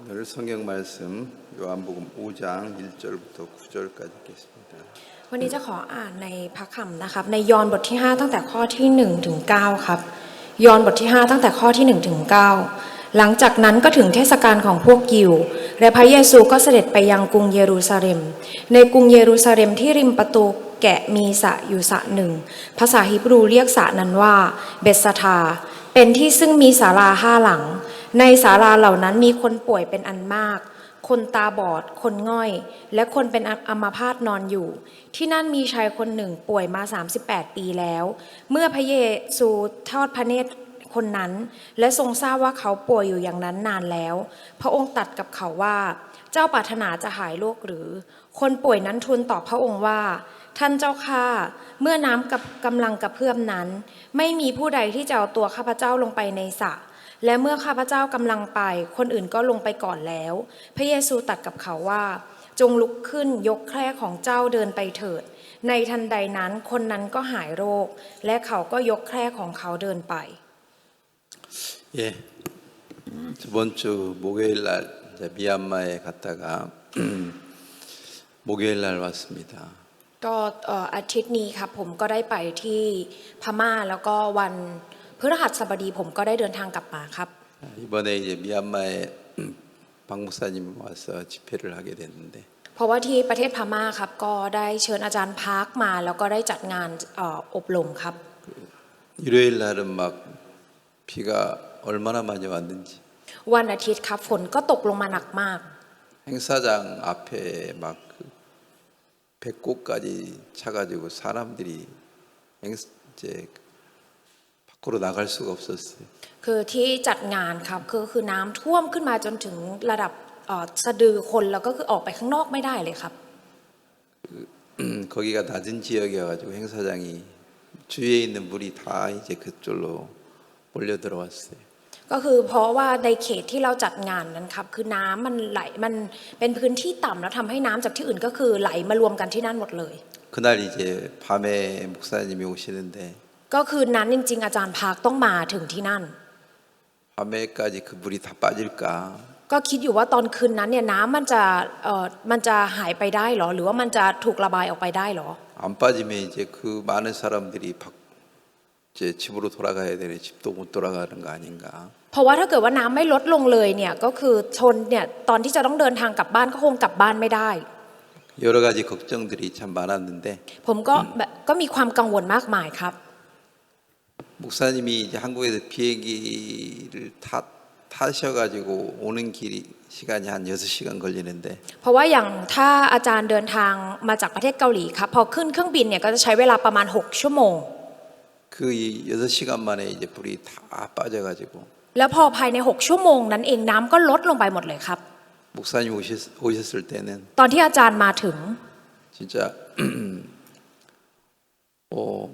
오늘 성경 말씀 요한복음 5장 1절부터 9절까지 읽겠습니다. วันนี้จะขออ่านในพระคัมภีร์นะครับในยอห์นบทที่5ตั้งแต่ข้อที่1ถึง9ครับยอห์นบทที่5ตั้งแต่ข้อที่1ถึง9หลังจากนั้นก็ถึงเทศกาลของพวกยิวและพระเยซูก็เสด็จไปยังกรุงเยรูซาเล็มในกรุงเยรูซาเล็มที่ริมประตูแกะมีสระอยู่สระหนึ่งภาษาฮีบรูเรียกสระนั้นว่าเบธสดาเป็นที่ซึ่งมีศาลา5หลังในศาลาเหล่านั้นมีคนป่วยเป็นอันมากคนตาบอดคนง่อยและคนเป็นอัมพาตนอนอยู่ที่นั่นมีชายคนหนึ่งป่วยมา38 ปีแล้วเมื่อพระเยซูทอดพระเนตรคนนั้นและทรงทราบว่าเขาป่วยอยู่อย่างนั้นนานแล้วพระองค์ตรัสกับเขาว่าเจ้าปรารถนาจะหายโรคหรือคนป่วยนั้นทูลตอบพระองค์ว่าท่านเจ้าข้าเมื่อน้ำกำลังกระเพื่อมนั้นไม่มีผู้ใดที่จะเอาตัวข้าพเจ้าลงไปในสระและเมื่อข้าพเจ้ากำลังไปคนอื่นก็ลงไปก่อนแล้วพระเยซูตรัสกับเขาว่าจงลุกขึ้นยกแคร่ของเจ้าเดินไปเถิดในทันใดนั้นคนนั้นก็หายโรคและเขาก็ยกแคร่ของเขาเดินไป 예, 저번 주 목요일 날 미얀마에 갔다가 목요일 날 왔습니다. ก็อาทิตย์นี้ครับผมก็ได้ไปที่พม่าแล้วก็วันพฤหัสบดีผมก็ได้เดินทางกลับมาครับ 이번에 이제 미얀마에 박 목사님 와서 집회를 하게 됐는데 เพราะว่าที่ประเทศพม่าครับก็ได้เชิญอาจารย์พาร์คมาแล้วก็ได้จัดงานอบรมครับ 일요일 날은 막 비가 얼마나 많이 왔는지 วันอาทิตย์ครับฝนก็ตกลงมาหนักมาก 행사장 앞에 막 배꼽까지 차가지고 사람들이 이제 밖으로 나갈 수가 없었어요. คือที่จัดงานครับคือน้ำท่วมขึ้นมาจนถึงระดับสะดือคนแล้วก็คือออกไปข้างนอกไม่ได้เลยครับ 거기가 낮은 지역이어가지고 행사장이 주위에 있는 물이 다 이제 그쪽으로 몰려 들어왔어요. ก็คือเพราะว่าในเขตที่เราจัดงานนั้นครับคือน้ำมันไหลมันเป็นพื้นที่ต่ำแล้วทำให้น้ำจากที่อื่นก็คือไหลมารวมกันที่นั่นหมดเลย 그날 이제 밤에 목사님이 오시는데 ก็คืนนั้นจริงๆอาจารย์พาร์คต้องมาถึงที่นั่น 밤에까지 그 물이 다 빠질까? ก็คิดอยู่ว่าตอนคืนนั้นเนี่ยน้ำมันจะหายไปได้หรอหรือว่ามันจะถูกระบายออกไปได้หรอ 안 빠지면 이제 그 많은 사람들이 이제 집으로 돌아가야 되네. 집도 못 돌아가는 거 아닌가? เพราะว่าถ้าเกิดว่าน้ำไม่ลดลงเลยเนี่ยก็คือชนเนี่ยตอนที่จะต้องเดินทางกลับบ้านก็คงกลับบ้านไม่ได้ 여러 가지 걱정들이 참 많았는데 ผมก็มีความกังวลมากมายครับ 목사님이 이제 한국에서 비행기를 타셔가지고 오는 길이 시간이 한 6시간 걸리는데 เพราะว่าอย่างถ้าอาจารย์เดินทางมาจากประเทศเกาหลีครับพอขึ้นเครื่องบินเนี่ยก็จะใช้เวลาประมาณ6 ชั่วโมง 그 6시간 만에 이제 불이 다 빠져가지고 แล้วพอภายใน6 ชั่วโมงนั้นเองน้ำก็ลดลงไปหมดเลยครับ 목사님 오셨을 때는 ตอนที่อาจารย์มาถึง 진짜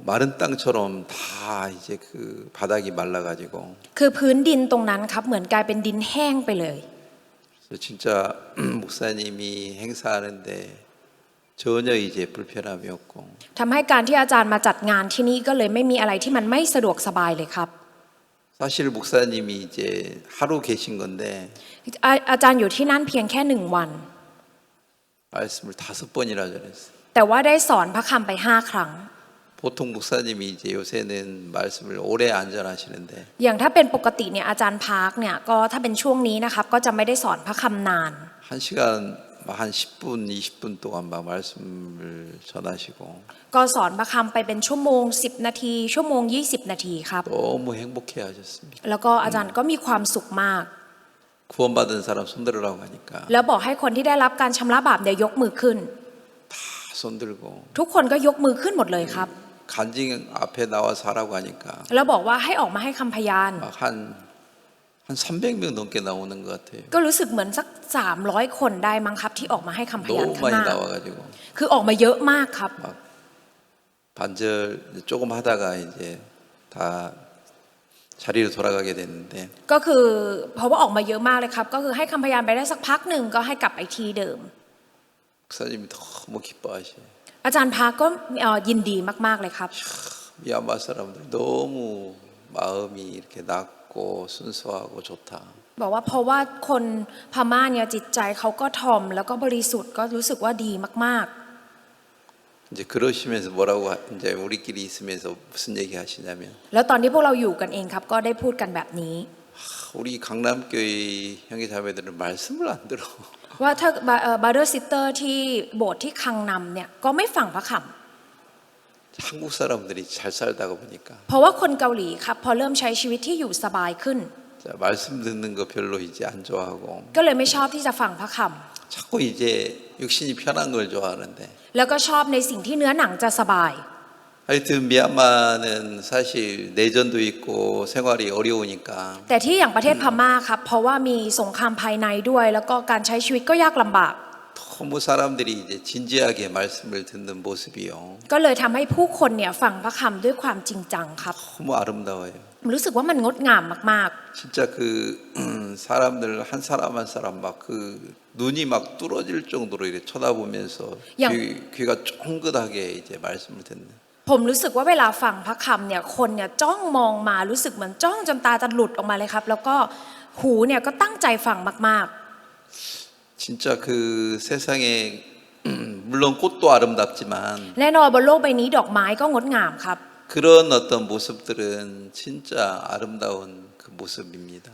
마른 땅처럼 다 이제 그 바닥이 말라가지고 คือพื้นดินตรงนั้นครับเหมือนกลายเป็นดินแห้งไปเลย 그래서 진짜 목사님이 행사하는데 전혀 이제 불편함이 없고 ทำให้การที่อาจารย์มาจัดงานที่นี่ก็เลยไม่มีอะไรที่มันไม่สะดวกสบายเลยครับ 사실 목사님이 이제 하루 계신 건데 อาจารย์อยู่ที่นั่นเพียงแค่1 วัน 말씀을 5번이나 전했어요. แต่ว่าได้สอนพระคำไป5 ครั้ง 보통 목사님이 이제 요새는 말씀을 오래 안 전하시는데 อย่างถ้าเป็นปกติเนี่ยอาจารย์พาร์คเนี่ยก็ถ้าเป็นช่วงนี้นะครับก็จะไม่ได้สอนพระคำนาน 1시간 한 10분, 20분 동안 막 말씀을 전하시고 ก็สอนพระคำไปเป็นชั่วโมง10 นาทีชั่วโมง20 นาทีครับ 너무 행복해 하셨습니다. แล้วก็อาจารย์ก็มีความสุขมาก 구원받은 사람 손들으라고 하니까 แล้วบอกให้คนที่ได้รับการชำระบาปเนี่ยยกมือขึ้น 다 손들고 ทุกคนก็ยกมือขึ้นหมดเลยครับ 간증 앞에 나와서 하라고 하니까 แล้วบอกว่าให้ออกมาให้คำพยาน 한 300명 넘게 나오는 것 같아요. ก็รู้สึกเหมือนสัก300 คนได้มั้งครับที่ออกมาให้คำพยาน 너무 ข้างห 많이 น้า 나와가지고 คือออกมาเยอะมากครับ 반절 조금 하다가 이제 다 자리로 돌아가게 됐는데 ก็คือเพราะว่าออกมาเยอะมากเลยครับก็คือให้คำพยานไปได้สักพักหนึ่งก็ให้กลับไปที่เดิม 목사님이 너무 기뻐하셔요. อาจารย์พาก็ยินดีมากๆเลยครับ 미얀마 사람들 너무 마음이 이렇게 낮고 순수하고 좋다. บอกว่าเพราะว่าคนพม่าเนี่ยจิตใจเขาก็ถ่อมแล้วก็บริสุทธิ์ก็รู้สึกว่าดีมาก 이제 그러시면서 뭐라고 이제 우리끼리 있으면서 무슨 얘기 하시냐면 ๆ แล้วตอนที่พวกเราอยู่กันเองครับก็ได้พูดกันแบบนี้ 우리 강남교회 형제자매들은 말씀을 안 들어. ว่าถ้าบาร์เดอร์ซิสเตอร์ที่โบสถ์ที่คังนำเนี่ยก็ไม่ฟังพระค 한국 사람들이 잘 살다가 보니까 ำเพราะว่าคนเกาหลีครับพอเริ่มใช้ชีวิตที่อยู่สบายขึ้น 자, 말씀 듣는 거 별로 이제 안 좋아하고 ก็เลยไม่ชอบที่จะฟังพระค 자꾸 이제 육신이 편한 걸 좋아하는데 ำแล้วก็ชอบในสิ่งที่เนื้อหนังจะสบาย 하여튼 미얀마는 사실 내전도 있고 생활이 어려우니까 แต่ที่อย่างประเทศพม่าครับเพราะว่ามีสงครามภายในด้วย แล้วก็การใช้ชีวิตก็ยากลำบาก 너무 사람들이 이제 진지하게 말씀을 듣는 모습이요. ก็เลยทำให้ผู้คนเนี่ยฟังพระคำด้วยความจริงจังครับ 너무 아름다워요. รู้สึกว่ามันงดงามมาก 진짜 그 사람들 한 사람 한 사람 막 그 눈이 막 뚫어질 정도로 이렇게 쳐다보면서 귀가 쫑긋하게 이제 말씀을 듣는. ๆ ผมรู้สึกว่าเวลาฟังพระคำเนี่ยคนเนี่ยจ้องมองมารู้สึกเหมือนจ้องจนตาจะหลุดออกมาเลยครับ แล้วก็หูเนี่ยก็ตั้งใจฟังมาก 진짜 그 세상에 물론 꽃도 아름답지만 ๆ แน่นอนบนโลกใบนี้ดอกไม้ก็งดงามครับ 그런 어떤 모습들은 진짜 아름다운 그 모습입니다.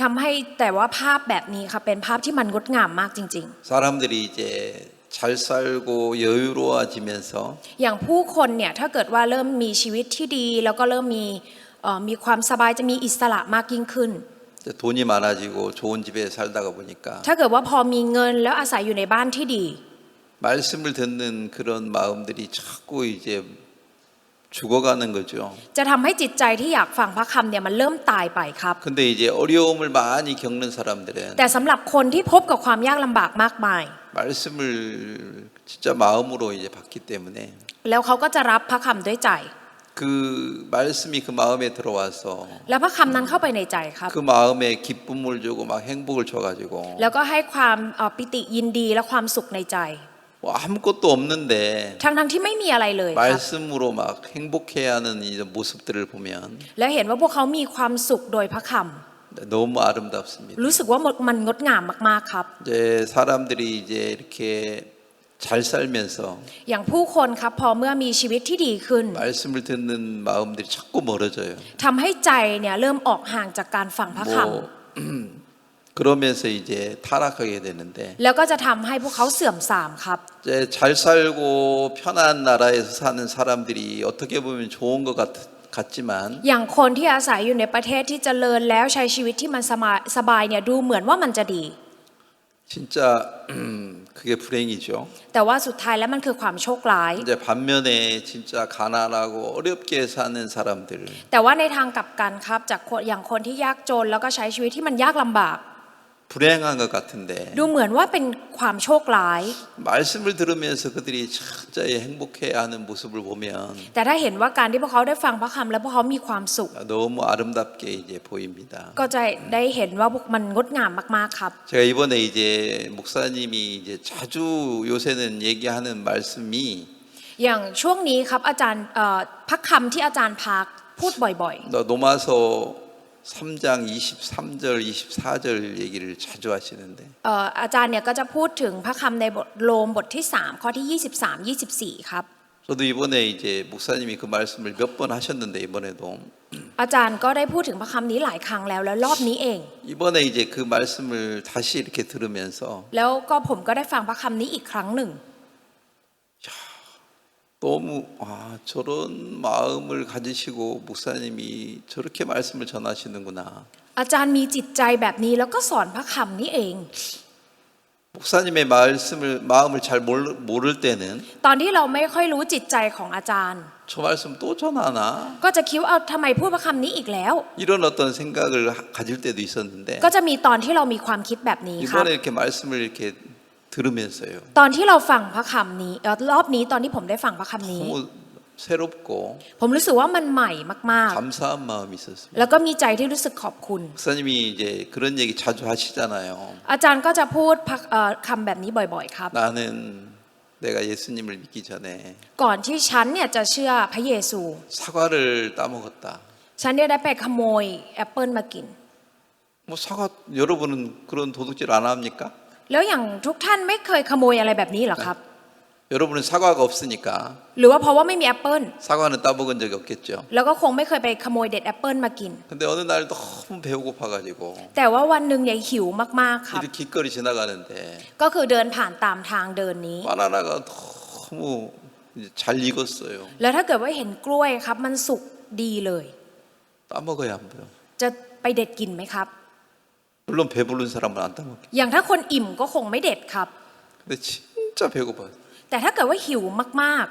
ทำให้แต่ว่าภาพแบบนี้ครับเป็นภาพที่มันงดงามมากจริง 사람들이 이제 잘 살고 여유로워지면서 ๆ อย่างผู้คนเนี่ยถ้าเกิดว่าเริ่มมีชีวิตที่ดี แล้วก็เริ่มมีความสบายจะมีอิสระมากยิ่งขึ้น 돈이 많아지고 좋은 집에 살다가 보니까 ถ้าเกิดว่าพอมีเงินแล้วอาศัยอยู่ในบ้านที่ดี 말씀을 듣는 그런 마음들이 자꾸 이제 죽어가는 거죠. จะทำให้จิตใจที่อยากฟังพระคำเนี่ยมันเริ่มตายไปครับ 근데 이제 어려움을 많이 겪는 사람들은 แต่สำหรับคนที่พบกับความยากลำบากมากมาย 말씀을 진짜 마음으로 이제 받기 때문에 แล้วเขาก็จะรับพระคำด้วยใจ 그 말씀이 그 마음에 들어와서 แล้วพระคำนั้นเข้าไปในใจครับ 그 마음에 기쁨을 주고 막 행복을 줘가지고 แล้วก็ให้ความปิติยินดีและความสุขในใจ 뭐 아무것도 없는데 ทั้งที่ไม่มีอะไรเลยครับ 말씀으로 막 행복해하는 이 모습들을 보면 แล้วเห็นว่าพวกเขามีความสุขโดยพระค 너무 아름답습니다. ำรู้สึกว่ามันงดงามมากๆครับ 이제 사람들이 이제 이렇게 잘 살면서 อย่างผู้คนครับพอเมื่อมีชีวิตที่ดีขึ้น 말씀을 듣는 마음들이 자꾸 멀어져요. ทำให้ใจเนี่ยเริ่มออกห่างจากการฟังพระค 뭐 그러면서 이제 타락하게 되는데 ำแล้วก็จะทำให้พวกเขาเสื่อมทรามครับ 이제 잘 살고 편한 나라에서 사는 사람들이 어떻게 보면 좋은 것 같지만 อย่างคนที่อาศัยอยู่ในประเทศที่เจริญแล้วใช้ชีวิตที่มันสบายเนี่ยดูเหมือนว่ามันจะดี 진짜 그게 불행이죠. แต่ว่าสุดท้ายแล้วมันคือความโชคร้าย 이제 반면에 진짜 가난하고 어렵게 사는 사람들 แต่ว่าในทางกลับกันครับจากอย่างคนที่ยากจนแล้วก็ใช้ชีวิตที่มันยากลำบาก 불행한 것 같은데 ดูเหมือนว่าเป็นความโชคร้าย 말씀을 들으면서 그들이 진짜 행복해하는 모습을 보면 แต่ถ้าเห็นว่าการที่พวกเขาได้ฟังพระคำแล้วพวกเขามีความสุข 너무 아름답게 이제 보입니다. ก็จะได้เห็นว่ามันงดงามมากๆครับ 제가 이번에 이제 목사님이 이제 자주 요새는 얘기하는 말씀이 อย่างช่วงนี้ครับอาจารย์พระคำที่อาจารย์พาพูดบ่อย 노마서 3장 23절 24절 얘기를 자주 하시는데 ๆอาจารย์เนี่ยก็จะพูดถึงพระคำในบทโรมบทที่3ข้อที่23 24ครับ 저도 이번에 이제 목사님이 그 말씀을 몇 번 하셨는데 이번에도 อาจารย์ก็ได้พูดถึงพระคำนี้หลายครั้งแล้วรอบนี้เอง 이번에 이제 그 말씀을 다시 이렇게 들으면서 แล้วก็ผมก็ได้ฟังพระคำนี้อีกครั้งหนึ่ง 너무 저런 마음을 가지시고 목사님이 저렇게 말씀을 전하시는구나. อาจารย์มีจิตใจแบบนี้แล้วก็สอนพระคำนี้เอง 목사님의 마음을 잘 모를 때는 ตอนที่เราไม่ค่อยรู้จิตใจของอาจารย์ 저 말씀 또 전하나 ก็จะคิดว่าเอาทำไมพูดพระคำนี้อีกแล้ว 이런 어떤 생각을 가질 때도 있었는데 ก็จะมีตอนที่เรามีความคิดแบบนี้ครับ 이번에 이렇게 말씀을 이렇게 들으면서요. ตอนที่เราฟังพระคำนี้รอบนี้ตอนที่ผมได้ฟังพระคำนี้ 너무 새롭고 ผมรู้สึกว่ามันใหม่มาก 감사한 마음이 있었습니다. ๆ แล้วก็มีใจที่รู้สึกขอบคุณ 목사님이 이제 그런 얘기 자주 하시잖아요. อาจารย์ก็จะพูดคำแบบนี้บ่อยๆครับ 나는 내가 예수님을 믿기 전에 ก่อนที่ฉันเนี่ยจะเชื่อพระเยซู 사과를 따먹었다. ฉันเนี่ยได้ไปขโมยแอปเปิลมากิน 뭐 사과 여러분은 그런 도둑질 안 합니까? แล้วอย่างทุกท่านไม่เคยขโมยอะไรแบบนี้เหรอครับ 여러분은 사과가 없으니까 หรือว่าเพราะว่าไม่มีแอปเปิล 사과는 따먹은 적이 없겠죠. แล้วก็คงไม่เคยไปขโมยเด็ดแอปเปิลมากิน 근데 어느 날 너무 배고파가지고 แต่ว่าวันหนึ่งเนี่ยหิวมากๆครับ 이 길거리 지나가는데 ก็คือเดินผ่านตามทางเดินนี้ 바나나가 너무 이제 잘 익었어요. แล้วถ้าเกิดว่าเห็นกล้วยครับมันสุกดีเลย 따먹어야 안 돼요. จะไปเด็ดกินไหมครับ 물론 배부른 사람은 안 따먹게. อย่างถ้าคนอิ่มก็คงไม่เด็ดครับ 근데 진짜 배고파요. แต่ถ้าเกิดว่าหิวมาก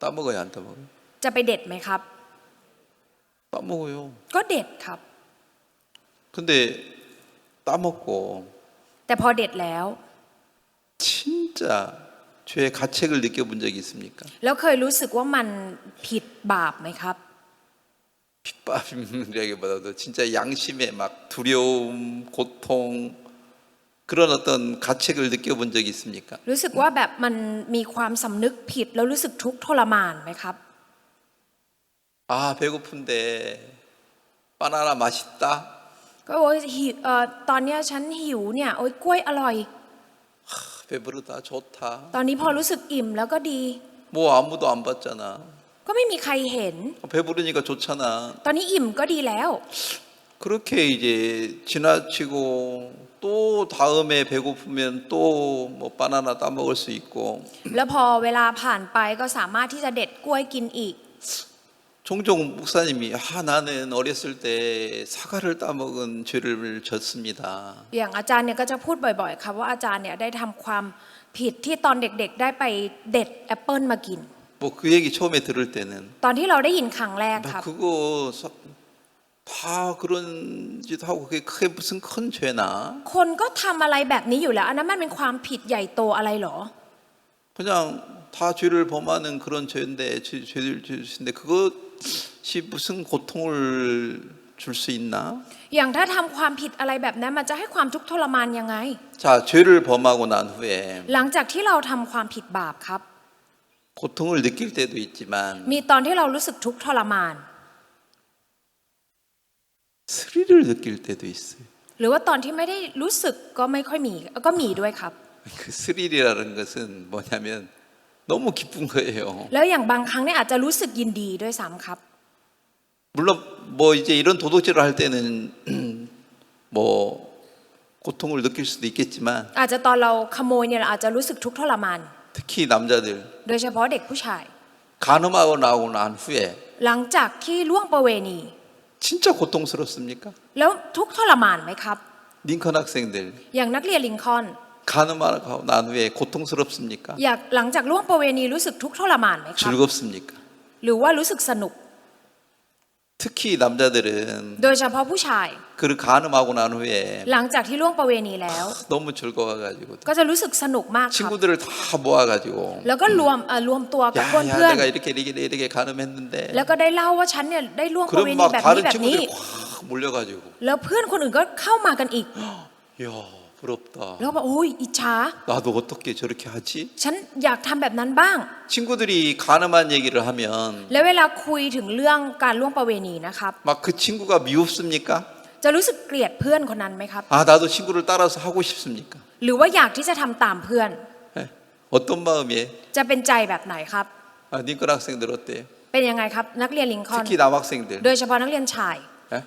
따먹어야 안 따먹어요. ๆ จะไปเด็ดไหมครับ 따먹어요. ก็เด็ดครับ 근데 따먹고 แต่พอเด็ดแล้ว 진짜 죄의 가책을 느껴본 적이 있습니까? แล้วเคยรู้สึกว่ามันผิดบาปไหมครับ 핍박이라기보다도 진짜 양심의 막 두려움, 고통 그런 어떤 가책을 느껴본 적이 있습니까? รู้สึกว่าแบบมันมีความสำนึกผิดแล้วรู้สึกทุกข์ทรมานไหมครับ 아 배고픈데 바나나 맛있다. ก็โอ้ยหิวตอนเนี้ยฉันหิวเนี่ยโอ้ยกล้วยอร่อย 배부르다 좋다. ตอนนี้พอรู้สึกอิ่มแล้วก็ดี 뭐 아무도 안 봤잖아. ก็ไม่มีใครเห็น 배부르니까 좋잖아. ตอนนี้อิ่มก็ดีแล้ว 그렇게 이제 지나치고 또 다음에 배고프면 또 뭐 바나나 따먹을 수 있고 แล้วพอเวลาผ่านไปก็สามารถที่จะเด็ดกล้วยกินอีก 종종 목사님이 나는 어렸을 때 사과를 따먹은 죄를 졌습니다. อย่างอาจารย์เนี่ยก็จะพูดบ่อยๆครับว่าอาจารย์เนี่ยได้ทำความผิดที่ตอนเด็กๆได้ไปเด็ดแอปเปิลมากิน 뭐 그 얘기 처음에 들을 때는 ตอนที่เราได้ยินครั้งแรกครับ 그거 다 그런 짓 하고 그게 크게 무슨 큰 죄나 คนก็ทำอะไรแบบนี้อยู่แล้วอันนั้นมันเป็นความผิดใหญ่โตอะไรหรอ 그냥 다 죄를 범하는 그런 죄인데 죄를 짓는데 그것이 무슨 고통을 줄 수 있나? อย่างถ้าทำความผิดอะไรแบบนั้นมันจะให้ความทุกข์ทรมานยังไง 자 죄를 범하고 난 후에 หลังจากที่เราทำความผิดบาปครับ 고통을 느낄 때도 있지만 มีตอนที่เรารู้สึกทุกข์ทรมาน 스릴을 느낄 때도 있어요. หรือว่าตอนที่ไม่ได้รู้สึกก็ไม่ค่อยมีก็มีด้วยครับ 그 스릴이라는 것은 뭐냐면 너무 기쁜 거예요. แล้วอย่างบางครั้งเนี่ยอาจจะรู้สึกยินดีด้วยซ้ำครับ 물론 뭐 이제 이런 도둑질을 할 때는 뭐 고통을 느낄 수도 있겠지만 อาจจะตอนเราขโมยเนี่ยเราอาจจะรู้สึกทุกข์ทรมาน 특히 남자들 โดยเฉพาะเด็กผู้ชาย 간음하고 나오고 난 후에 หลังจากที่ล่วงประเวณี 진짜 고통스럽습니까? แล้วทุกข์ทรมานไหมครับ 링컨 학생들 อย่างนักเรียนลิงคอล์น 간음하고 난 후에 고통스럽습니까? อยากหลังจากล่วงประเวณีรู้สึกทุกข์ทรมานไหมครับ 즐겁습니까? หรือว่ารู้สึกสนุก 특히 남자들은 โดยเฉพาะผู้ชาย 그 간음하고 난 후에 หลังจากที่ล่วงประเวณีแล้ว 너무 즐거워가지고 ก็จะรู้สึกสนุกมากครับ 친구들을 다 모아가지고 แล้วก็รวมตัวกับ 야, เพื่อน 내가 이렇게 간음했는데 แล้วก็ได้เล่าว่าฉันเนี่ยได้ล่วงประเว 그럼 ณี 막 แบบนี้ 다른 แบบนี้ 친구들이 확 몰려가지고 แล้วเพื่อนคนอื่นก็เข้ามากันอีก 야 부럽다. แล้วบอกโอ้ยอิจฉา 나도 어떻게 저렇게 하지? ฉันอยากทำแบบนั้นบ้าง 친구들이 간음한 얘기를 하면 แล้วเวลาคุยถึงเรื่องการล่วงประเวณีนะครับ 막 그 친구가 미웁습니까? จะรู้สึกเกลียดเพื่อนคนนั้นไหมครับ 아 나도 친구를 따라서 하고 싶습니까? หรือว่าอยากที่จะทำตามเพื่อน 예? 어떤 마음이에요? จะเป็นใจแบบไหนครับ 아, 링컨 학생들 어때요? เป็นยังไงครับ นักเรียนลิงคอล์น 특히 남학생들 โดยเฉพาะนักเรียนชาย 예?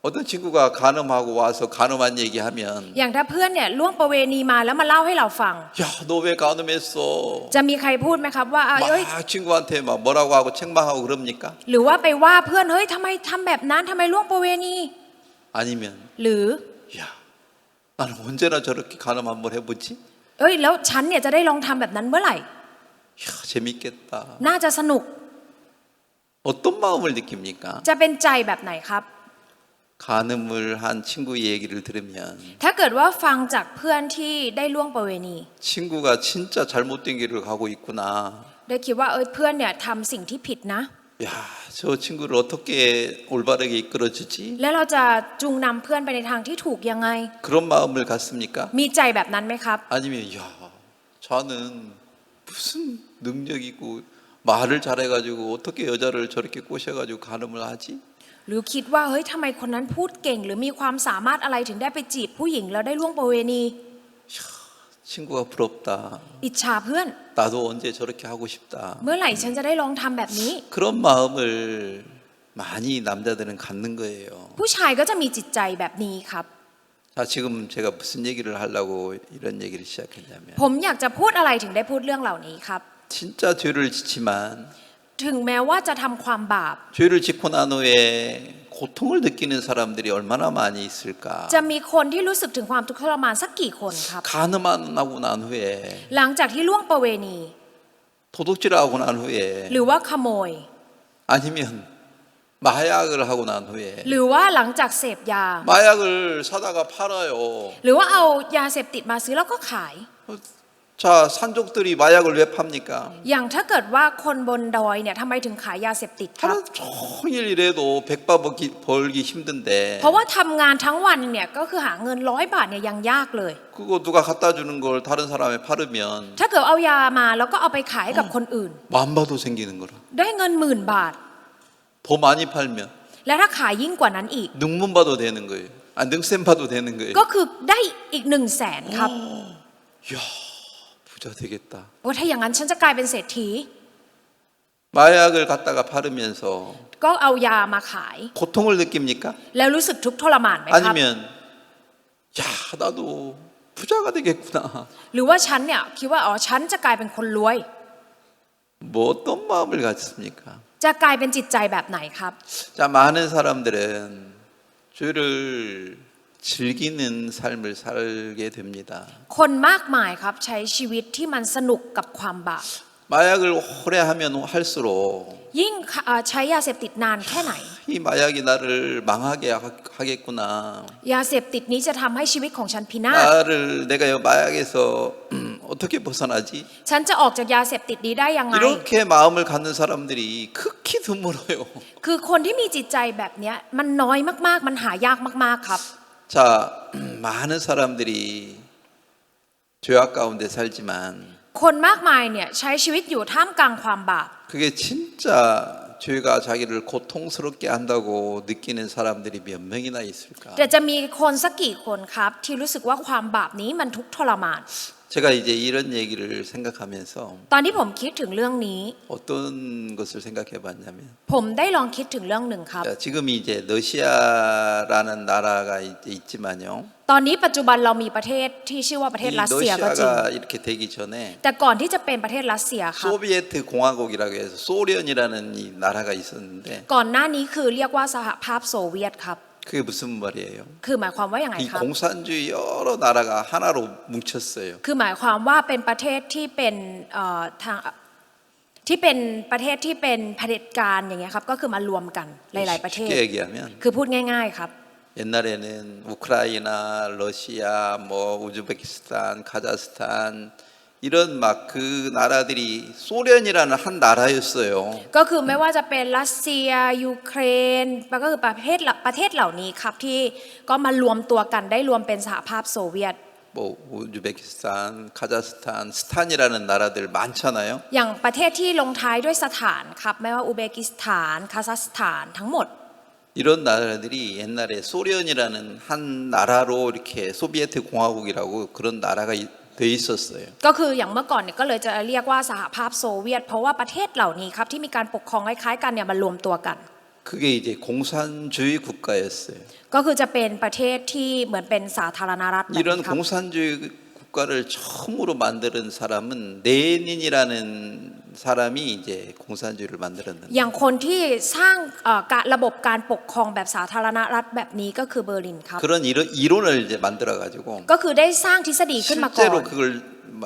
어떤 친구가 간음하고 와서 간음한 얘기하면 อย่างถ้าเพื่อนเนี่ยล่วงประเวณีมาแล้วมาเล่าให้เราฟัง 야 너 왜 간음했어? จะมีใครพูดไหมครับว่าเอ้ย 막 친구한테 막 뭐라고 하고 책망하고 그럽니까? หรือว่าไปว่าเพื่อนเฮ้ยทำไมทำแบบนั้นทำไมล่วงประเวณี 아니면 หรือ 야 나는 언제나 저렇게 간음 한번 해보지? เอ้ยแล้วฉันเนี่ยจะได้ลองทำแบบนั้นเมื่อไหร่ 야 재밌겠다. น่าจะสนุก 어떤 마음을 느낍니까? จะเป็นใจแบบไหนครับ 간음을 한 친구의 얘기를 들으면 ถ้าเกิดว่าฟังจากเพื่อนที่ได้ล่วงประเวณี 친구가 진짜 잘못된 길을 가고 있구나. ได้คิดว่าเพื่อนเนี่ยทำสิ่งที่ผิดนะ 야, 저 친구를 어떻게 올바르게 이끌어주지? แล้วเราจะจูงนำเพื่อนไปในทางที่ถูกยังไง 그런 마음을 갖습니까? มีใจแบบนั้นไหมครับ 아니면 야, 저는 무슨 능력 있고 말을 잘해가지고 어떻게 여자를 저렇게 꼬셔가지고 간음을 하지? หรือคิดว่าเฮ้ยทำไมคนนั้นพูดเก่งหรือมีความสามารถอะไรถึงได้ไปจีบผู้หญิงแล้วได้ล่วงประเวณี 친구가 부럽다. อิจฉาเพื่อน 나도 언제 저렇게 하고 싶다. เมื่อไหร่ฉันจะได้ลองทำแบบนี้ 그런 마음을 많이 남자들은 갖는 거예요. ผู้ชายก็จะมีจิตใจแบบนี้ครับ 자, 지금 제가 무슨 얘기를 하려고 이런 얘기를 시작했냐면 ผมอยากจะพูดอะไรถึงได้พูดเรื่องเหล่านี้ครับ 진짜 죄를 짓지만 ถึงแม้ว่าจะทำความบาป 죄를 짓고 난 후에 고통을 느끼는 사람들이 얼마나 많이 있을까? จะมีคนที่รู้สึกถึงความทุกข์ทรมานสักกี่คนครับ 간음하고 난 후에 หลังจากที่ล่วงประเวณี 도둑질하고 난 후에 หรือว่าขโมย 아니면 마약을 하고 난 후에 หรือว่าหลังจากเสพยา 마약을 사다가 팔아요. หรือว่าเอายาเสพติดมาซื้อแล้วก็ขาย 자, 산족들이 마약을 왜 팝니까? อย่างถ้าเกิดว่าคนบนดอยเนี่ยทำไมถึงขายยาเสพติดครับ 하루 종일 일해도 100바 벌기 힘든데 เพราะว่าทำงานทั้งวันเนี่ยก็คือหาเงิน100 บาทเนี่ยยังยากเลย 그거 누가 갖다 주는 걸 다른 사람에 팔으면 ถ้าเกิดเอายามาแล้วก็เอาไปขายให้กับคนอื่น 만바도 생기는 거라. ได้เงิน10,000 บาท 더 많이 팔면 และถ้าขายยิ่งกว่านั้นอีก 능문바도 되는 거예요. 아, 능센바도 되는 거예요. ก็คือได้อีก100,000ครับ 이야, 부자 되겠다. ว่าถ้าอย่างนั้นฉันจะกลายเป็นเศรษฐี 마약을 갖다가 팔으면서 ก็เอายามาขาย 고통을 느낍니까? แล้วรู้สึกทุกข์ทรมานไหมครับ 아니면 야, 나도 부자가 되겠구나. หรือว่าฉันเนี่ยคิดว่าอ๋อฉันจะกลายเป็นคนรวย 뭐 어떤 마음을 갖습니까? จะกลายเป็นจิตใจแบบไหนครับ 자, 많은 사람들은 죄를 즐기는 삶을 살게 됩니다. คนมากมายครับใช้ชีวิตที่มันสนุกกับความบาป 마약을 오래 하면 할수록 ยิ่งใช้ยาเสพติดนานแค่ไหน 이 마약이 나를 망하게 하겠구나. ยาเสพติดนี้จะทำให้ชีวิตของฉันพินาศ 나를 내가 이 마약에서 어떻게 벗어나지? ฉันจะออกจากยาเสพติดนี้ได้ยังไง 이렇게 마음을 갖는 사람들이 극히 드물어요. คือคนที่มีจิตใจแบบเนี้ยมันน้อยมากๆมันหายากมากๆครับ 자, 많은 사람들이 죄악 가운데 살지만 คนมากมายเนี่ยใช้ชีวิตอยู่ท่ามกลางความบาป 그게 진짜 죄가 자기를 고통스럽게 한다고 느끼는 사람들이 몇 명이나 있을까? แต่จะมีคนสักกี่คนครับที่รู้สึกว่าความบาปนี้มันทุกข์ทรมาน 제가 이제 이런 얘기를 생각하면서 ตอนที่ผมคิดถึงเรื่องนี้ 어떤 것을 생각해 봤냐면 ผมได้ลองคิดถึงเรื่องหนึ่งครับ 자, 지금 이제 러시아라는 나라가 이제 있지만요. ตอนนี้ปัจจุบันเรามีประเทศที่ชื่อว่าประเทศ 이 รัสเซียก็จริง 러시아가 이렇게 되기 전에 แต่ก่อนที่จะเป็นประเทศรัสเซียครับ 소비에트 공화국이라고 해서 소련이라는 이 나라가 있었는데 ก่อนหน้านี้คือเรียกว่าสหภาพโซเวียตครับ 그게 무슨 말이에요? คือหมายความว่าอย่างไร 이 ครับ 공산주의 여러 나라가 하나로 뭉쳤어요. คือหมายความว่าเป็นประเทศที่เป็นทางที่เป็นประเทศที่เป็นเผด็จการอย่างเงี้ยครับก็คือมารวมกันหลายๆประเทศ 쉽게 얘기하면 คือพูดง่ายๆครับ 옛날에는 우크라이나, 러시아, 뭐 우즈베키스탄, 카자흐스탄 이런 막 그 나라들이 소련이라는 한 나라였어요. ก็คือไม่ว่าจะเป็นรัสเซียยูเครนก็คือประเทศเหล่านี้ครับที่ก็มารวมตัวกันได้รวมเป็นสหภาพโซเวียต 뭐 우즈베키스탄, 카자흐스탄, 스탄이라는 나라들 많잖아요. อย่างประเทศที่ลงท้ายด้วยสถานครับไม่ว่าอุเบกิสถานคาซัคสถานทั้งหมด 이런 나라들이 옛날에 소련이라는 한 나라로 이렇게 소비에트 공화국이라고 그런 나라가 돼 있었어요. ก็คืออย่างเมื่อก่อนเนี่ยก็เลยจะเรียกว่าสหภาพโซเวียตเพราะว่าประเทศเหล่านี้ครับที่มีการปกครองคล้ายๆกันเนี่ยมารวมตัวกัน 그게 이제 공산주의 국가였어요. ก็คือจะเป็นประเทศที่เหมือนเป็นสาธารณรัฐแบบ 이런 นี้ครับ 공산주의 국가를 처음으로 만드는 사람은 레닌이라는 사람이 이제 공산주의를 만들었는데 อย่างคนที่สร้างระบบการปกครองแบบสาธารณรัฐแบบนี้ก็คือเบอร์ลินครับ 그런 이론을 이제 만들어 가지고 ก็คือได้สร้างทฤษฎีขึ้นมาก่อน 실제로 그걸 막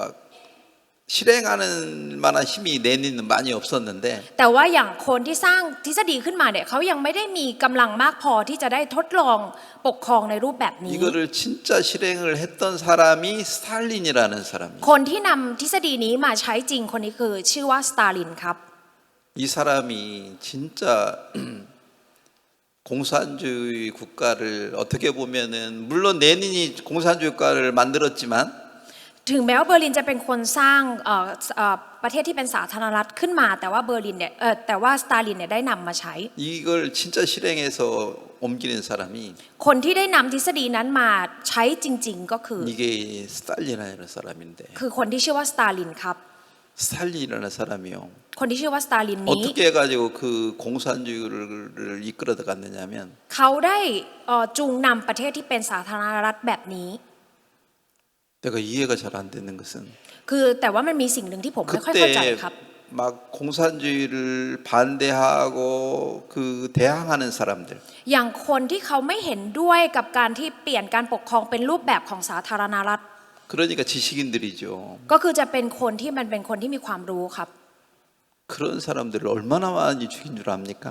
실행하는 만한 힘이 레닌은 많이 없었는데 แต่ว่าอย่างคนที่สร้างทฤษฎีขึ้นมาเนี่ยเขายังไม่ได้มีกำลังมากพอที่จะได้ทดลองปกครองในรูปแบบนี้ 이거를 진짜 실행을 했던 사람이 스탈린이라는 사람이에요. คนที่นำทฤษฎีนี้มาใช้จริงคนนี้คือชื่อว่าสตาลินครับ 이 사람이 진짜 공산주의 국가를 어떻게 보면은 물론 레닌이 공산주의 국가를 만들었지만 ถึงแม้ว่าเบอร์ลินจะเป็นคนสร้างประเทศที่เป็นสาธารณรัฐขึ้นมาแต่ว่าเบอร์ลินเนี่ยแต่ว่าสตาลินเนี่ยได้นำมาใช้ 이걸 진짜 실행해서 옮기는 사람이 คนที่ได้นำทฤษฎีนั้นมาใช้จริงๆก็คือ 이게 스탈린이라는 사람인데 คือคนที่ชื่อว่าสตาลินครับ 스탈린이라는 사람이요. คนที่ชื่อว่าสตาลินนี้ 어떻게 해가지고 그 공산주의를 이끌어 갔느냐면 เขาได้จูงนำประเทศที่เป็นสาธารณรัฐแบบนี้ 내가 이해가 잘 안 되는 것은 คือแต่ว่ามันมีสิ่งหนึ่งที่ผมไม่ค่อยเข้าใจ 그때 ครับ 막 공산주의를 반대하고 그 대항하는 사람들 อย่างคนที่เขาไม่เห็นด้วยกับการที่เปลี่ยนการปกครองเป็นรูปแบบของสาธารณรัฐ 그러니까 지식인들이죠. ก็คือจะเป็นคนที่มันเป็นคนที่มีความรู้ครับ 그런 사람들을 얼마나 많이 죽인 줄 압니까?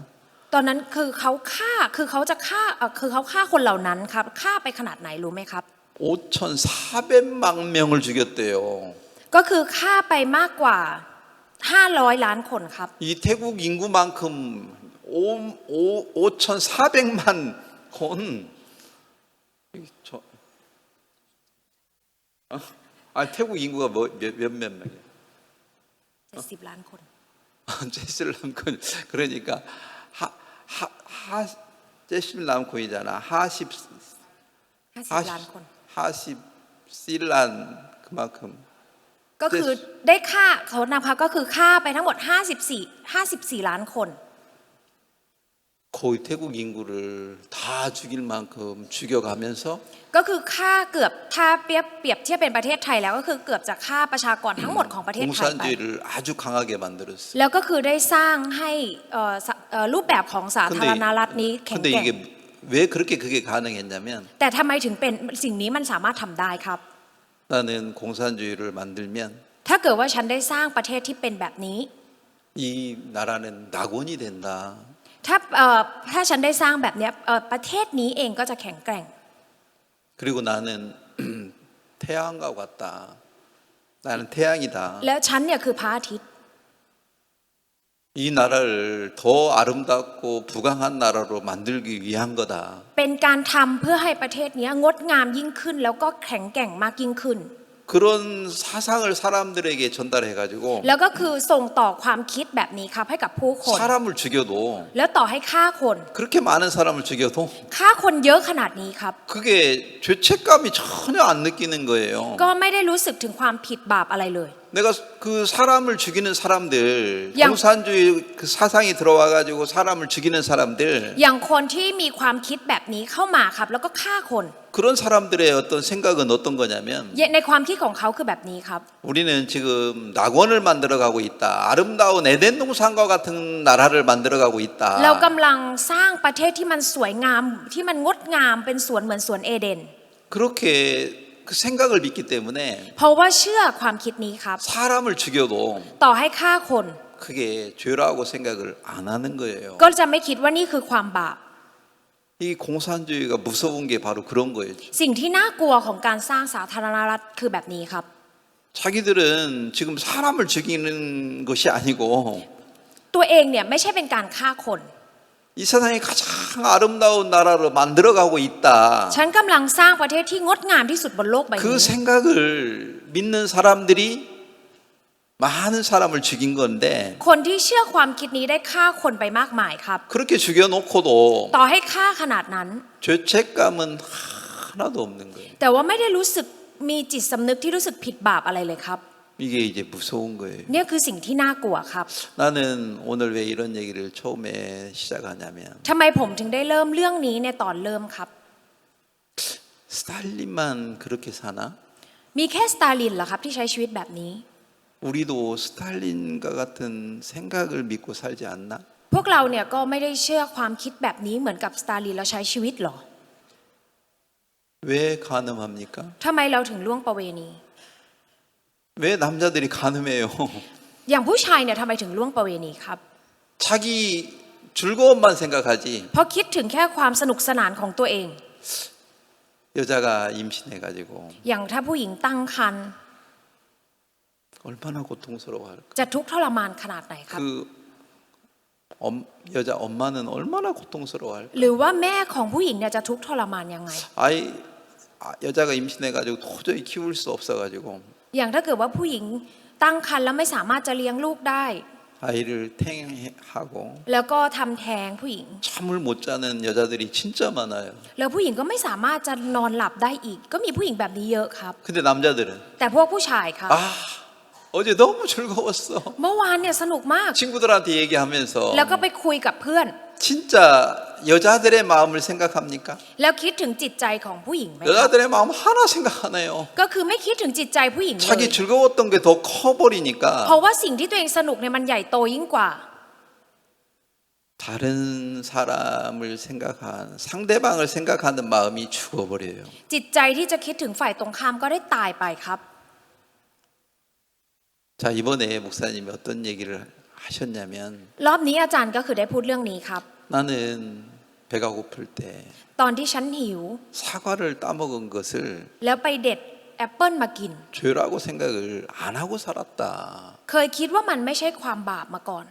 ตอนนั้นคือเขาฆ่าคนเหล่านั้นครับฆ่าไปขนาดไหนรู้ไหมครับ 5,400만 명을 죽였대요. ก็คือฆ่าไปมากกว่า500 ล้านคนครับ 이 태국 인구만큼 5,400만 건 태국 인구가 몇몇 명이에요? 70 ล้านคน 제슬람콘 그러니까 제슬람콘이잖아. 50 ล้านคน 하십실란 그만큼 ก็คือได้ฆ่าเขานะคะก็คือฆ่าไปทั้งหมด54 ล้านคน 거의 태국 인구를 다 죽일 만큼 죽여가면서 ก็คือฆ่าเกือบถ้าเปรียบเทียบเป็นประเทศไทยแล้วก็คือเกือบจะฆ่าประชากรทั้งหมดของประเทศไทยไป 공산주의를 아주 강하게 만들었어요. แล้วก็คือได้สร้างให้รูปแบบของสาธารณรัฐนี้แข็ง 근데 แกร่ง 이게 왜 그렇게 그게 가능했냐면 แต่ทำไมถึงเป็นสิ่งนี้มันสามารถทำได้ครับ 나는 공산주의를 만들면 ถ้าเกิดว่าฉันได้สร้างประเทศที่เป็นแบบนี้ 이 나라는 낙원이 된다. ถ้าฉันได้สร้างแบบเนี้ยประเทศนี้เองก็จะแข็งแกร่ง 그리고 나는 태양과 같다. 나는 태양이다. แล้วฉันเนี่ยคือพระอาทิตย์ 이 나라를 더 아름답고 부강한 나라로 만들기 위한 거다. เป็นการทำเพื่อให้ประเทศนี้งดงามยิ่งขึ้น แล้วก็แข็งแกร่งมากยิ่งขึ้น 그런 사상을 사람들에게 전달해가지고 แล้วก็คือส่งต่อความคิดแบบนี้ครับให้กับผู้คน 사람을 죽여도 แล้วต่อให้ฆ่าคน 그렇게 많은 사람을 죽여도 ฆ่าคนเยอะขนาดนี้ครับ 그게 죄책감이 전혀 안 느끼는 거예요. ก็ไม่ได้รู้สึกถึงความผิดบาปอะไรเลย 내가 그 사람을 죽이는 사람들, 양- 공산주의 그 사상이 들어와가지고 사람을 죽이는 사람들, อย่างคนที่มีความคิดแบบนี้เข้ามาครับ แล้วก็ฆ่าคน 그런 사람들의 어떤 생각은 어떤 거냐면 ในความคิดของเขาคือแบบนี้ครับ 우리는 지금 낙원을 만들어가고 있다. 아름다운 에덴 동산과 같은 나라를 만들어가고 เรา 있다. กำลังสร้างประเทศที่มันสวยงามที่มันงดงามเป็นสวนเหมือนสวนเอเดน 그렇게 그 생각을 믿기 때문에 เพราะว่าเชื่อความคิดนี้ครับ 사람을 죽여도 ต่อให้ฆ่าคน 그게 죄라고 생각을 안 하는 거예요. ก็จะไม่คิดว่านี่คือความบาป 이 공산주의가 무서운 게 바로 그런 거예요. สิ่งที่น่ากลัวของการสร้างสาธารณรัฐคือแบบนี้ครับ 자기들은 지금 사람을 죽이는 것이 아니고 ตัวเองเนี่ยไม่ใช่เป็นการฆ่าคน 이 세상에 가장 아름다운 나라로 만들어가고 있다. ฉันกำลังสร้างประเทศที่งดงามที่สุดบนโลกใบ 그 นี้ 생각을 믿는 사람들이 많은 사람을 죽인 건데 คนที่เชื่อความคิดนี้ได้ฆ่าคนไปมากมายครับ 그렇게 죽여놓고도 ต่อให้ฆ่าขนาดนั้น 죄책감은 하나도 없는 거예요. แต่ว่าไม่ได้รู้สึกมีจิตสำนึกที่รู้สึกผิดบาปอะไรเลยครับ 이게 이제 무서운 거예요. เนี่ยคือสิ่งที่น่ากลัวครับ 나는 오늘 왜 이런 얘기를 처음에 시작하냐면 ทำไมผมถึงได้เริ่มเรื่องนี้ในตอนเริ่มครับ 스탈린만 그렇게 사나? มีแค่สตาลินเหรอครับที่ใช้ชีวิตแบบนี้ 우리도 스탈린과 같은 생각을 믿고 살지 않나? พวกเราเนี่ยก็ไม่ได้เชื่อความคิดแบบนี้เหมือนกับสตาลินแล้วใช้ชีวิตหรอ 왜 간음합니까? ทำไมเราถึงล่วงประเวณี 왜 남자들이 간음해요? อย่างผู้ชายเนี่ยทำไมถึงล่วงประเวณีครับ 자기 즐거움만 생각하지. เพราะคิดถึงแค่ความสนุกสนานของตัวเอง 여자가 임신해가지고 อย่างถ้าผู้หญิงตั้งครรภ์ 얼마나 고통스러워할까? จะทุกข์ทรมานขนาดไหนครับ 그 여자 엄마는 얼마나 고통스러워할까? หรือว่าแม่ของผู้หญิงเนี่ยจะทุกข์ทรมานยังไง 여자가 임신해가지고 도저히 키울 수 없어가지고 อย่างถ้าเกิดว่าผู้หญิงตั้งครรภ์แล้วไม่สามารถจะเลี้ยงลูกได้ 아이를 탱하고 แล้วก็ทำแท้งผู้หญิง 잠을 못 자는 여자들이 진짜 많아요. แล้วผู้หญิงก็ไม่สามารถจะนอนหลับได้อีก ก็มีผู้หญิงแบบนี้เยอะครับ 근데 남자들은 แต่พวกผู้ชายครับ 아 어제 너무 즐거웠어. เมื่อวานเนี่ยสนุกมาก 친구들한테 얘기하면서 แล้วก็ไปคุยกับเพื่อน 진짜 여자들의 마음을 생각합니까? แล้วคิดถึงจิตใจของผู้หญิงไหมครับ 여자들의 마음 하나 생각하네요. ก็คือไม่คิดถึงจิตใจผู้หญิงเลย 자기 즐거웠던 게 더 커버리니까 เพราะว่าสิ่งที่ตัวเองสนุกเนี่ยมันใหญ่โตยิ่งกว่า 다른 사람을 생각한 상대방을 생각하는 마음이 죽어버려요. จิตใจที่จะคิดถึงฝ่ายตรงข้ามก็ได้ตายไปครับ 자 이번에 목사님이 어떤 얘기를 하셨냐면 รอบนี้อาจารย์ก็คือได้พูดเรื่องนี้ครับ 나는 배가 고플 때 ตอนที่ฉันหิว 사과를 따먹은 것을 แล้วไปเด็ดแอปเปิลมากิน 죄라고 생각을 안 하고 살았다. เคยคิดว่ามันไม่ใช่ความบาปมาก่อน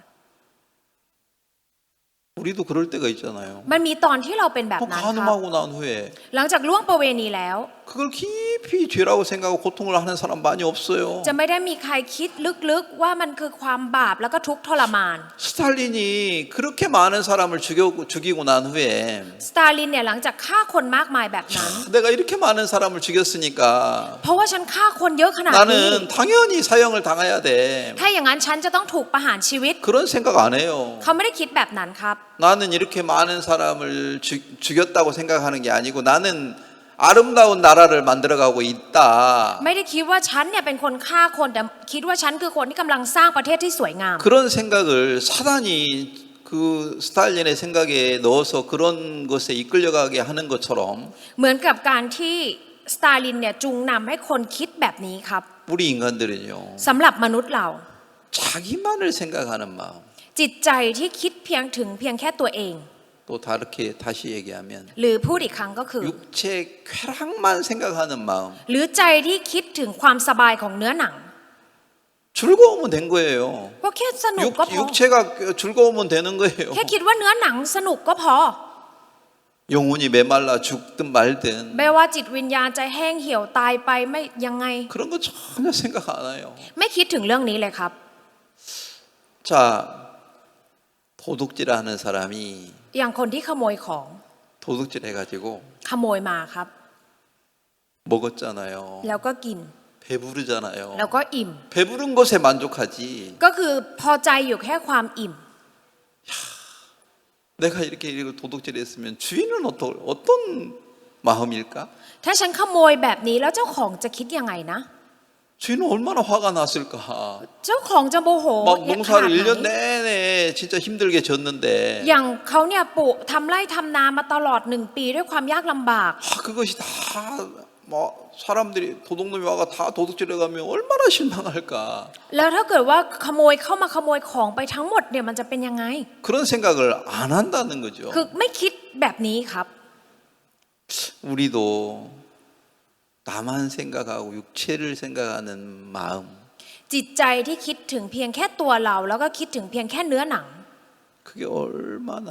우리도 그럴 때가 있잖아요. มันมีตอนที่เราเป็นแบบนั้นครับ 간음하고 난 후에 หลังจากล่วงประเวณีแล้ว 그걸 깊이 죄라고 생각하고 고통을 하는 사람 많이 없어요. จะไม่ได้มีใครคิดลึกๆว่ามันคือความบาปแล้วก็ทุกข์ทรมาน 스탈린이 그렇게 많은 사람을 죽이고 난 후에 สตาลินเนี่ยหลังจากฆ่าคนมากมายแบบนั้น 내가 이렇게 많은 사람을 죽였으니까 เพราะว่าฉันฆ่าคนเยอะขนาดนี้ 나는 당연히 사형을 당해야 돼. ถ้าอย่างนั้นฉันจะต้องถูกประหารชีวิต 그런 생각 안 해요. เขาไม่ได้คิดแบบนั้นครับ 나는 이렇게 많은 사람을 죽였다고 생각하는 게 아니고 나는 아름다운 나라를 만들어가고 있다. ไม่ได้คิดว่าฉันเนี่ยเป็นคนฆ่าคนแต่คิดว่าฉันคือคนที่กำลังสร้างประเทศที่สวยงาม 그런 생각을 사단이 그 스탈린의 생각에 넣어서 그런 것에 이끌려가게 하는 것처럼 เหมือนกับการที่สตาลินเนี่ยจูงนำให้คนคิดแบบนี้ครับ 우리 인간들은요 สำหรับมนุษย์เรา 자기만을 생각하는 마음 จิตใจที่คิดเพียงแค่ตัวเอง 또 다르게 다시 얘기하면 หรือพูดอีกครั้งก็คือ 육체 쾌락만 생각하는 마음 หรือใจที่คิดถึงความสบายของเนื้อหนัง 즐거우면 된 거예요. ก็แค่สนุกก็พอ 육체가 즐거우면 되는 거예요. แค่คิดว่าเนื้อหนังสนุกก็พอ 영혼이 메말라 죽든 말든 ไม่ว่าจิตวิญญาณจะแห้งเหี่ยวตายไปไม่ยังไง 그런 거 전혀 생각 안 해요. ไม่คิดถึงเรื่องนี้เลยครับ 자, 도둑질하는 사람이 อย่างคนที่ขโมยของ 도둑질 해가지고 ขโมยมาครับ 먹었잖아요. แล้วก็กิน 배부르잖아요. แล้วก็อิ่ม 배부른 것에 만족하지. ก็คือพอใจอยู่แค่ความอิ่ม 내가 이렇게 도둑질했으면 주인은 어떤 마음일까? ถ้าฉันขโมยแบบนี้แล้วเจ้าของจะคิดยังไงนะ 주인은 얼마나 화가 났을까? เจ้าของจะโมโห 막 ขนาด 농사를 ไหน 1년 내내 진짜 힘들게 졌는데 อย่างเขาเนี่ยปลูกทำไร่ทำนามาตลอด1 ปีด้วยความยากลำบาก 그것이 다 뭐 사람들이 도둑놈이 와가 다 도둑질해 가면 얼마나 실망할까? แล้วถ้าเกิดว่าขโมยเข้ามาขโมยของไปทั้งหมดเนี่ยมันจะเป็นยังไง 그런 생각을 안 한다는 거죠. คือไม่คิดแบบนี้ครับ 우리도 나만 생각하고 육체를 생각하는 마음 จิตใจที่คิดถึงเพียงแค่ตัวเราแล้วก็คิดถึงเพียงแค่เนื้อหนัง 그게 얼마나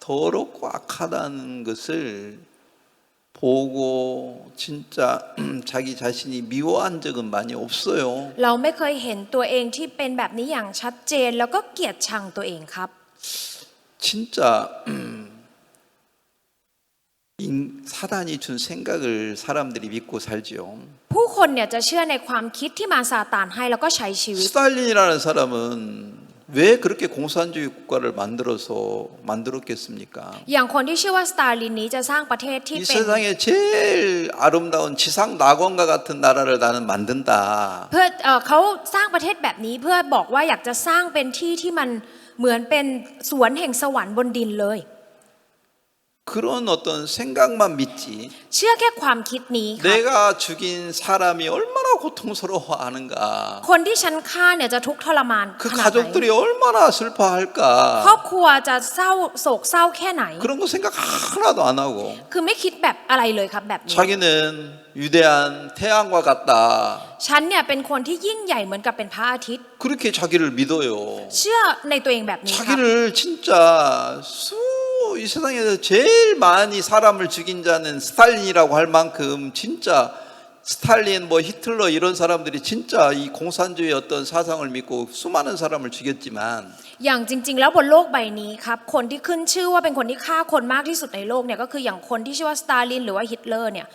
더럽고 악하다는 것을 보고 진짜 자기 자신이 미워한 적은 많이 없어요. เราไม่เคยเห็นตัวเองที่เป็นแบบนี้อย่างชัดเจนแล้วก็เกลียดชังตัวเองครับ 진짜 사단이 준 생각을 사람들이 믿고 살지요. ผู้คนเนี่ยจะเชื่อในความคิดที่มารซาตานให้แล้วก็ใช้ชีวิต 스탈린이라는 사람은 왜 그렇게 공산주의 국가를 만들었겠습니까? อย่างคนที่ชื่อว่าสตาลินนี้จะสร้างประเทศที่ 이 เป็น 세상에 제일 아름다운 지상 낙원과 같은 나라를 나는 만든다. เพื่อเขาสร้างประเทศแบบนี้เพื่อบอกว่าอยากจะสร้างเป็นที่ที่มันเหมือนเป็นสวนแห่งสวรรค์บนดินเลย 그런 어떤 생각만 믿지. เชื่อแค่ความคิดนี้ครับ 내가 죽인 사람이 얼마나 고통스러워하는가. คนที่ฉันฆ่าเนี่ยจะทุกข์ทรมาน 그 ขนาดไหน 가족들이 얼마나 ครอบ 슬퍼할까. ครัวจะเศร้าโศกเศร้าแค่ไหน 그런 거 생각 하나도 안 하고 คือไม่คิดแบบอะไรเลยครับแบบนี้ 자기는 위대한 태양과 같다. ฉันเนี่ยเป็นคนที่ยิ่งใหญ่เหมือนกับเป็นพระอาทิตย์ 그렇게 자기를 믿어요. เชื่อในตัวเองแบบนี้ครับ 자기를 진짜 이 세상에서 제일 많이 사람을 죽인 자는 스탈린이라고 할 만큼 진짜 스탈린, 뭐 히틀러 이런 사람들이 진짜 이 공산주의 어떤 사상을 믿고 수많은 사람을 죽였지만 อย่างจริงๆแล้วบนโลกใบนี้ครับคนที่ขึ้นชื่อว่าเป็นคนที่ฆ่าคนมากที่สุดในโลกเนี่ยก็คืออย่างคนที่ชื่อว่าสตาลินหรือว่าฮิตเลอร์เนี่ย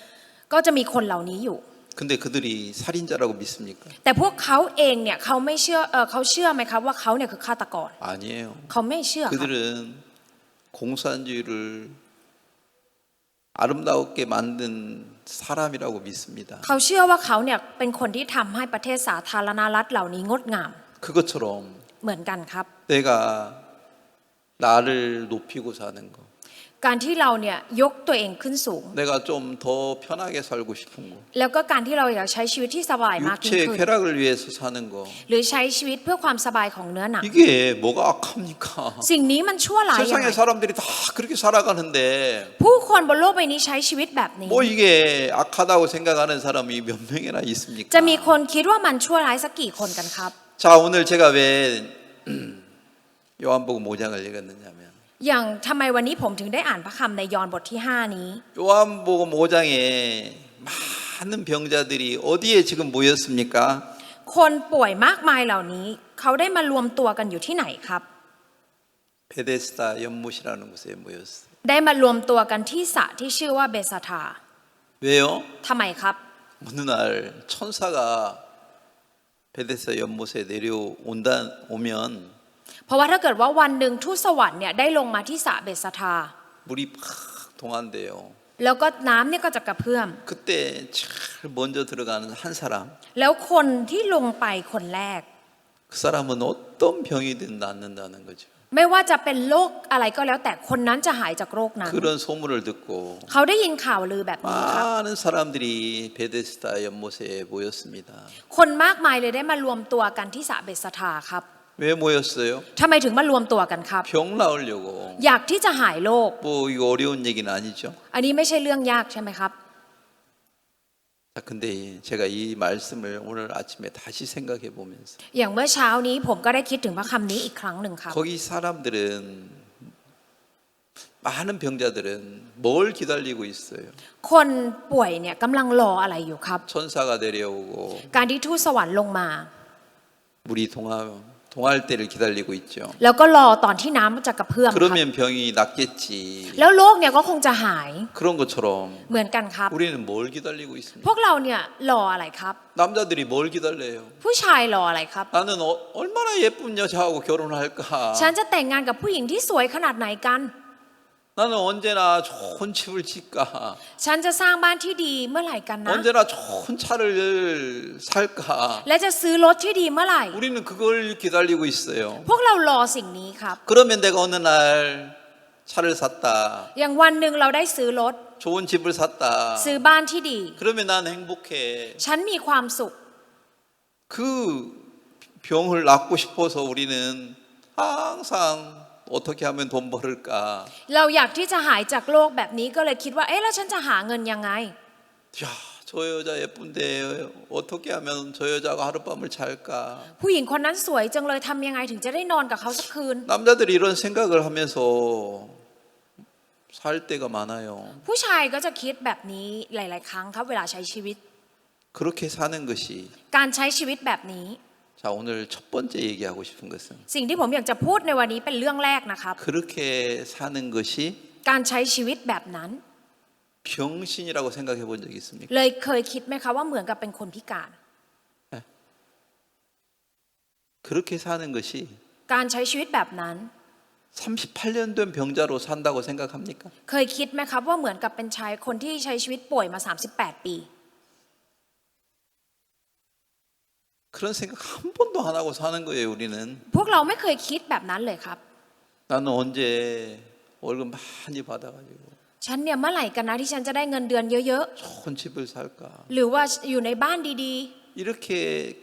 ก็จะมีคนเหล่านี้อยู่ 근데 그들이 살인자라고 믿습니까? แต่พวกเขาเองเนี่ยเขาไม่เชื่อเขาเชื่อไหมครับว่าเขาเนี่ยคือฆาตกร 아니에요. เขาไม่เชื่อครับ 그들은 공산주의를 아름답게 만든 사람이라고 믿습니다. เขาเชื่อว่าเขาเนี่ยเป็นคนที่ทำให้ประเทศสาธารณรัฐเหล่านี้งดงาม 그것처럼 เหมือนกันครับ 내가 나를 높이고 사는 거, การที่เราเนี่ยยกตัวเองขึ้นสูง 내가 좀 더 편하게 살고 싶은 거, แล้วก็การที่เราอยากใช้ชีวิตที่สบายมากยิ่ง 육체의 ขึ้น 쾌락을 위해서 사는 거, หรือใช้ชีวิตเพื่อความสบายของเนื้อหนัง 이게 뭐가 악합니까? สิ่งนี้มันชั่วร้ายยังไง 세상의 사람들이 다 그렇게 살아가는데 ผู้คนบนโลกใบนี้ใช้ชีวิตแบบนี้ 뭐 이게 악하다고 생각하는 사람이 몇 명이나 있습니까? จะมีคนคิดว่ามันชั่วร้ายสักกี่คนกันครับ 자, 오늘 제가 왜 요한복음 5장을 읽었느냐면 อย่างทำไมวันนี้ผมถึงได้อ่านพระคำในยอห์นบทที่ 5 นี้ 요한복음 5장에 많은 병자들이 어디에 지금 모였습니까? คนป่วยมากมายเหล่านี้เขาได้มารวมตัวกันอยู่ที่ไหนครับ 베데스다 연못이라는 곳에 모였어요. ได้มารวมตัวกันที่สระที่ชื่อว่าเบสธา 왜요? ทำไมครับ 어느 날 천사가 베데스다 연못에 오면 เพราะว่าถ้าเกิดว่าวันหนึ่งทูตสวรรค์เนี่ยได้ลงมาที่สระเบสธา 물이 팍 동한대요. แล้วก็น้ำเนี่ยก็จะกระเพื่อม 그때 제일 먼저 들어가는 한 사람, แล้วคนที่ลงไปคนแรก 그 사람은 어떤 병이든 낫는다는 거죠. ไม่ว่าจะเป็นโรคอะไรก็แล้วแต่คนนั้นจะหายจากโรคนั้น 그런 소문을 듣고 เขาได้ยินข่าวลือแบบนี้ครับ 많은 사람들이 베데스다 연못에 모였습니다. คนมากมายเลยได้มารวมตัวกันที่สระเบสธาครับ 왜 모였어요? ทำไมถึงมารวมตัวกันครับ 병 나으려고. อยากที่จะหายโรค 뭐 이거 어려운 얘기는 아니죠. อันนี้ไม่ใช่เรื่องยากใช่ไหมครับ 자, 근데 제가 이 말씀을 오늘 아침에 다시 생각해 보면서 อย่างเมื่อเช้านี้ผมก็ได้คิดถึงพระคำนี้อีกครั้งหนึ่งครับ 거기 사람들은 많은 병자들은 뭘 기다리고 있어요? คนป่วยเนี่ยกำลังรออะไรอยู่ครับ 천사가 내려오고 การที่ทูตสวรรค์ลงมา 물이 동할 때를 기다리고 있죠. แล้วก็รอตอนที่น้ำจะกระเพื่อมครับ 그러면 병이 낫겠지. แล้วโรคเนี่ยก็คงจะหาย 그런 것처럼 เหมือนกันครับ 우리는 뭘 기다리고 พ 있습니까? วกเราเนี่ยรออะไรครับ 남자들이 뭘 기다려요? ผู้ชายรออะไรครับ 나는 얼마나 예쁜 여자하고 결혼할까? ฉันจะแต่งงานกับผู้หญิงที่สวยขนาดไหนกัน 나는 언제나 좋은 집을 짓까? ฉันจะสร้างบ้านที่ดีเมื่อไหร่กันนะ 언제나 좋은 차를 살까? และจะซื้อรถที่ดีเมื่อไหร่ 우리는 그걸 기다리고 있어요. พวกเรารอสิ่งนี้ครับ 그러면 내가 어느 날 차를 샀다. อย่างวันหนึ่งเราได้ซื้อรถ 좋은 집을 샀다. ซื้อบ้านที่ดี 그러면 난 행복해. ฉันมีความสุข 그 병을 낫고 싶어서 우리는 항상 어떻게 하면 돈 벌을까? เราอยากที่จะหายจากโรคแบบนี้ก็เลยคิดว่าเอ๊ะแล้วฉันจะหาเงินยังไง 야, 저 여자 예쁜데 어떻게 하면 저 여자가 하룻밤을 잘까? ผู้หญิงคนนั้นสวยจังเลยทำยังไงถึงจะได้นอนกับเขาสักคืน 남자들이 이런 생각을 하면서 살 때가 많아요. ผู้ชายก็จะคิดแบบนี้หลาย ๆ ครั้งครับเวลาใช้ชีวิต 그렇게 사는 것이 การใช้ชีวิตแบบนี้ 자, 오늘 첫 번째 얘기하고 싶은 것은 สิ่งที่ผมอยากจะพูดในวันนี้เป็นเรื่องแรกนะครับ 그렇게 사는 것이 การใช้ชีวิตแบบนั้น 병신이라고 생각해 본 적 있습니까? เลยเคยคิดไหมคะว่าเหมือนกับเป็นคนพิการ 그렇게 사는 것이 การใช้ชีวิตแบบนั้น 38년 된 병자로 산다고 생각합니까? เคยคิดไหมครับว่าเหมือนกับเป็นชายคนที่ใช้ชีวิตป่วยมา38 ปี 그런 생각 한 번도 안 하고 사는 거예요, 우리는. พวกเราไม่เคยคิดแบบนั้นเลยครับ 나는 언제 월급 많이 받아가지고 ฉันเนี่ยเมื่อไหร่กันนะที่ฉันจะได้เงินเดือนเยอะ 좋은 집을 살까? ๆ หรือว่าอยู่ในบ้านดี 이렇게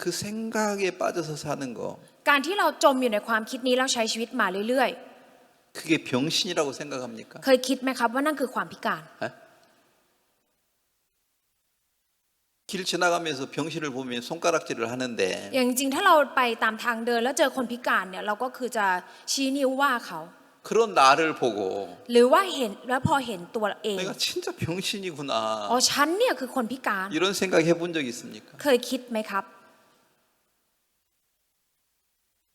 그 생각에 빠져서 사는 거, ๆ การที่เราจมอยู่ในความคิดนี้แล้วใช้ชีวิตมาเรื่อย 그게 병신이라고 생각합니까? ๆ เคยคิดไหมครับว่านั่นคือความพิการ 에? 길 지나가면서 병신을 보면 손가락질을 하는데 อย่างจริงๆถ้าเราไปตามทางเดินแล้วเจอคนพิการเนี่ยเราก็คือจะชี้นิ้วว่าเขา 그런 나를 보고 หรือว่าเห็นแล้วพอเห็นตัวเอง 내가 진짜 병신이구나 อ๋อฉันเนี่ยคือคนพิการ 이런 생각 해본 적 있습니까? เคยคิดไหมครับ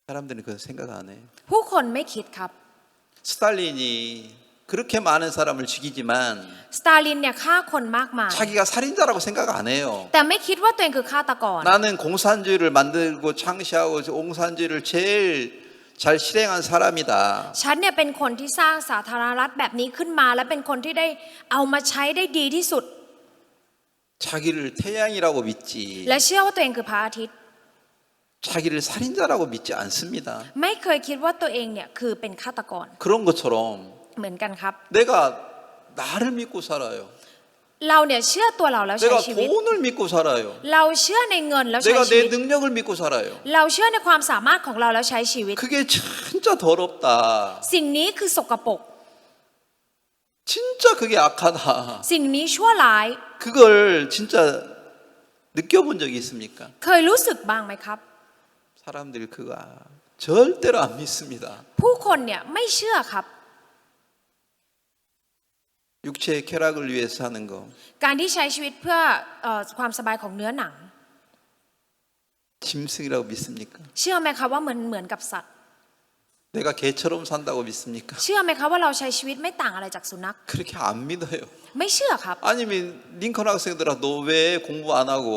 사람들은 그런 생각 안 해요. ผู้คนไม่คิดครับ 스탈린이 그렇게 많은 사람을 죽이지만 สตาลินเนี่ยฆ่าคนมากมาย 자기가 살인자라고 생각 안 해요. แต่ไม่คิดว่าตัวเองคือฆาตกร 나는 공산주의를 만들고 창시하고 공산주의를 제일 잘 실행한 사람이다. ฉันเนี่ยเป็นคนที่สร้างสาธารณรัฐแบบนี้ขึ้นมาและเป็นคนที่ได้เอามาใช้ได้ดีที่สุด 자기를 태양이라고 믿지 และเชื่อว่าตัวเองคือพระอาทิตย์ 자기를 살인자라고 믿지 않습니다. ไม่เคยคิดว่าตัวเองเนี่ยคือเป็นฆาตกร 그런 것처럼 เหมือนกันครับ 내가 나를 믿고 살아요. เราเนี่ยเชื่อตัวเราแล้วใช้ 내가 ชีวิต 돈을 믿고 살아요. เราเชื่อในเงินแล้วใช้ 내가 ชี 내 วิต 능력을 믿고 살아요. เราเชื่อในความสามารถของเราแล้วใช้ชีวิต 그게 진짜 더럽다. สิ่งนี้คือสกปรก 진짜 그게 악하다. สิ่งนี้ชั่วร้าย 그걸 진짜 느껴본 적이 있습니까? เคยรู้สึกบ้างไหมครับ 사람들이 그거 절대로 안 믿습니다. ผู้คนเนี่ยไม่เชื่อครับ 육체의 쾌락을 위해서 하는 거 การที่ใช้ชีวิตเพื่อความสบายของเนื้อหนัง 짐승이라고 믿습니까? เชื่อไหมครับว่าเหมือนกับสัตว์ 내가 개처럼 산다고 믿습니까? เชื่อไหมครับว่าเราใช้ชีวิตไม่ต่างอะไรจากสุนัข 그렇게 안 믿어요. ไม่เชื่อครับ 아니면 링컨 학생들아 너 왜 공부 안 하고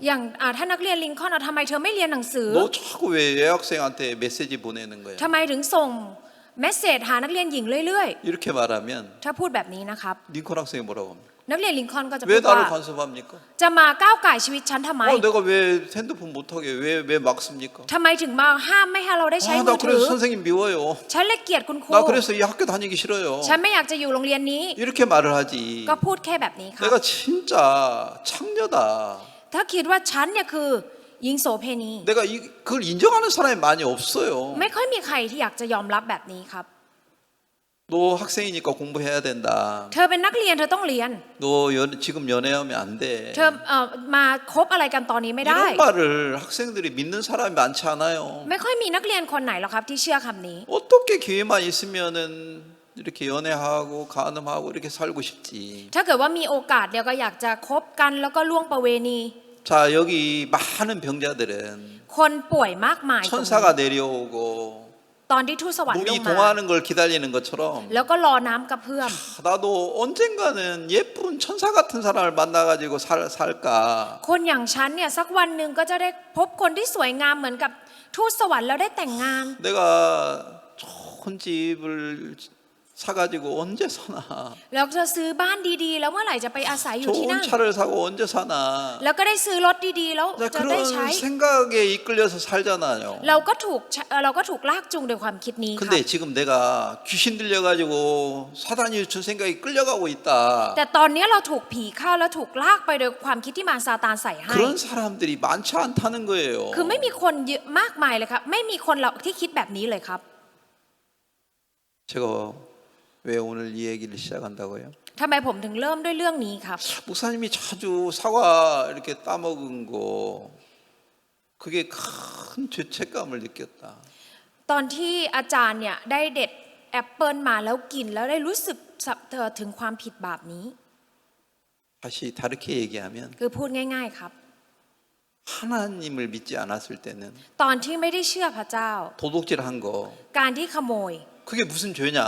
อย่างถ้านักเรียนลิงคอล์นทำไมเธอไม่เรียนหนังสือ 너 자꾸 왜 여학생한테 메시지 보내는 거야? ทำไมถึงส่งเมสเสจหานักเรียนหญิงเรื่อย 이렇게 말하면 ๆ ถ้าพูดแบบนี้นะครับ 링컨 학생이 뭐라고 합니까? นักเรียนลิงคอล์นก็จะ 왜 พูดว่า 나를 간섭합니까? จะมาก้าวไก่ชีวิตฉันทำไม 내가 왜 핸드폰 못하게 왜 막습니까? ทำไมถึงมาห้ามไม่ให้เราได้ใช้ 아, มื 나 อถือ 그래서 선생님 미워요. ฉันเลยเกลียดคุณครู 나 그래서 이 학교 다니기 싫어요. ฉันไม่อยากจะอยู่โรงเรียนนี้ 이렇게 말을 하지. ก็พูดแค่แบบนี้ครับ 내가 진짜 창녀다. ถ้าคิดว่าฉันเนี่ยคือหญิงโสเภณี 내가 그걸 인정하는 사람이 많이 없어요. ไม่ค่อยมีใครที่อยากจะยอมรับแบบนี้ครับ 너 학생이니까 공부해야 된다. เธอเป็นนักเรียนเธอต้องเรียน 너 지금 연애하면 안 돼. เธอมาคบอะไรกันตอนนี้ไม่ได้ 이런 말을 학생들이 믿는 사람이 많지 않아요. ไม่ค่อยมีนักเรียนคนไหนหรอกครับที่เชื่อคำนี้ 어떻게 기회만 있으면은 이렇게 연애하고 간음하고 이렇게 살고 싶지. ถ้าเกิดว่ามีโอกาสเดียวก็อยากจะคบกันแล้วก็ล่วงประเวณี 자 여기 많은 병자들은 คนป่วยมากมายตรงนี้ 천사가 내려오고 ตอนที่ทูตสวรรค์ล 물이 งมา 동하는 걸 기다리는 것처럼 แล้วก็รอน้ำกระเพื่อม 나도 언젠가는 예쁜 천사 같은 사람을 만나가지고 살까. คนอย่างฉันเนี่ยสักวันหนึ่งก็จะได้พบคนที่สวยงามเหมือนกับทูตสวรรค์แล้วได้แต่งงาน 내가 좋은 집을 사가지고 언제 사나. แล้วจะซื้อบ้านดีๆ แล้วเมื่อไหร่จะไปอาศัยอยู่ที่ 좋은 นั่น 차를 사고 언제 사나. แล้วก็ได้ซื้อรถดีๆ แล้ว 자, จะได้ใช้ 그런 생각에 이끌려서 살잖아요. เราก็ถูกลากจูงโดยความคิดนี้ค่ะ 근데 지금 내가 귀신 들려가지고 사단이 준 생각이 끌려가고 있다. แต่ตอนนี้เราถูกผีเข้าแล้วถูกลากไปโดยความคิดที่มารซาตานใส่ให้ 그런 사람들이 많지 않다는 거예요. คือไม่มีคนเยอะมากมายเลยครับไม่มีคนเราที่คิดแบบนี้เลยครับ 제가 왜 오늘 이 얘기를 시작한다고요? ทำไมผมถึงเริ่มด้วยเรื่องนี้ครับ 목사님이 자주 사과 이렇게 따먹은 거 그게 큰 죄책감을 느꼈다. ตอนที่อาจารย์เนี่ยได้เด็ดแอปเปิลมาแล้วกินแล้วได้รู้สึกถึงความผิดบาปนี้ 다시 다르게 얘기하면 คือพูดง่ายๆครับ 하나님을 믿지 않았을 때는 ตอนที่ไม่ได้เชื่อพระเจ้า 도둑질한 거 การที่ขโมย 그게 무슨 죄냐?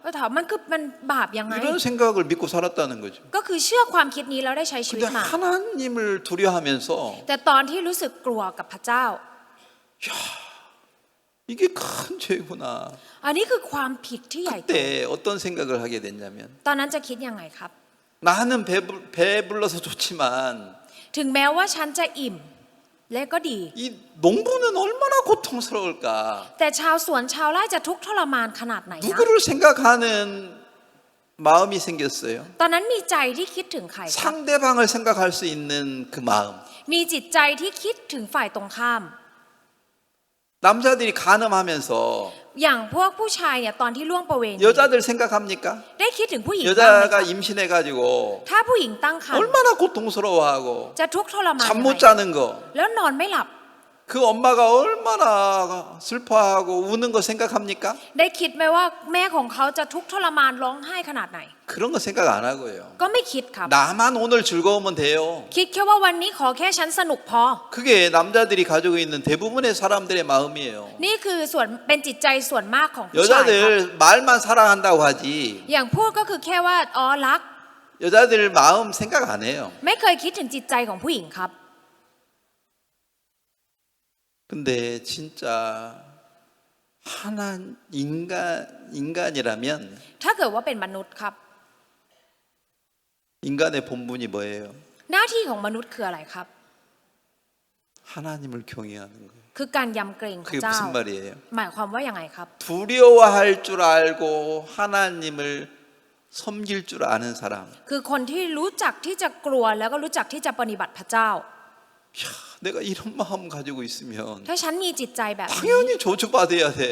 ก็ถามมันบาปยังไง 이런 생각을 믿고 살았다는 거죠. ก็คือเชื่อความคิดนี้แล้วได้ใช้ชีวิ 근데 ตมา 하나님을 두려워하면서 แต่ตอนที่รู้สึกกลัวกับพระเจ้า 야, 이게 큰 죄구나. อันนี้คือความผิดที่ใหญ่โต 그때 어떤 생각을 하게 됐냐면 ตอนนั้นจะคิดยังไงครับ 나는 배불러서 좋지만 ถึงแม้ว่าฉันจะอิ่มและก็ดี 이 농부는 얼마나 고통스러울까. แต่ชาวสวนชาวไร่จะทุกข์ทรมานขนาดไหนนะ 누구를 생각하는 마음이 생겼어요. ตอนนั้นมีใจที่คิดถึงใครครับ 상대방을 생각할 수 있는 그 마음. มีจิตใจที่คิดถึงฝ่ายตรงข้าม 남자들이 간음하면서 อย่างพวกผู้ชายเนี่ยตอนที่ล่วงประเวณี 여자들 생각합니까? ได้คิดถึงผู้หญิงบ้างไหมค 여자가 รับ 임신해가지고 ถ้าผู้หญิงตั้งครรภ์ 얼마나 고통스러워하고 จะทุกข์ทรมาน 잠 ยัง 못 ไง 자는 거 แล้วนอนไม่หลับ 그 엄마가 얼마나 슬퍼하고 우는 거 생각합니까? ได้คิดไหมว่าแม่ของเขาจะทุกข์ทรมานร้องไห้ขนาดไหน 그런 거 생각 안 하고요. ก็ไม่คิดครับ 나만 오늘 즐거우면 돼요. คิดแค่ว่าวันนี้ขอแค่ฉันสนุกพอ 그게 남자들이 가지고 있는 대부분의 사람들의 마음이에요. นี่คือส่วนเป็นจิตใจส่วนมากของผู้ชายครับ 여자들 말만 사랑한다고 하지 อย่างพูดก็คือแค่ว่าอ๋อรัก 여자들 마음 생각 안 해요. ไม่เคยคิดถึงจิตใจของผู้หญิงครับ 근데 진짜 하나 인간이라면 ถ้าเกิดว่าเป็นมนุษย์ครับ 인간의 본분이 뭐예요? หน้าที่ของมนุษย์คืออะไรครับ 하나님을 경외하는 거예요. คือการยำเกรงพระ 그게 เจ้า 무슨 말이에요? หมายความว่ายังไงครับ 두려워할 줄 알고 하나님을 섬길 줄 아는 사람. คือคนที่รู้จักที่จะกลัวแล้วก็รู้จักที่จะปฏิบัติพระเจ้า 야, 내가 이런 마음 가지고 있으면 ถ้าฉันมีจิตใจแบบนี้ 당연히 저주받아야 돼.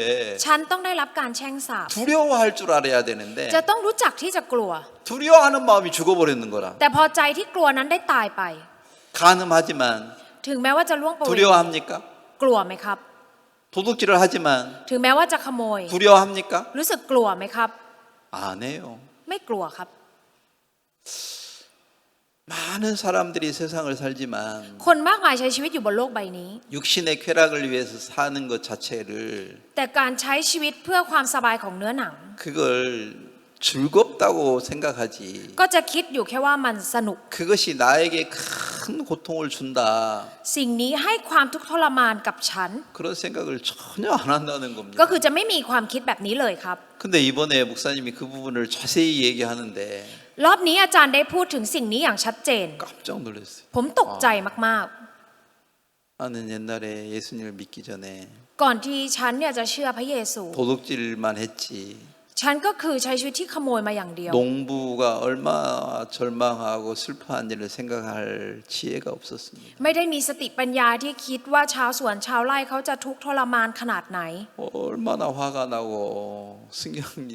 ฉันต้องได้รับการแช่งสาป 두려워할 줄 알아야 되는데 จะต้องรู้จักที่จะกลัว 두려워하는 마음이 죽어버리는 거라. แต่พอใจที่กลัวนั้นได้ตายไป 가늠하지만 ถึงแม้ว่าจะล่วงประเวณี 두려워합니까? กลัวไหมครับ 도둑질을 하지만 ถึงแม้ว่าจะขโมย 두려워합니까? รู้สึกกลัวไหมครับ 안 해요. ไม่กลัวครับ 많은 사람들이 세상을 살지만 คนมากมายใช้ชีวิตอยู่บนโลกใบนี้ 육신의 쾌락을 위해서 사는 것 자체를 แต่การใช้ชีวิตเพื่อความสบายของเนื้อหนัง 그걸 즐겁다고 생각하지 ก็จะคิดอยู่แค่ว่ามันสนุก 그것이 나에게 큰 고통을 준다 สิ่งนี้ให้ความทุกข์ทรมานกับฉัน 그런 생각을 전혀 안 한다는 ก็ 겁니다. คือจะไม่มีความคิดแบบนี้เลยครับ 근데 이번에 목사님이 그 부분을 자세히 얘기하는데 รอบนี้อาจารย์ได้พูดถึงสิ่งนี้อย่างชัดเจน 깜짝 놀랐어요. ผมตกใจมาก 나는 옛날에 예수님을 믿기 전에 ๆ ก่อนที่ฉันเนี่ยจะเชื่อพระเยซู 도둑질만 했지 ฉันก็คือใช้ชีวิตที่ขโมยมาอย่างเดียว 농부가 얼마나 절망하고 슬퍼한 일을 생각할 지혜가 없었습니다. ไม่ได้มีสติปัญญาที่คิดว่าชาวสวนชาวไร่เขาจะทุกข์ทรมานขนาดไหน 얼마나 화가 나고 승경이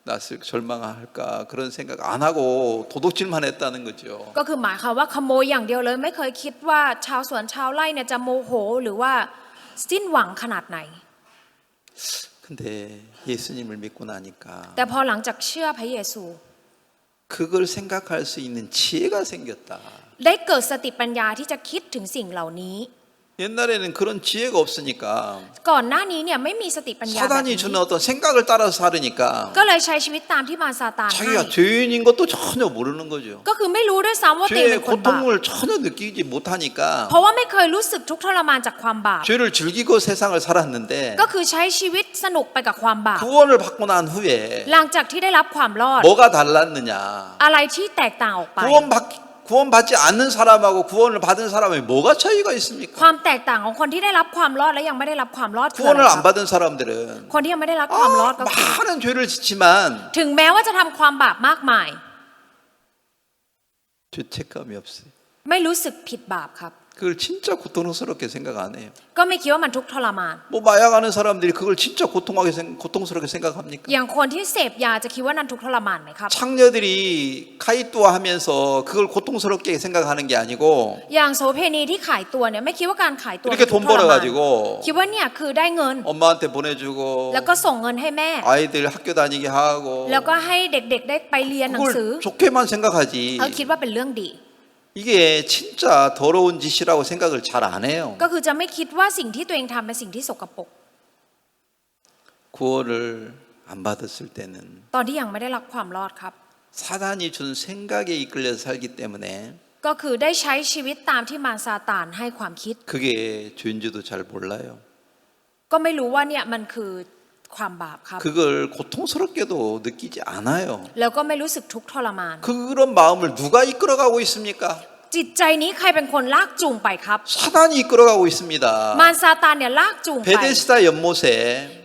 났을 절망할까 그런 생각 안 하고 도둑질만 했다는 거죠. ก็คือหมายความว่าขโมยอย่างเดียวเลย ไม่เคยคิดว่าชาวสวนชาวไร่เนี่ยจะโมโหหรือว่าสิ้นหวังขนาดไหน 근데 예수님을 믿고 나니까 แต่พอหลังจากเชื่อพระเยซู 그걸 생각할 수 있는 지혜가 생겼다. ได้เกิดสติปัญญาที่จะคิดถึงสิ่งเหล่านี้ 옛날에는 그런 지혜가 없으니까 ก่อนหน้านี้เนี่ยไม่มีสติปัญญาแบบ 사단이 นี้ 주는 어떤 생각을 따라서 살으니까 ก็เลยใช้ชีวิตตามที่มารซาตานให้ 자기가 죄인인 것도 전혀 모르는 거죠. ก็คือไม่รู้ด้วยซ้ำว่าตัวเอง 죄의 เป็นคนบาป 고통을 전혀 느끼지 못하니까 เพราะว่าไม่เคยรู้สึกทุกข์ทรมานจากความบาป 죄를 즐기고 세상을 살았는데 ก็คือใช้ชีวิตสนุกไปกับความบาป 구원을 받고 난 후에 หลังจากที่ได้รับความรอด 뭐가 달랐느냐? อะไรที่แตกต่างออกไป 구원받지 않는 사람하고 구원을 받은 사람이 뭐가 차이가 있습니까? ความแตกต่างของคนที่ได้รับความรอดและยังไม่ได้รับความรอดคืออะไร 구원을 ค 안 รับ 받은 사람들은 คนที่ยังไม่ได้รับความรอดก็คือ 많은 죄를 짓지만 ถึงแม้ว่าจะทำความบาปมากมาย 죄책감이 없어요. ไม่รู้สึกผิดบาปครับ 그걸 진짜 고통스럽게 생각 안 해요. ก็ไม่คิดว่ามันทุกข์ทรมาน 뭐 마약하는 사람들이 그걸 진짜 고통스럽게 생각합니까? อย่างคนที่เสพยาจะคิดว่านั้นทุกข์ทรมานไหมครับ 창녀들이 카이뚜아 하면서 그걸 고통스럽게 생각하는 게 아니고 อย่างโสเพณีที่ขายตัวเนี่ยไม่คิดว่าการขายตัว 이렇게 ทุก 돈 ข์ทรมาน 벌어가지고 คิดว่าเนี่ยคือได้เงิน 엄마한테 보내주고 แล้วก็ส่งเงินให้แม่ 아이들 학교 다니게 하고 แล้วก็ให้เด็กๆได้ไปเรียนหนังสือ 그걸 좋게만 생각하지 เขาคิดว่าเป็นเรื่องดี 이게 진짜 더러운 짓이라고 생각을 잘 안 해요. ก็คือจะไม่คิดว่าสิ่งที่ตัวเองทำเป็นสิ่งที่สกปรก 구원을 안 받았을 때는 ตอนที่ยังไม่ได้รับความรอดครับ 사단이 준 생각에 이끌려서 살기 때문에 ก็คือได้ใช้ชีวิตตามที่มารซาตานให้ความคิด 그게 죄인지도 잘 몰라요. ก็ไม่รู้ว่าเนี่ยมันคือความบาปครับ 그걸 고통스럽게도 느끼지 않아요. แล้วก็ไม่รู้สึกทุกข์ทรมาน 그런 마음을 누가 이끌어가고 있습니까? จิตใจนี้ใครเป็นคนลากจูงไปครับ 사단이 이끌어가고 있습니다. มารซาตานเนี่ยลากจูงไป 베데스다 연못에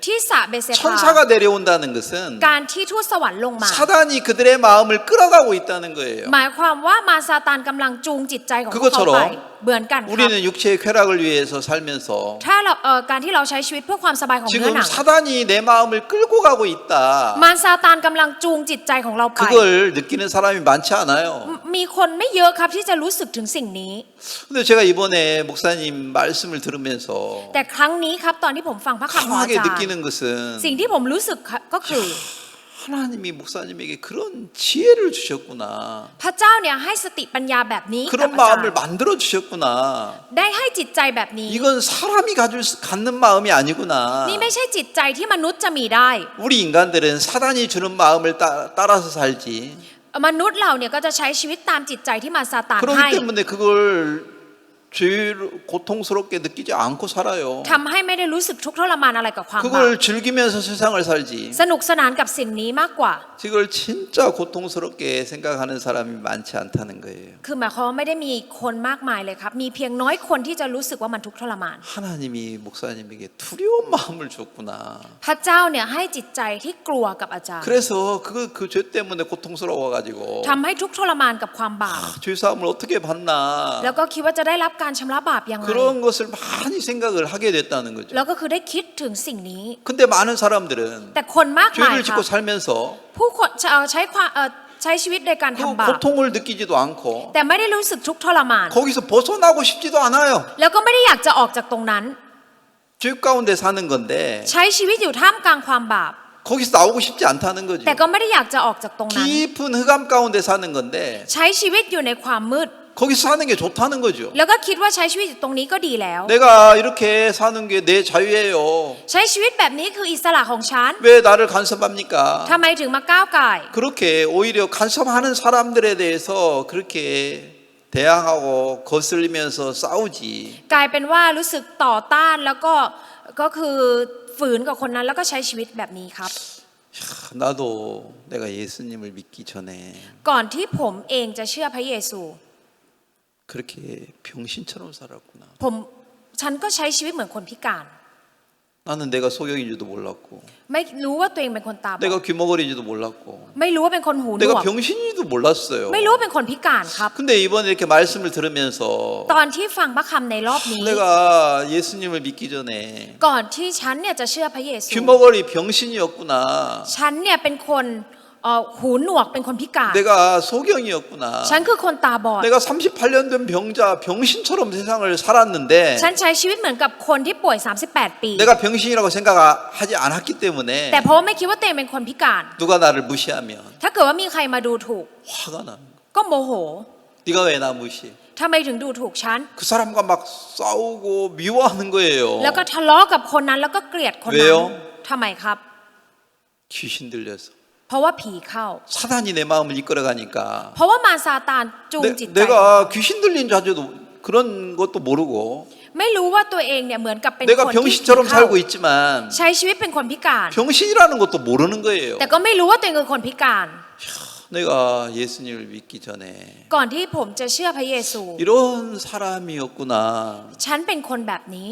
ที่สระเบเซธา 천사가 내려온다는 것은 การที่ทูตสวรรค์ลงมา 사단이 그들의 마음을 끌어가고 있다는 거예요. หมายความว่ามารซาตานกำลังจูงจิตใจของพวกเขาไปเหมือนกันครับ 우리는 육체의 쾌락을 위해서 살면서 ถ้าเราการที่เราใช้ชีวิตเพื่อความสบายของเนื้อ 지금 หนัง 사단이 내 마음을 끌고 가고 있다. มารซาตานกำลังจูงจิตใจของเราไป 그걸 느끼는 사람이 많지 않아요. มีคนไม่เยอะครับที่จะรู้สึกถึงสิ่งนี้ 근데 제가 이번에 목사님 말씀을 들으면서 แต่ครั้งนี้ครับตอนที่ผมฟังพระคำของอา 강하게 จารย์ 느끼는 것은 สิ่งที่ผมรู้สึกก็คือ 하나님이 목사님에게 그런 지혜를 주셨구나. พระเจ้าเนี่ยให้สติปัญญาแบบนี้กับ 그런 อาจารย์ 마음을 만들어 주셨구나. ได้ให้จิตใจแบบนี้ 이건 사람이 갖는 마음이 아니구나. นี่ไม่ใช่จิตใจที่มนุษย์จะมีได้ 우리 인간들은 사단이 주는 마음을 따라서 살지. มนุษย์เราเนี่ยก็จะใช้ชีวิตตามจิตใจที่มารซาตานให้ 그렇기 때문에 그걸 고통스럽게 느끼지 않고 살아요. ทำให้ไม่ได้รู้สึกทุกข์ทรมานอะไรกับความบาป 그걸 즐기면서 세상을 살지. สนุกสนานกับสิ่งนี้มากกว่า 그걸 진짜 고통스럽게 생각하는 사람이 많지 않다는 거예요. คือหมายความว่าไม่ได้มีคนมากมายเลยครับมีเพียงน้อยคนที่จะรู้สึกว่ามันทุกข์ทรมาน 하나님이 목사님에게 두려운 마음을 줬구나. พระเจ้าเนี่ยให้จิตใจที่กลัวกับอาจารย์ 그래서 그 죄 때문에 고통스러워가지고 ทำให้ทุกข์ทรมานกับความบาป 죄사함을 어떻게 받나. แล้วก็คิดว่าจะได้รับการชำระบาปยังไง 그런 것을 많이 생각을 하게 됐다는 거죠. แล้วก็คือได้คิดถึงสิ่งนี้ 근데 많은 사람들은 แต่คนมากมาย 죄를 ครั 짓고 บ 살면서 ผู้คนใช้ชีวิตในการ 그 ทำบาป 고통을 느끼지도 않고 แต่ไม่ได้รู้สึกทุกข์ทรมาน 거기서 벗어나고 싶지도 않아요. แล้วก็ไม่ได้อยากจะออกจากตรงนั้น 죄 가운데 사는 건데 ใช้ชีวิตอยู่ท่ามกลางความบาป 거기서 나오고 싶지 않다는 거죠. แต่ก็ไม่ได้อยากจะออกจากตรงนั้น 깊은 흑암 가운데 사는 건데 ใช้ชีวิตอยู่ในความมืด 거기서 사는 게 좋다는 거죠. แล้วก็คิดว่าใช้ชีวิตอยู่ตรงนี้ก็ดีแล้ว 내가 이렇게 사는 게 내 자유예요. ใช้ชีวิตแบบนี้คืออิสระของฉัน 왜 나를 간섭합니까? ทำไมถึงมาก้าวไก่าย 그렇게 오히려 간섭하는 사람들에 대해서 그렇게 대항하고 거슬리면서 싸우지. กลายเป็นว่ารู้สึกต่อต้านแล้วก็คือฝืนกับคนนั้นแล้วก็ใช้ชีวิตแบบนี้ครับ 나도 내가 예수님을 믿기 전에 ก่อนที่ผมเองจะเชื่อพระเยซู 그렇게 병신처럼 살았구나. ฉันก็ใช้ชีวิตเหมือนคนพิการ 나는 내가 소경인지도 몰랐고 ไม่รู้ว่าตัวเองเป็นคนตาบอ 내가 ด 귀머거리인지도 몰랐고 ไม่รู้ว่าเป็นคนหูหนว 내가 ก 병신인지도 몰랐어요. ไม่รู้ว่าเป็นคนพิการครับ 근데 이번에 이렇게 말씀을 들으면서 ตอนที่ฟังพระคำในรอบนี้ 내가 예수님을 믿기 전에 ก่อนที่ฉันเนี่ยจะเชื่อพระเยซู 귀머거리 병신이었구나. ฉันเนี่ยเป็นคนหูหนวกเป็นคนพิการ 내가 소경이었구나. ฉันคือคนตาบอด 내가 38년 된 병신처럼 세상을 살았는데 ฉันใช้ชีวิตเหมือนกับคนที่ป่วย 38 ปี 내가 병신이라고 생각하지 않았기 때문에 แต่เพราะว่าไม่คิดว่าตัวเองเป็นคนพิการ 누가 나를 무시하면 ถ้าเกิดว่ามีใครมาดูถูก 화가 나는 거야. ก็โมโห 네가 왜 나 무시해? ทำไมถึงดูถูกฉัน 그 사람과 막 싸우고 미워하는 거예요. แล้วก็ทะเลาะกับคนนั้นแล้วก็เกลียดคนนั้น 왜요? ทำไมครับ 귀신 들려서 เพราะว่าผีเข้า 사단이 내 마음을 이끌어가니까 เพราะว่ามารซาตานจูงจิตใจ 내가 귀신 들린 자주도 그런 것도 모르고 ไม่รู้ว่าตัวเองเนี่ยเหมือนกับเป็น 내가 คนที่ผี 병신처럼 เข้า 살고 있지만 ใช้ชีวิตเป็นคนพิการ 병신이라는 것도 모르는 거예요. แต่ก็ไม่รู้ว่าตัวเองคือคนพิการ 내가 예수님을 믿기 전에 ก่อนที่ผมจะเชื่อพระเยซู 이런 사람이었구나. ฉันเป็นคนแบบนี้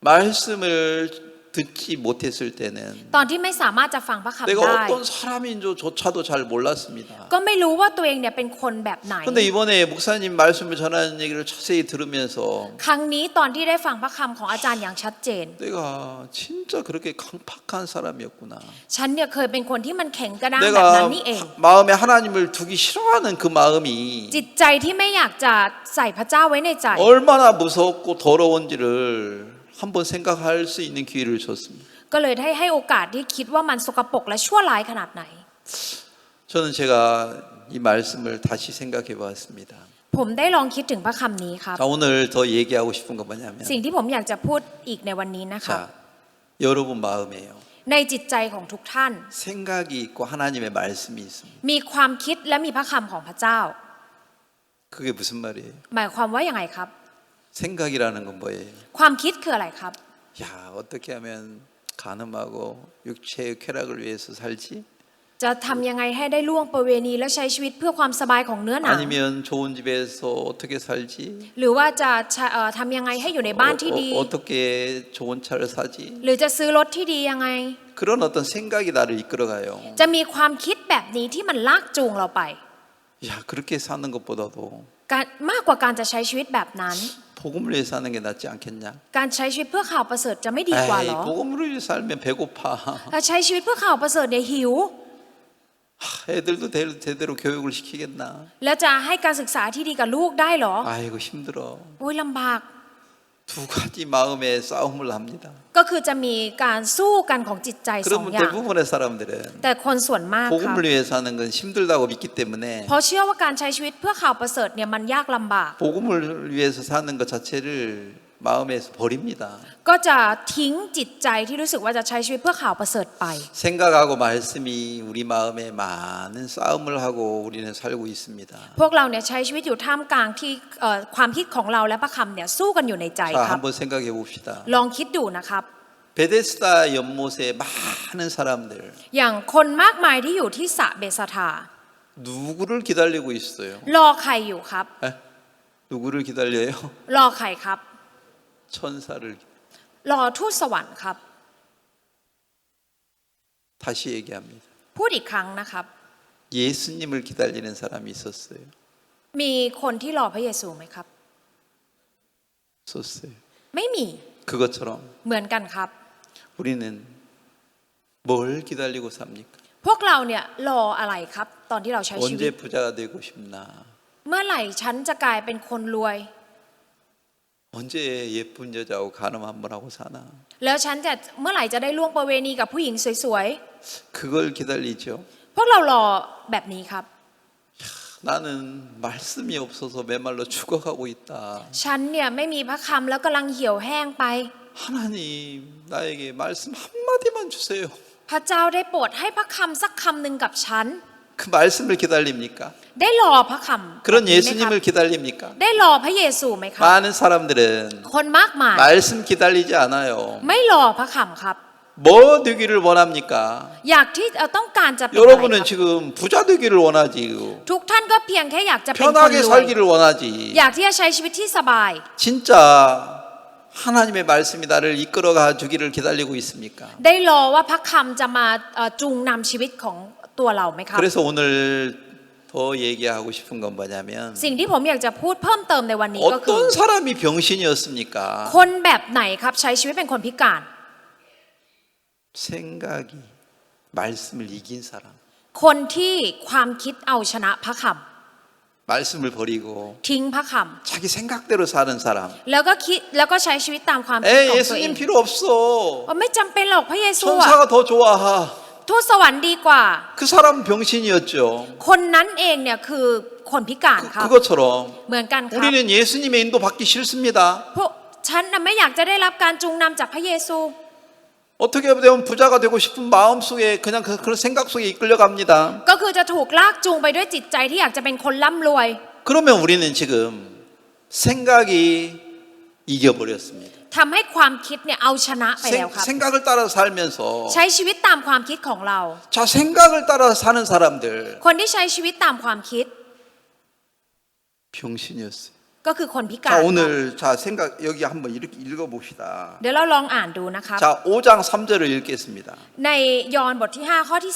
말씀을 듣지 못했을 때는 ตอนที่ไม่สามารถจะฟังพระคำ 내가 ได้ 어떤 사람인지조차도 잘 몰랐습니다. ก็ไม่รู้ว่าตัวเองเนี่ยเป็นคนแบบไหน 그런데 이번에 목사님 말씀을 전하는 얘기를 자세히 들으면서 ครั้งนี้ตอนที่ได้ฟังพระคำของอาจารย์อย่างชัดเจน 내가 진짜 그렇게 강팍한 사람이었구나. ฉันเนี่ยเคยเป็นคนที่มันแข็งกระด้างแบบนั้น 내가 นี่เอง 마음에 하나님을 두기 싫어하는 그 마음이 จิตใจที่ไม่อยากจะใส่พระเจ้าไว้ในใจ 얼마나 무섭고 더러운지를 한번 생각할 수 있는 기회를 줬습니다. ก็เลยได้ให้โอกาสที่คิดว่ามันสกปรกและชั่วร้ายขนาดไหน 저는 제가 이 말씀을 다시 생각해 보았습니다. ผมได้ลองคิดถึงพระคำนี้ครับ 자, 오늘 더 얘기하고 싶은 건 뭐냐면 สิ่งที่ผมอยากจะพูดอีกในวันนี้นะครับ 자, 여러분 마음에요. ในจิตใจของทุกท่าน 생각이 있고 하나님의 말씀이 있습니다. มีความคิดและมีพระคำของพระเจ้า 그게 무슨 말이에요? หมายความว่าอย่างไรครับ 생각이라는 건 뭐예요? ความคิดคืออะไรครับ 야, 어떻게 하면 간음하고 육체의 쾌락을 위해서 살지? จะทำยังไงให้ได้ล่วงประเวณีและใช้ชีวิตเพื่อความสบายของเนื้อหนัง 아니면 좋은 집에서 어떻게 살지? หรือว่าจะทำยังไงให้อยู่ในบ้านที่ดี 어떻게 좋은 차를 사지? หรือจะซื้อรถที่ดียังไง 그런 어떤 생각이 나를 이끌어가요. จะมีความคิดแบบนี้ที่มันลากจูงเราไป 야, 그렇게 사는 것보다도 มากกว่าการจะใช้ชีวิตแบบนั้น 복음을 위해 사는 게 낫지 않겠냐? การใช้ชีวิตเพื่อข่าวประเสริฐจะไม่ดีกว่า 에이, เหรอ 복음을 위해 살면 배고파. ถ้าใช้ชีวิตเพื่อข่าวประเสริฐเนี่ยหิว 애들도 제대로 교육을 시키겠나? แล้วจะให้การศึกษาที่ดีกับลูกได้เหรอ 아이고 힘들어. โอ้ยลำบาก 두 가지 마음의 싸움을 합니다. ก็คือจะมีการสู้กันของจิตใจสอง 그러면 อย่าง 대부분의 사람들은 แต่คนส่วนมากครับ 복음을 위해 사는 건 힘들다고 믿기 때문에 เพราะเชื่อว่าการใช้ชีวิตเพื่อข่าวประเสริฐเนี่ยมันยากลำบาก 복음을 위해서 사는 것 자체를 마음에서 버립니다. ก็จะทิ้งจิตใจที่รู้สึกว่าจะใช้ชีวิตเพื่อข่าวประเสริฐไป 생각하고 말씀이 우리 마음에 많은 싸움을 하고 우리는 살고 있습니다. พวกเราเนี่ยใช้ชีวิตอยู่ท่ามกลางที่ความคิดของเราและพระคำเนี่ยสู้กันอยู่ในใจ 자, ครับ 한번 생각해 봅시다. ลองคิดดูนะครับ 베데스다 연못에 많은 사람들 อย่างคนมากมายที่อยู่ที่สระเบสธา 누구를 기다리고 있어요? รอใครอยู่ครับ 에? 누구를 기다려요? รอใครครับ 천사를 รอทูตสวรรค์ครับ 다시 얘기합니다. พูดอีกครั้งนะครับ 예수님을 기다리는 사람이 있었어요. มีคนที่รอพระเยซูไหมครับ 없었어요. ไม่มี 그것처럼 เหมือนกันครับ 우리는 뭘 기다리고 삽니까? พวกเราเนี่ยรออะไรครับ ตอนที่เราใช้ชีวิ 언제 ต 부자가 되고 싶나? เมื่อไหร่ฉันจะกลายเป็นคนรวย 언제 예쁜 여자하고 간음 한번 하고 사나? แล้วฉันจะเมื่อไหร่จะได้ล่วงประเวณีกับผู้หญิงสวย 그걸 기다리죠. ๆพวกเรารอแบบนี้ครับ 나는 말씀이 없어서 메말라 죽어가고 있다. ฉันเนี่ยไม่มีพระคำแล้วกำลังเหี่ยวแห้งไป 하나님 나에게 말씀 한마디만 주세요. พระเจ้าได้โปรดให้พระคำสักคำหนึ่งกับฉัน 그 말씀을 기다립니까? ได้รอพระคำ 그런 แบบนี้ไหมครับ 예수님을 기다립니까? ได้รอพระเยซูไหมครับ 많은 사람들은 คนมากมาย 말씀 기다리지 않아요. ไม่รอพระคำครับ 뭐 되기를 원합니까? อยากที่ต้องการจะเป็นอะไร 여러분은 ครับ 지금 부자 되기를 원하지. ทุกท่านก็เพียงแค่อยากจะเป็นคน 편하게 รวย 살기를 원하지. อยากที่จะใช้ชีวิตที่สบาย 진짜 하나님의 말씀이 나를 이끌어가 주기를 기다리고 있습니까? ได้รอว่าพระคำจะมาจูงนำชีวิตของตัวเราไหมครับ 그래서 오늘 더 얘기하고 싶은 건 뭐냐면 สิ่งที่ผมอยากจะพูดเพิ่มเติมในวันนี้ก็คือ 어떤 사람이 병신이었습니까? คนแบบไหนครับใช้ชีวิตเป็นคนพิการ 생각이 말씀을 이긴 사람. คนที่ความคิดเอาชนะพระค 말씀을 버리고 ำทิ้งพระค 자기 생각대로 사는 사람. ำแล้วก็คิดแล้วก็ใช้ชีวิตตามความคิด 에이 ของตัวเอง 예수님 필요 없어. ว่าไม่จำเป็นหรอกพระเยซูอะ 천사가 더 좋아. ทูตสวรรค์ดีกว่า 그 사람 병신이었죠. คนนั้นเองเนี่ยคือคนพิการครับ 그것처럼 เหมือนกันครับ 우리는 예수님의 인도 받기 싫습니다. พวกฉันน่ะไม่อยากจะได้รับการจูงนำจากพระเยซู 어떻게 되면 부자가 되고 싶은 마음 속에 그냥 그런 생각 속에 이끌려갑니다. ก็คือจะถูกลากจูงไปด้วยจิตใจที่อยากจะเป็นคนร่ำรวย 그러면 우리는 지금 생각이 이겨버렸습니다. ทำให้ความคิดเนี่ยเอาชนะไปแล้วครับ 생각을 따라 살면서 ใช้ชีวิตตามความคิดของเรา 자 생각을 따라 사는 사람들 คนที่ใช้ชีวิตตามความคิด 병신이었어요. ก็คือคนพิการ 자 ครับ 오늘 자 생각 여기 한번 이렇게 읽어봅시다. เดี๋ยวเราลองอ่านดูนะครับ 자 5장 3절을 읽겠습니다. ในยอห์นบทที่ 5 ข้อที่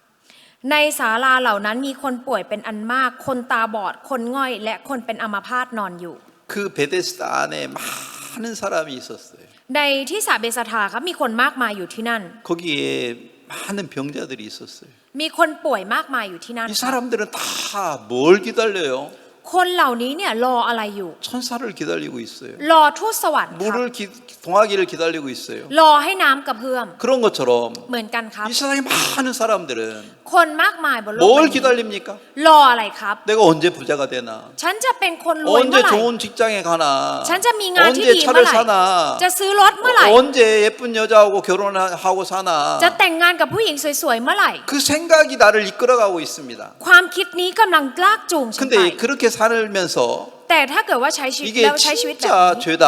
3 ในศาลาเหล่านั้นมีคนป่วยเป็นอันมาก คนตาบอด คนง่อย และคนเป็นอัมพาตนอนอยู่ 그 베데스다 안에 많은 사람이 있었어요. ในที่สระเบสธาครับมีคนมากมายอยู่ที่นั่น 거기에 많은 병자들이 있었어요. มีคนป่วยมากมายอยู่ที่นั่น 이 ครับ 사람들은 다 뭘 기다려요? คนเหล่านี้เนี่ยรออะไรอยู่ 천사를 기다리고 있어요. รอทูตสวรรค์ครับ 물을 동하기를 기다리고 있어요. รอให้น้ำกระเพื่อม 그런 것처럼 เหมือนกันครับ 이 세상에 많은 사람들은 คนมากมายบนโลก 뭘 ใบนี้ 기다립니까? รออะไรครับ 내가 언제 부자가 되나? ฉันจะเป็นคนรวยเมื่อ 언제 ไหร่ 좋은 직장에 가나? ฉันจะมีงานที่ 언제 ดีเมื่อ 차를 ไหร่ 사나? จะซื้อรถเมื่อไหร่ 언제 예쁜 여자하고 결혼하고 사나? จะแต่งงานกับผู้หญิงสวยๆเมื่อไหร่ 그 생각이 나를 이끌어가고 있습니다. ความคิดนี้กำลังลากจูงฉันไป 근데 그렇게 살면서 แต่ถ้าเกิดว่าใช้ชีวิต 이게 แล้วใช้ชีวิตแบบ 진짜 นี้ 죄다.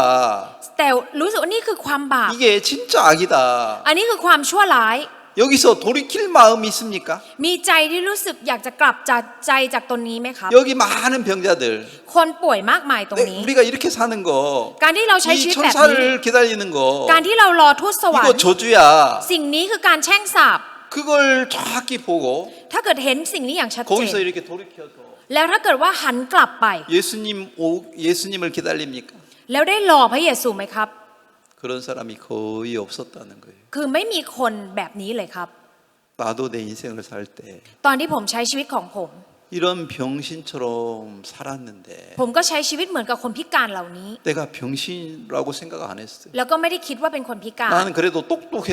แต่รู้สึกว่านี่คือความบาป 이게 진짜 악이다. อันนี้คือความชั่วร้าย 여기서 돌이킬 마음이 있습니까? มีใจที่รู้สึกอยากจะกลับจากใจจากตรงนี้ไหมครับ 여기 많은 병자들 คนป่วยมากมายตรงนี้ 우리가 이렇게 사는 거, การที่เราใช้ชี 이 วิตแบบนี้ 천사를 기다리는 거, การที่เรารอทูตสวรร 이거 ค์ 저주야. สิ่งนี้คือการแช่งสาป 그걸 정확히 보고 ถ้าเกิดเห็นสิ่งนี้อย่างชัดเจน 거기서 이렇게 돌이켜서 แล้วถ้าเกิดว่าหันกลับไป 예수님을 기다립니까? แล้วได้รอพระเยซูไหมครับ 그런 사람이 거의 없었다는 거예요. คือไม่มีคนแบบนี้เลยครับ 나도 내 인생을 살 때 ตอนที่ผมใช้ชีวิตของผม 이런 병신처럼 살았는데 ผมก็ใช้ชีวิตเหมือนกับคนพิการเหล่านี้ 내가 병신이라고 생각 안 했어요. แล้วก็ไม่ได้คิดว่าเป็นคนพิการ 나는 그래도 똑똑해.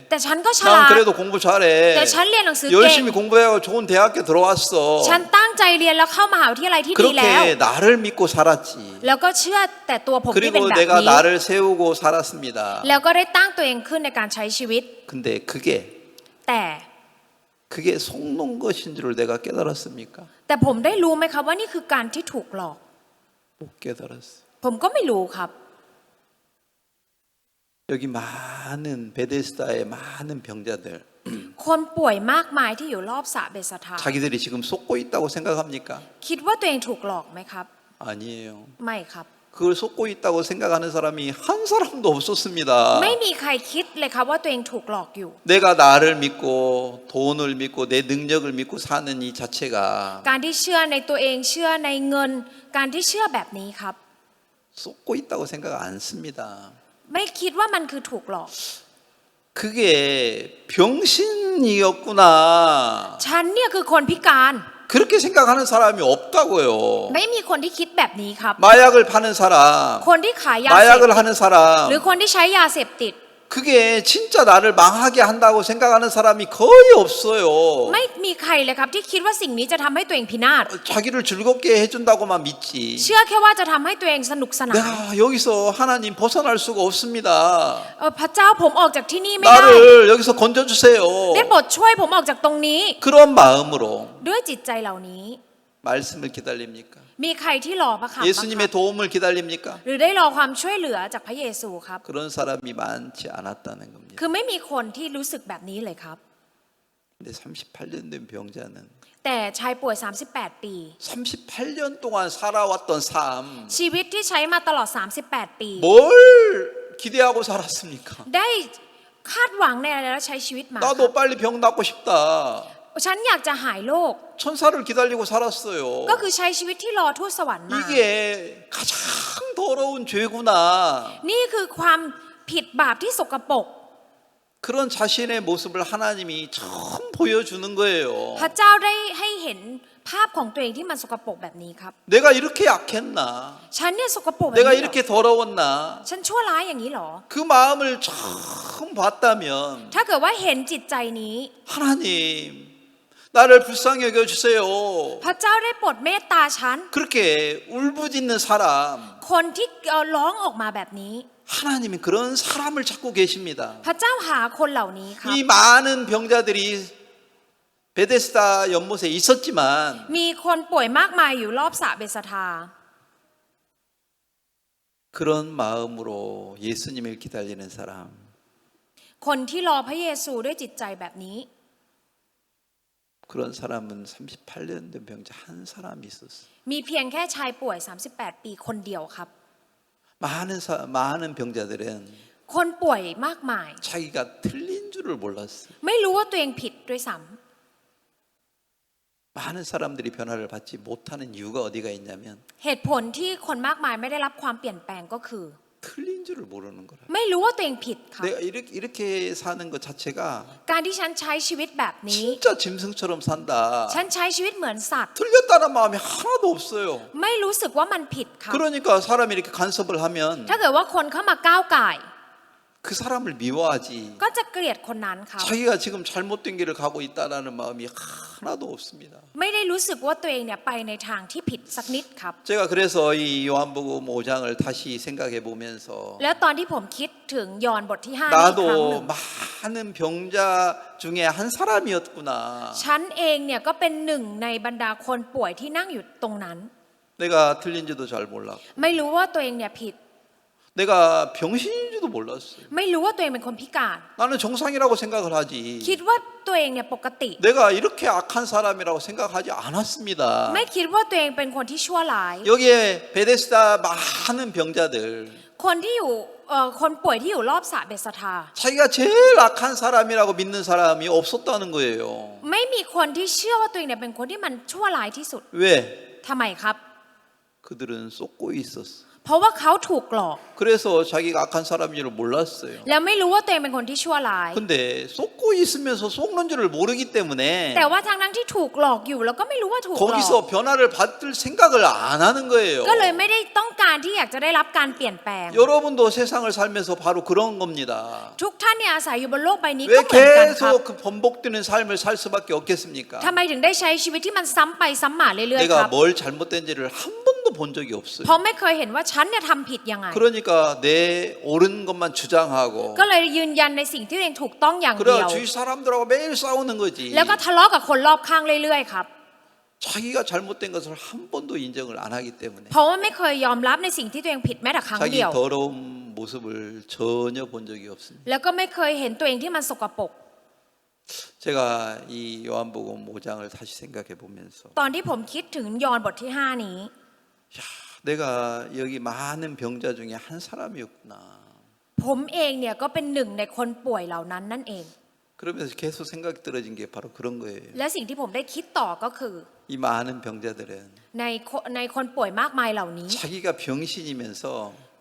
แต่ฉันก็ฉ 난 ลาด 그래도 공부 잘해. แต่ฉันเรียนหนังสือเก่ง 열심히 공부해서 좋은 대학교 들어왔어. ฉันตั้งใจเรียนแล้วเข้ามหาวิทยาลัยที่ดีแล้ว 그렇게 나를 믿고 살았지. แล้วก็เชื่อแต่ตัวผมที่เป็น 그리고 แบบ 내가 นี้ 나를 세우고 살았습니다. แล้วก็ได้ตั้งตัวเองขึ้นในการใช้ชีวิต 근데 แต่ 그게 속는 것인 줄 내가 깨달았습니까? แต่ผมได้รู้ไหมครับว่านี่คือการที่ถูกหลอก 못 깨달았어. ผมก็ไม่รู้ครับ 여기 많은 베데스다의 많은 병자들 คนป่วยมากมายที่อยู่รอบสระเบสธา 자기들이 지금 속고 있다고 생각합니까? คิดว่าตัวเองถูกหลอกไหมครับ 아니에요. ไม่ครับ 그걸 속고 있다고 생각하는 사람이 한 사람도 없었습니다. ไม่มีใครคิดเลยครับว่าตัวเองถูกหลอกอยู่ 내가 나를 믿고 돈을 믿고 내 능력을 믿고 사는 이 자체가 การที่เชื่อในตัวเองเชื่อในเงิน การที่เชื่อแบบนี้ครับ 속고 있다고 생각 안 씁니다. ไม่คิดว่ามันคือถูกหลอก 그게 병신이었구나. ฉันเนี่ยคือคนพิการ 그렇게 생각하는 사람이 없다고요. ไม่มีคนที่คิดแบบนี้ครับ 마약을 파는 사람, คนที่ขายยาเสพ 마약을 하는 หรือ 사람, คนที่ใช้ยาเสพติด 그게 진짜 나를 망하게 한다고 생각하는 사람이 거의 없어요. ไม่มีใครเลยครับที่คิดว่าสิ่งนี้จะทำให้ตัวเองพินาศ 자기를 즐겁게 해준다고만 믿지. เชื่อแค่ว่าจะทำให้ตัวเองสนุกสนาน 내가 여기서 하나님 벗어날 수가 없습니다. พระเจ้าผมออกจากที่นี่ไม่ได้ 나를 여기서 건져주세요. ได้โปรดช่วยผมออกจากตรงนี้ 그런 마음으로 ด้วยจิตใจเหล่านี้ 말씀을 기다립니까? มีใครที่รอพระคำบ้างค 예수님의 รับ 도움을 기다립니까? หรือได้รอความช่วยเหลือจากพระเยซูครับ 그런 사람이 많지 않았다는 겁니다. คือไม่มีคนที่รู้สึกแบบนี้เลยครับ 근데 38년 된 병자는 แต่ชายป่วย 38 ปี 38년 동안 살아왔던 삶, ชีวิตที่ใช้มาตลอด 38 ปี 뭘 기대하고 살았습니까? ได้คาดหวังในอะไรแล้วใช้ชีวิตมา 나도 빨리 병 낫고 싶다. ฉันอยากจะหายโรค 천사를 기다리고 살았어요. ก็คือใช้ชีวิตที่รอทูตสวรรค์มา 이게 가장 더러운 죄구나. นี่คือความผิดบาปที่สกปรก 그런 자신의 모습을 하나님이 처음 보여주는 거예요. พระเจ้าได้ให้เห็นภาพของตัวเองที่มันสกปรกแบบนี้ครับ 내가 이렇게 약했나? ฉันเนี่ยสกปรกแบบ 내가 นี้เหรอ 이렇게 더러웠나? ฉันชั่วร้ายอย่างนี้เหรอ 그 마음을 처음 봤다면 ถ้าเกิดว่าเห็นจิตใจนี้ 하나님 나를 불쌍히 여겨주세요. พระเจ้าได้โปรดเมตตาฉัน 그렇게 울부짖는 사람 คนที่ร้องออกมาแบบนี้ 하나님이 그런 사람을 찾고 계십니다. พระเจ้าหาคนเหล่านี้ครับ 이 많은 병자들이 베데스다 연못에 있었지만 มีคนป่วยมากมายอยู่รอบสระเบสธา 그런 마음으로 예수님을 기다리는 사람 คนที่รอพระเยซูด้วยจิตใจแบบนี้ 그런 사람은 38년 된 병자 한 사람이 있었어요. มีเพียงแค่ชายป่วย 38 ปีคนเดียวครับ 많은 병자들은 คนป่วยมากมาย 자기가 틀린 줄을 몰랐어요. ไม่รู้ว่าตัวเองผิดด้วยซ้ 많은 사람들이 변화를 받지 못하는 이유가 어디가 있냐면 ำเหตุผลที่คนมากมายไม่ได้รับความเปลี่ยนแปลงก็คือ 틀린 줄을 모르는 거라. ไม่รู้ว่าตัวเองผิดครับ 내가 이렇게 사는 것 자체가 การที่ฉันใช้ชีวิตแบบนี้ 진짜 짐승처럼 산다. ฉันใช้ชีวิตเหมือนสัตว์ 틀렸다는 마음이 하나도 없어요. ไม่รู้สึกว่ามันผิดครับ 그러니까 사람이 이렇게 간섭을 하면 ถ้าเกิดว่าคนเข้ามาก้าวก่าย 그 사람을 미워하지. ก็จะเกลียดคนนั้นครับ 자기가 지금 잘못된 길을 가고 있다라는 마음이 하나도 없습니다. ไม่ได้รู้สึกว่าตัวเองเนี่ยไปในทางที่ผิดสักนิดครับ 제가 그래서 이 요한복음 5장을 다시 생각해 보면서 แล้วตอนที่ผมคิดถึงยอห์นบทที่ 5 อีกครั้งหนึ่ง 나도 많은 병자 중에 한 사람이었구나. ฉันเองเนี่ยก็เป็นหนึ่งในบรรดาคนป่วยที่นั่งอยู่ตรงนั้น 내가 틀린지도 잘 몰랐고 ไม่รู้ว่าตัวเองเนี่ยผิด 내가 병신인 줄도 몰랐어요. ไม่รู้ว่าตัวเองเป็นคนพิการ 나는 정상이라고 생각을 하지. คิดว่าตัวเองเนี่ยปกติ 내가 이렇게 악한 사람이라고 생각하지 않았습니다. ไม่คิดว่าตัวเองเป็นคนที่ชั่วร้าย 여기에 베데스다 많은 병자들 คนที่อยู่คนป่วยที่อยู่รอบสระเบธสดา 자기가 제일 악한 사람이라고 믿는 사람이 없었다는 거예요. ไม่มีคนที่เชื่อว่าตัวเองเนี่ยเป็นคนที่มันชั่วร้ายที่สุด 왜? ทำไมครับ 그들은 쏟고 있었어. เพราะว่าเขาถูกหลอก 그래서 자기가 악한 사람인 줄 몰랐어요. แล้วไม่รู้ว่าตัวเองเป็นคนที่ชั่วร้าย 근데 쏟고 있으면서 속는 줄을 모르기 때문에 แต่ว่าทั้งที่ถูกหลอกอยู่แล้วก็ไม่รู้ว่าถูกหลอก 거기서 변화를 받을 생각을 안 하는 거예요. ก็เลยไม่ได้ต้องการที่อยากจะได้รับการเปลี่ยนแปลง 여러분도 세상을 살면서 바로 그런 겁니다. ทุกท่านเนี่ยอาศัยอยู่บนโลกใบนี้ 왜 ก็เหมือนกันครับ 계속 그 번복되는 삶을 살 수밖에 없겠습니까? ทำไมถึงได้ใช้ชีวิตที่มันซ้ำไปซ้ำมาเรื่อยๆครับ 내가 뭘 잘못된지를 한 번도 본 적이 없어요. เพราะไม่เคยเห็นว่าฉันเนี่ยทำผิดยังไง 그러니까 내 옳은 것만 주장하고 ก็เลยยืนยันในสิ่งที่ตัวเองถูกต้องอย่างเดียว 그래 주위 사람들하고 매일 싸우는 거지. แล้วก็ทะเลาะกับคนรอบข้างเรื่อยๆครับ 자기가 잘못된 것을 한 번도 인정을 안 하기 때문에 เพราะว่าไม่เคยยอมรับในสิ่งที่ตัวเองผิดแม้แต่ครั้ง 자기 เดียว 더러운 모습을 전혀 본 적이 없습니다. แล้วก็ไม่เคยเห็นตัวเองที่มันสกปรก 제가 이 요한복음 5장을 다시 생각해 보면서 ตอนที่ผมคิดถึงยอห์นบทที่ 5 นี้ 야, 내가 여기 많은 병자 중에 한 사람이었구나. ผมเองเนี่ยก็เป็นหนึ่งในคนป่วยเหล่านั้นนั่นเอง 그러면서 계속 생각이 떨어진 게 바로 그런 거예요. และสิ่งที่ผมได้คิดต่อก็คือ 이 많은 병자들은 ในคนป่วยมากมายเหล่านี้ 자기가 병신이면서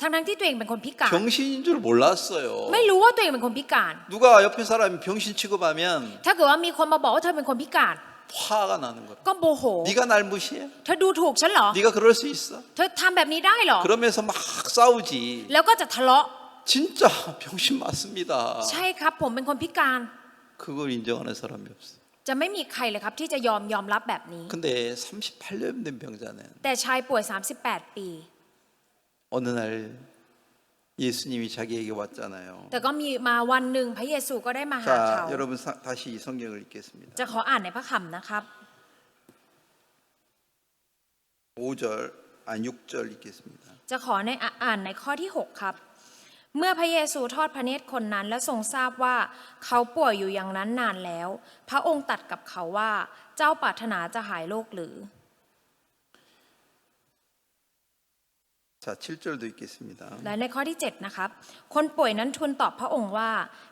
ทั้งที่ตัวเองเป็นคนพิการ 병신인 줄 몰랐어요. ไม่รู้ว่าตัวเองเป็นคนพิการ 누가 옆에 사람이 병신 취급하면 ถ้าเกิดว่ามีคนมาบอกว่าเธอเป็นคนพิการ 화가 나는 거야. ก็โมโห 네가 날 무시해? เธอดูถูกฉันเหรอ 네가 그럴 수 있어? เธอทำแบบนี้ได้เหรอ 그러면서 막 싸우지. แล้วก็จะทะเลาะ 진짜 병신 맞습니다. ใช่ครับผมเป็นคนพิการ 그걸 인정하는 사람이 없어. จะไม่มีใครเลยครับที่จะยอมรับแบบนี้ 근데 38년 된 병자는 แต่ชายป่วย 38 ปี 어느 날 예수님이 자기에게 왔잖아요. แต่ก็มีมาวันหนึ่งพระเยซูก็ได้มาหาเขา 자, 여러분 다시 이 성경을 읽겠습니다. จะขออ่านในพระคัมภีร์นะครับ 5절, 6절 읽겠습니다. จะขอในอ่านในข้อที่ 6 ครับ เมื่อพระเยซูทอดพระเนตรคนนั้นและทรงทราบว่าเขาป่วยอยู่อย่างนั้นนานแล้ว พระองค์ตรัสกับเขาว่าเจ้าปรารถนาจะหายโรคหรือ 자, 7절도 읽겠습니다. และในข้อที่ 7 นะครับ คนป่วยนั้นทูลตอบพระองค์ว่า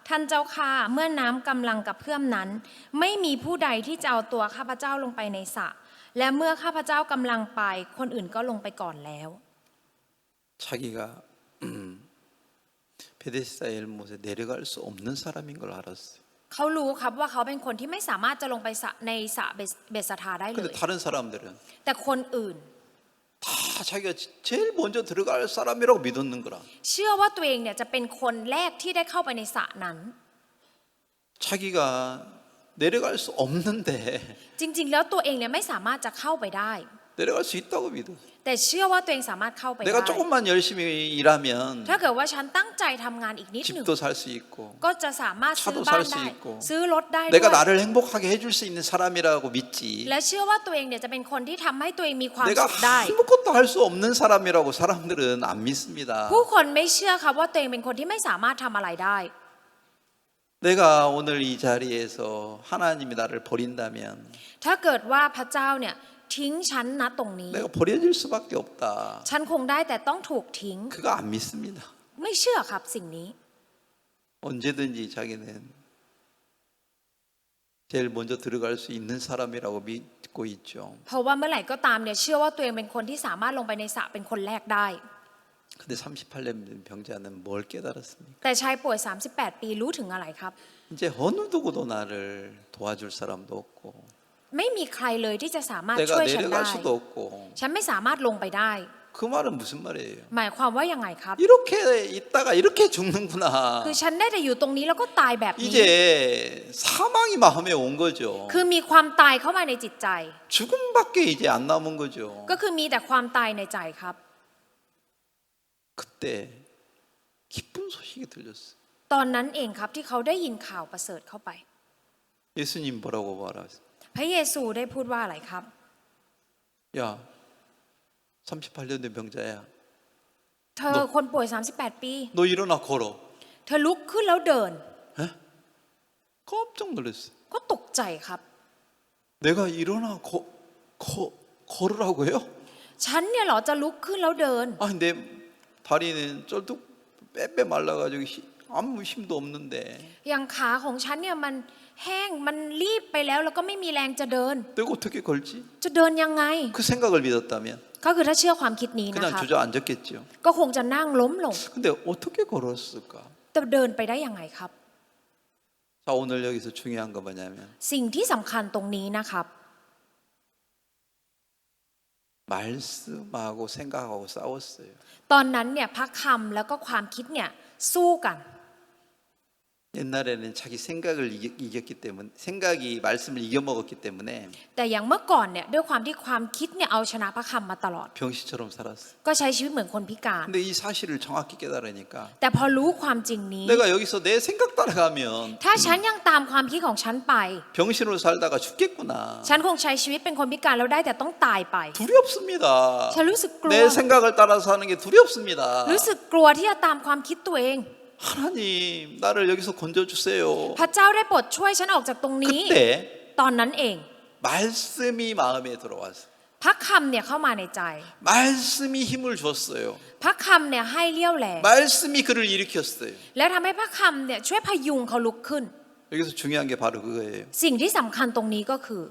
ท่านเจ้าข้าเมื่อน้ำกำลังกระเพื่อมนั้น ไม่มีผู้ใดที่จะเอาตัวข้าพเจ้าลงไปในสระและเมื่อข้าพเจ้ากำลังไปคนอื่นก็ลงไปก่อนแล้ว 자기가 베데스다 엘못에 내려갈 수 없는 사람인 걸 알았어요. เขารู้ครับว่าเขาเป็นคนที่ไม่สามารถจะลงไปในสระเบธสดาได้เล 근데 ย 다른 사람들은 แต่คนอื่น 다 자기가 제일 먼저 들어갈 사람이라고 믿었는 거라. เชื่อว่าตัวเองเนี่ยจะเป็นคนแรกที่ได้เข้าไปในสระนั้น 자기가 내려갈 수 없는데 จริงๆ แล้วตัวเองเนี่ยไม่สามารถจะเข้าไปได้ 내려갈 수 있다고 믿어. แต่เชื่อว่าตัวเองสามารถเข้าไปได้ 내가 조금만 열심히 일하면 ถ้าเกิดว่าฉันตั้งใจทำงานอีกนิดหนึ่ง 집도 살 수 있고 ก็จะสามารถซื้อ 차도 บ้าน 살 수 ได้ 있고 ซื้อรถได้ด้ 내가 วย 나를 행복하게 해줄 수 있는 사람이라고 믿지. และเชื่อว่าตัวเองเนี่ยจะเป็นคนที่ทำให้ตัวเองมีความ 내가 สุขได้ 아무것도 할 수 없는 사람이라고 사람들은 안 믿습니다. ผู้คนไม่เชื่อครับว่าตัวเองเป็นคนที่ไม่สามารถทำอะไรได้ 내가 오늘 이 자리에서 하나님이 나를 버린다면 ถ้าเกิดว่าพระเจ้าเนี่ยทิ้งฉันนะตรงนี้ 내가 버려질 수밖에 없다. ฉันคงได้แต่ต้องถูกทิ้ง 그거 안 믿습니다. ไม่เชื่อครับสิ่งนี้ 언제든지 자기는 제일 먼저 들어갈 수 있는 사람이라고 믿고 있죠. เพราะว่าเมื่อไหร่ก็ตามเนี่ยเชื่อว่าตัวเองเป็นคนที่สามารถลงไปในสระเป็นคนแรกได้ 근데 38년 된 병자는 뭘 깨달았습니까? แต่ชายป่วย 38 ปีรู้ถึงอะไรครับ 이제 어느 누구도 나를 도와줄 사람도 없고 ไม่มีใครเลยที่จะสามารถ 내가 ช่วยฉันได้ 내려갈 수도 없고 ฉันไม่สามารถลงไปได้ 그 말은 무슨 말이에요? หมายความว่ายังไงครับ 이렇게 있다가 이렇게 죽는구나. คือฉันได้แต่อยู่ตรงนี้แล้วก็ตายแบบนี้ 이제 사망이 마음에 온 거죠. คือมีความตายเข้ามาในจิตใจ 죽음밖에 이제 안 남은 거죠. ก็คือมีแต่ความตายในใจครับ 그때 기쁜 소식이 들렸어요. ตอนนั้นเองครับที่เขาได้ยินข่าวประเสริฐเข้าไป 예수님 뭐라고 말하세요? พระเยซูได้พูดว่าอะไรครับ 야, 38년 된 병자야. เธอคนป่วย38 ปี 너 일어나 걸어. เธอลุกขึ้นแล้วเดิน 깜짝 놀랐어. ก็ตกใจครับ 내가 일어나 걸으라고요? ฉันเนี่ยเหรอจะลุกขึ้นแล้วเดิน 아, 내 다리는 쩔뚝 빼빼 말라가지고 아무 힘도 없는데. อย่างขาของฉันเนี่ยมันแห้งมันรีบไปแล้วแล้วก็ไม่มีแรงจะเดิน 내가 어떻게 걸지? จะเดินยังไง 그 생각을 믿었다면 ก็คือถ้าเชื่อความคิดนี้นะ 그냥 ครับ 주저앉았겠죠. ก็คงจะนั่งล้มลง 근데 어떻게 걸었을까? แต่เดินไปได้ยังไงครับ 자, 오늘 여기서 중요한 거 뭐냐면 สิ่งที่สำคัญตรงนี้นะครับ 말씀하고 생각하고 싸웠어요. ตอนนั้นเนี่ยพระคำแล้วก็ความคิดเนี่ยสู้กัน 옛날에는 자기 생각을 이겼기 때문에 생각이 말씀을 이겨먹었기 때문에 แต่อย่างเมื่อก่อนเนี่ยด้วยความที่ความคิดเนี่ยเอาชนะพระคำมาตลอด 병시처럼 살았어. ก็ใช้ชีวิตเหมือนคนพิการ 근데 이 사실을 정확히 깨달으니까 แต่พอรู้ความจริงนี้ 내가 여기서 내 생각 따라가면 ถ้าฉันยังตามความคิดของฉันไป 병신으로 살다가 죽겠구나. ฉันคงใช้ชีวิตเป็นคนพิการแล้วได้แต่ต้องตายไป 두렵습니다. ฉันรู้สึกกลัว 내 생각을 따라서 하는 게 두렵습니다. รู้สึกกลัวที่จะตามความคิดตัวเอง 하나님, 나를 여기서 건져주세요. พระเจ้าได้โปรดช่วยฉันออกจากตรงนี้ 그때 ตอนนั้นเอง 말씀이 마음에 들어와서 พระคำเนี่ยเข้ามาในใจ 말씀이 힘을 줬어요. พระคำเนี่ยให้เลี้ยวแรง 말씀이 그를 일으켰어요. แล้วทำให้พระคำเนี่ยช่วยพยุงเขาลุกขึ้น 여기서 중요한 게 바로 그거예요. สิ่งที่สำคัญตรงนี้ก็คือ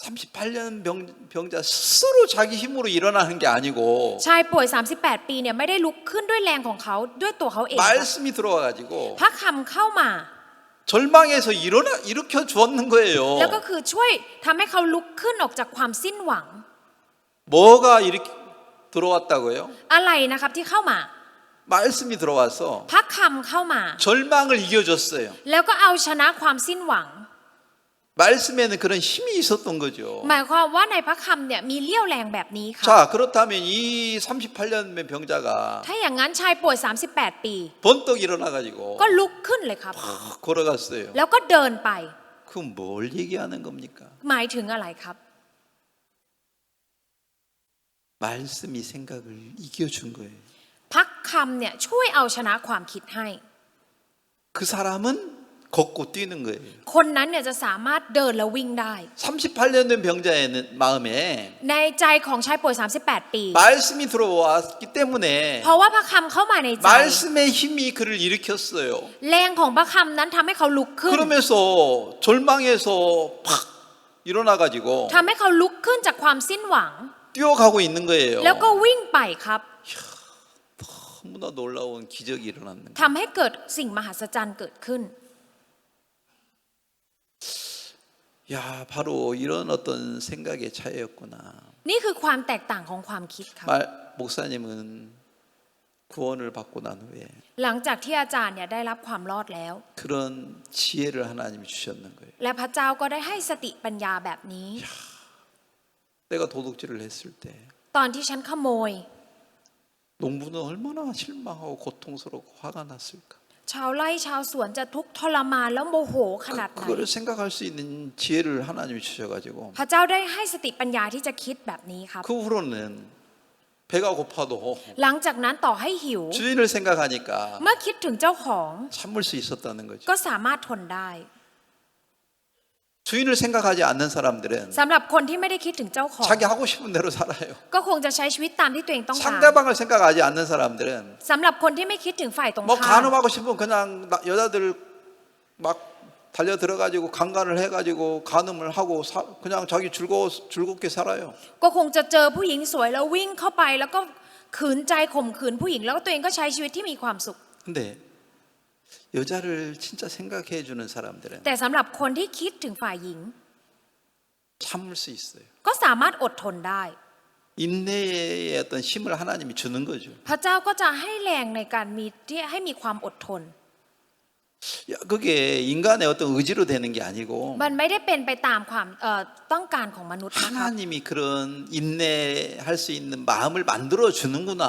38년 병자 스스로 자기 힘으로 일어나는 게 아니고 ชายป่วย38 ปีเนี่ยไม่ได้ลุกขึ้นด้วยแรงของเขาด้วยตัวเขาเอง 말씀이 들어와가지고 พระคำเข้ามา 절망에서 일으켜 주었는 거예요. แล้วก็คือช่วยทำให้เขาลุกขึ้นออกจากความสิ้นหวัง 뭐가 이렇게 들어왔다고요? อะไรนะครับที่เข้ามา 말씀이 들어와서 พระคำเข้ามา 절망을 이겨줬어요. แล้วก็เอาชนะความสิ้นหวัง 말씀에는 그런 힘이 있었던 거죠. หมายความว่าในพระคำเนี่ยมีเลี้ยวแรงแบบนี้ค่ะ 자, 그렇다면 이 38년 병자가 ถ้าอย่างนั้นชายป่วย38 ปี 번떡 일어나가지고 ก็ลุกขึ้นเลยครับ 걸어갔어요. แล้วก็เดินไป 그건 뭘 얘기하는 겁니까? หมายถึงอะไรครับ 말씀이 생각을 이겨준 거예요. พระคำเนี่ยช่วยเอาชนะความคิดให้ 그 사람은 걷고 뛰는 거예요. คนนั้นเนี่ยจะสามารถเดินและวิ่งได้ 38년 된 병자의 마음에 ในใจของชายป่วย38 ปี 말씀이 들어왔기 때문에 เพราะว่าพระคำเข้ามาในใจ 말씀의 힘이 그를 일으켰어요. แรงของพระคำนั้นทำให้เขาลุกขึ้น 그러면서 절망에서 팍 일어나가지고 ทำให้เขาลุกขึ้นจากความสิ้นหวัง 뛰어가고 있는 거예요. แล้วก็วิ่งไปครับ 너무나 놀라운 기적이 일어났는 거예요. ทำให้เกิดสิ่งมหัศจรรย์เกิดขึ้น 야, 바로 이런 어떤 생각의 차이였구나. นี่คือความแตกต่างของความคิดครับ 목사님은 구원을 받고 난 후에 หลังจากที่อาจารย์เนี่ยได้รับความรอดแล้ว 그런 지혜를 하나님이 주셨는 거예요. และพระเจ้าก็ได้ให้สติปัญญาแบบนี้ 내가 도둑질을 했을 때 ตอนที่ฉันขโมย 농부는 얼마나 실망하고 고통스럽고 화가 났을까. ชาวไร่ชาวสวนจะทุกข์ทรมานแล้วโมโหขนาดไหน 그거를 생각할 수 있는 지혜를 하나님이 주셔가지고 พระเจ้าได้ให้สติปัญญาที่จะคิดแบบนี้ครับ 그 후로는 배가 고파도 หลังจากนั้นต่อให้หิว 주인을 생각하니까 เมื่อคิดถึงเจ้าของ 참을 수 있었다는 거죠. ก็สามารถทนได้ 주인을 생각하지 않는 사람들은 สำหรับคนที่ไม่ได้คิดถึงเจ้าของ 자기 하고 싶은 대로 살아요. ก็คงจะใช้ชีวิตตามที่ตัวเองต้องการ 상대방을 생각하지 않는 사람들은 สำหรับคนที่ไม่คิดถึงฝ่ายตรง 뭐 ข้าม 간음하고 싶으면 그냥 여자들 막 달려 들어가지고 강간을 해가지고 간음을 하고 그냥 자기 즐겁게 살아요. ก็คงจะเจอผู้หญิงสวยแล้ววิ่งเข้าไปแล้วก็ขืนใจข่มขืนผู้หญิงแล้วก็ตัวเองก็ใช้ชีวิตที่มีความสุข 근데 여자를 진짜 생각해 주는 사람들은 แต่สำหรับคนที่คิดถึงฝ่ายหญิง 참을 수 있어요. ก็สามารถอดทนได้ 인내의 어떤 힘을 하나님이 주는 거죠. พระเจ้าก็จะให้แรงในการมีที่ให้มีความอดทน 야, 그게 인간의 어떤 의지로 되는 게 아니고 มันไม่ได้เป็นไปตามความต้องการของมนุษย์นะคะ 하나님이 그런 인내할 수 있는 마음을 만들어 주는구나.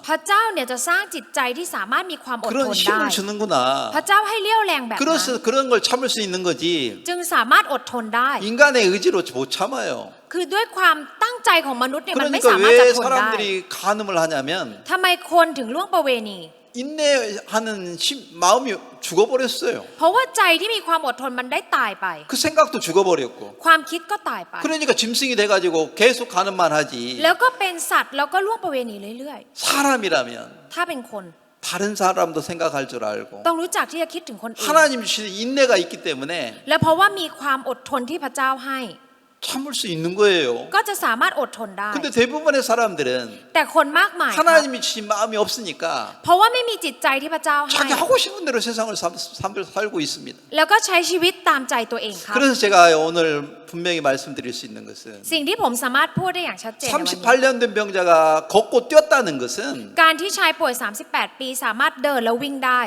พระเจ้าเนี่ยจะสร้างจิตใจที่สามารถมีความอดท 그런 นได้ 힘을 주는구나. พระเจ้าให้เลี้ยวแรงแบบนั้น 그래서 그런 걸 참을 수 있는 거지. จึงสามารถอดทนได้ 인간의 의지로 못 참아요. คือด้วยความตั้งใจของมนุษย์เนี่ยมันไม่ 그러니까 สามารถจะ 왜 ทนได้ 사람들이 간음을 하냐면 ทำไมคนถึงล่วงประเวณี 인내하는 마음이 죽어버렸어요. เพราะว่าใจที่มีความอดทนมันได้ตายไป 그 생각도 죽어버렸고. ความคิดก็ตายไป 그러니까 짐승이 돼가지고 계속 간음만 하지. แล้วก็เป็นสัตว์แล้วก็ล่วงประเวณีเรื่อย 사람이라면 ๆ ถ้าเป็นคน 다른 사람도 생각할 줄 알고 ต้องรู้จักที่จะคิดถึงคนอื่น 하나님 주신 인내가 있기 때문에 และเพราะว่ามีความอดทนที่พระเจ้าให้ 참을 수 있는 거예요. ก็จะสามารถอดทนได้ 근데 대부분의 사람들은 แต่คนมากมายครับ 하나님이 주신 마음이 없으니까 เพราะว่าไม่มีจิตใจที่พระเจ้าให้ 자기 하고 싶은 대로 세상을 살고 있습니다. แล้วก็ใช้ชีวิตตามใจตัวเองครับ 그래서 제가 오늘 분명히 말씀드릴 수 있는 것은 สิ่งที่ผมสามารถพูดได้อย่างชัดเจนในวันนี้ 38년 된 병자가 걷고 뛰었다는 것은 การที่ชายป่วย 38 ปีสามารถเดินแล้ววิ่งได้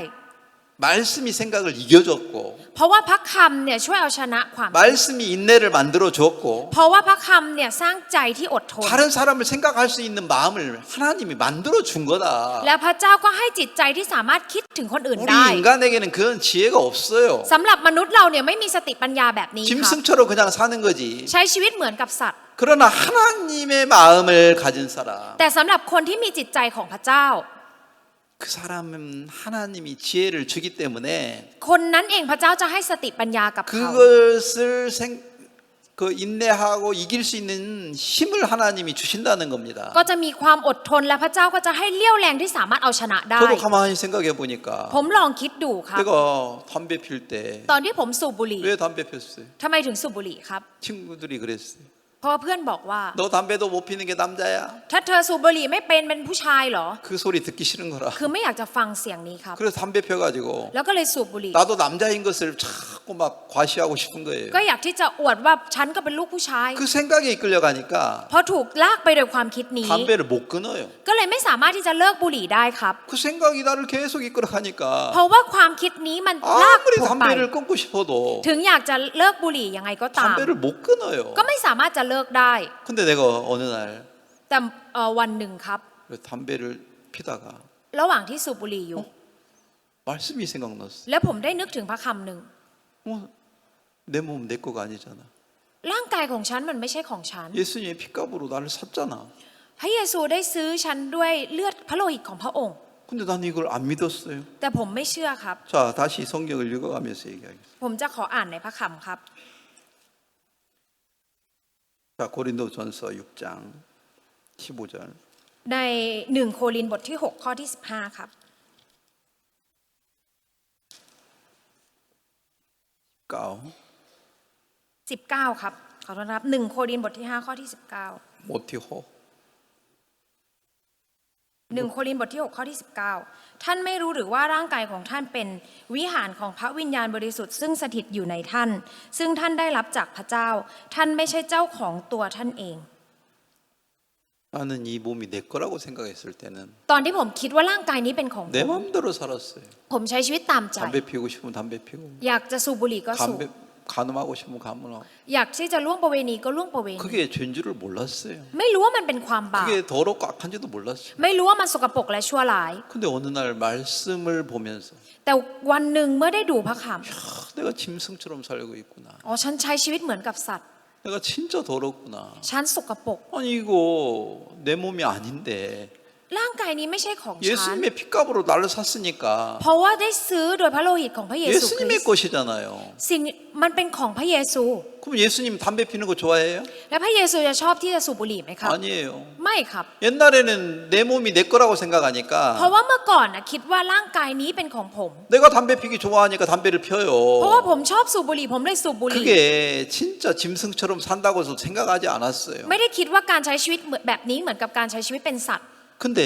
말씀이 생각을 이겨줬고 เพราะว่าพระคำเนี่ยช่วยเอาชนะความ 말씀이 인내를 만들어 줬고 เพราะว่าพระคำเนี่ยสร้างใจที่อดทน 다른 사람을 생각할 수 있는 마음을 하나님이 만들어 준 거다. แล้วพระเจ้าก็ให้จิตใจที่สามารถคิดถึงคนอื่น 우리 ได้ 인간에게는 그런 지혜가 없어요. สำหรับมนุษย์เราเนี่ยไม่มีสติปัญญาแบบนี้ครับ 짐승처럼 그냥 사는 거지. ใช้ชีวิตเหมือนกับสัตว์ 그러나 하나님의 마음을 가진 사람, แต่สำหรับคนที่มีจิตใจของพระเจ้า 그 사람은 하나님이 지혜를 주기 때문에 คนนั้นเองพระเจ้าจะให้สติปัญญากับเขา 그것을 그 인내하고 이길 수 있는 힘을 하나님이 주신다는 겁니다. ก็จะมีความอดทนและพระเจ้าก็จะให้เลี้ยวแรงที่สามารถเอาชนะได้ 저도 가만히 생각해 보니까 ผมลองคิดดูครับ 내가 담배 필 때 ตอนที่ผมสูบบุหรี่ 왜 담배 폈어요? ทำไมถึงสูบบุหรี่ครับ 친구들이 그랬어요. เพราะว่าเพื่อนบอกว่า 너 담배도 못 피는 게 남자야? ถ้าเธอสูบบุหรี่ไม่เป็นผู้ชายเหรอ 그 소리 듣기 싫은 거라. คือไม่อยากจะฟังเสียงนี้ครับ 그래서 담배 펴가지고 แล้วก็เลยสูบบุหรี่ 나도 남자인 것을 자꾸 막 과시하고 싶은 거예요. ก็อยากที่จะอวดว่าฉันก็เป็นลูกผู้ชาย 그 생각에 이끌려가니까 พอถูกลากไปโดยความคิดนี้ 담배를 못 끊어요. ก็เลยไม่สามารถที่จะเลิกบุหรี่ได้ครับ 그 생각이 나를 계속 이끌어가니까 เพราะว่าความคิดนี้มันลาก 아무리 ผมไป 담배를 끊고 싶어도 ถึงอยากจะเลิกบุหรี่ยังไงก็ตาม 담배를 못 끊어요. ก็ไม่สามารถจะเลิกได้ 근데 내가 어느 날 แต่วันหนึ่งครับ 담배를 피다가 ระหว่างที่สูบบุหรี่อยู่ 말씀이 생각났어. แล้วผมได้นึกถึงพระคำหนึ่ง 내 몸 내 거가 아니잖아. ร่างกายของฉันมันไม่ใช่ของฉัน 예수님의 피값으로 나를 샀잖아. พระเยซูได้ซื้อฉันด้วยเลือดพระโลหิตของพระองค์ 근데 난 이걸 안 믿었어요. แต่ผมไม่เชื่อครับ 자, 다시 성경을 읽어가면서 얘기하겠습니다. ผมจะขออ่านในพระคำครับ 자, 고린도전서 6장 15절. ใน1 โครินธ์บทที่ 6 ข้อที่ 15 ครับ 19 ครับ ขอโทษนะครับ1 โครินธ์บทที่ 5 ข้อที่ 19 모티호. 1 โครินธ์บทที่ 6 ข้อที่ 19 ท่านไม่รู้หรือว่าร่างกายของท่านเป็นวิหารของพระวิญญาณบริสุทธิ์ซึ่งสถิตอยู่ในท่าน ซึ่งท่านได้รับจากพระเจ้า ท่านไม่ใช่เจ้าของตัวท่านเอง 나는 이 몸이 내 거라고 생각했을 때는 ตอนที่ผมคิดว่าร่างกายนี้เป็นของผ 내 ม 마음대로 살았어요. ผมใช้ชีวิตตามใจ 담배 피우고 싶으면 담배 피우고 อยากจะสูบบุหรี่ก็สูบ 담배 간음하고 싶으면 간음하고 อยากที่จะล่วงประเวณีก็ล่วงประเวณี 그게 죄인 줄을 몰랐어요. ไม่รู้ว่ามันเป็นความบาป 그게 더럽고 악한지도 몰랐어요. ไม่รู้ว่ามันสกปรกและชั่วร้าย 근데 어느 날 말씀을 보면서 แต่วันหนึ่งเมื่อได้ดูพระค 내가 짐승처럼 살고 있구나. ำอ๋อฉันใช้ชีวิตเหมือนกับสัตว์ 내가 진짜 더럽구나. ฉันสกปรก 아니 이거 내 몸이 아닌데 ร่างกายนี้ไม่ใช่ของฉัน 예수님의 피값으로 나를 샀으니까 เพราะว่าได้ซื้อโดยพระโลหิตของพระเยซูคริ 예수님의 สต์ 것이잖아요. สิ่งมันเป็นของพระเยซู 그럼 예수님 담배 피는 거 좋아해요? และพระเยซูจะชอบที่จะสูบบุหรี่ไหมครับ 아니에요. ไม่ครับ 옛날에는 내 몸이 내 거라고 เพราะ 생각하니까 ว่าเมื่อก่อนนะคิดว่าร่างกายนี้เป็นของผม 내가 담배 피기 좋아하니까 담배를 เพราะว่าผ 펴요. มชอบสูบบุหรี่ผมเลยสูบบุหรี่ 그게 진짜 짐승처럼 산다고 해서 생각하지 않았어요. ไม่ได้คิดว่าการใช้ชีวิตแบบนี้เหมือนกับการใช้ชีวิตเป็นสัตว์ 근데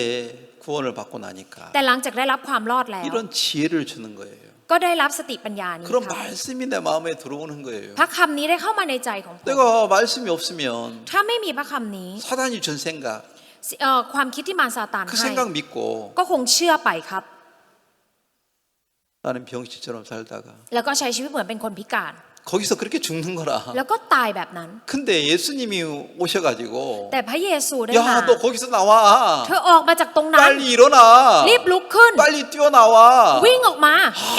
구원을 받고 나니까 แต่หลังจากได้รับความรอดแล้ว 이런 지혜를 주는 거예요. ก็ได้รับสติปัญญานี้ 그런 ครับ 말씀이 내 마음에 들어오는 거예요. พระคำนี้ได้เข้ามาในใจของผม 내가 말씀이 없으면 ถ้าไม่มีพระคำนี้ 사단이 준 생각, ความคิดที่มารซาตาน 그 ให้ 생각 믿고 ก็คงเชื่อไปครับ 나는 병신처럼 살다가 แล้วก็ใช้ชีวิตเหมือนเป็นคนพิการ 거기서 그렇게 죽는 거라. แล้วก็ตายแบบนั้น 근데 예수님이 오셔가지고 แต่พระเยซูได้มา 야, 너 거기서 나와. เธอออกมาจากตรงนั้น 빨리 일어나. รีบลุกขึ้น 빨리 뛰어나와. วิ่งออกมา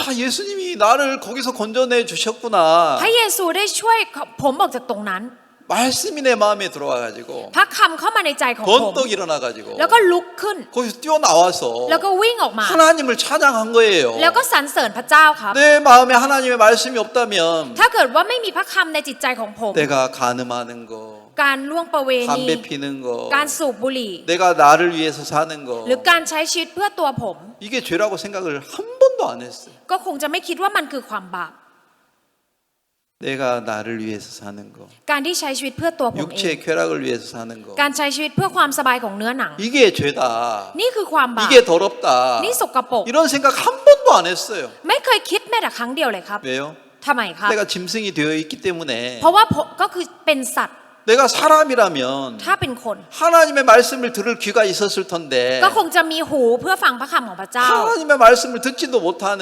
아, 예수님이 나를 거기서 건져내 주셨구나. พระเยซูได้ช่วยผมออกจากตรงนั้น 말씀이 내 마음에 들어와 가지고 พระคำเข้ามาในใจของผม 번떡 일어나 가지고 แล้วก็ลุกขึ้น 거기서 뛰어나와서 แล้วก็วิ่งออกมา 하나님을 찬양한 거예요. แล้วก็สรรเสริญพระเจ้าครับ 내 마음에 하나님의 말씀이 없다면 ถ้าเกิดว่าไม่มีพระคำในจิตใจของผม 내가 간음하는 거, การล่วงประเวณี 담배 피는 거, การสูบบุหรี่ 내가 나를 위해서 사는 거 หรือการใช้ชีวิตเพื่อตัวผม 이게 죄라고 생각을 한 번도 안 했어요. ก็คงจะไม่คิดว่ามันคือความบาป 내가 나를 위해서 사는 거, การที่ใช้ชีวิตเพื่อตัวผมเอง 육체의 쾌락을 위해서 사는 거 การใช้ชีวิตเพื่อความสบายของเนื้อหนัง 이게 죄다. นี่คือความบาป 이게 더럽다. นี่สกปรก 이런 생각 한 번도 안 했어요. ไม่เคยคิดแม้แต่ครั้งเดียวเลยครับ 왜요? ทำไมครับ 내가 짐승이 되어 있기 때문에 เพราะว่าผมก็คือเป็นสัตว์ 내가 사람이라면 ถ้าเป็นคน 하나님의 말씀을 들을 귀가 있었을 텐데 ก็คงจะมีหูเพื่อฟังพระคำของพระเจ้า 하나님의 말씀을 듣지도 못하는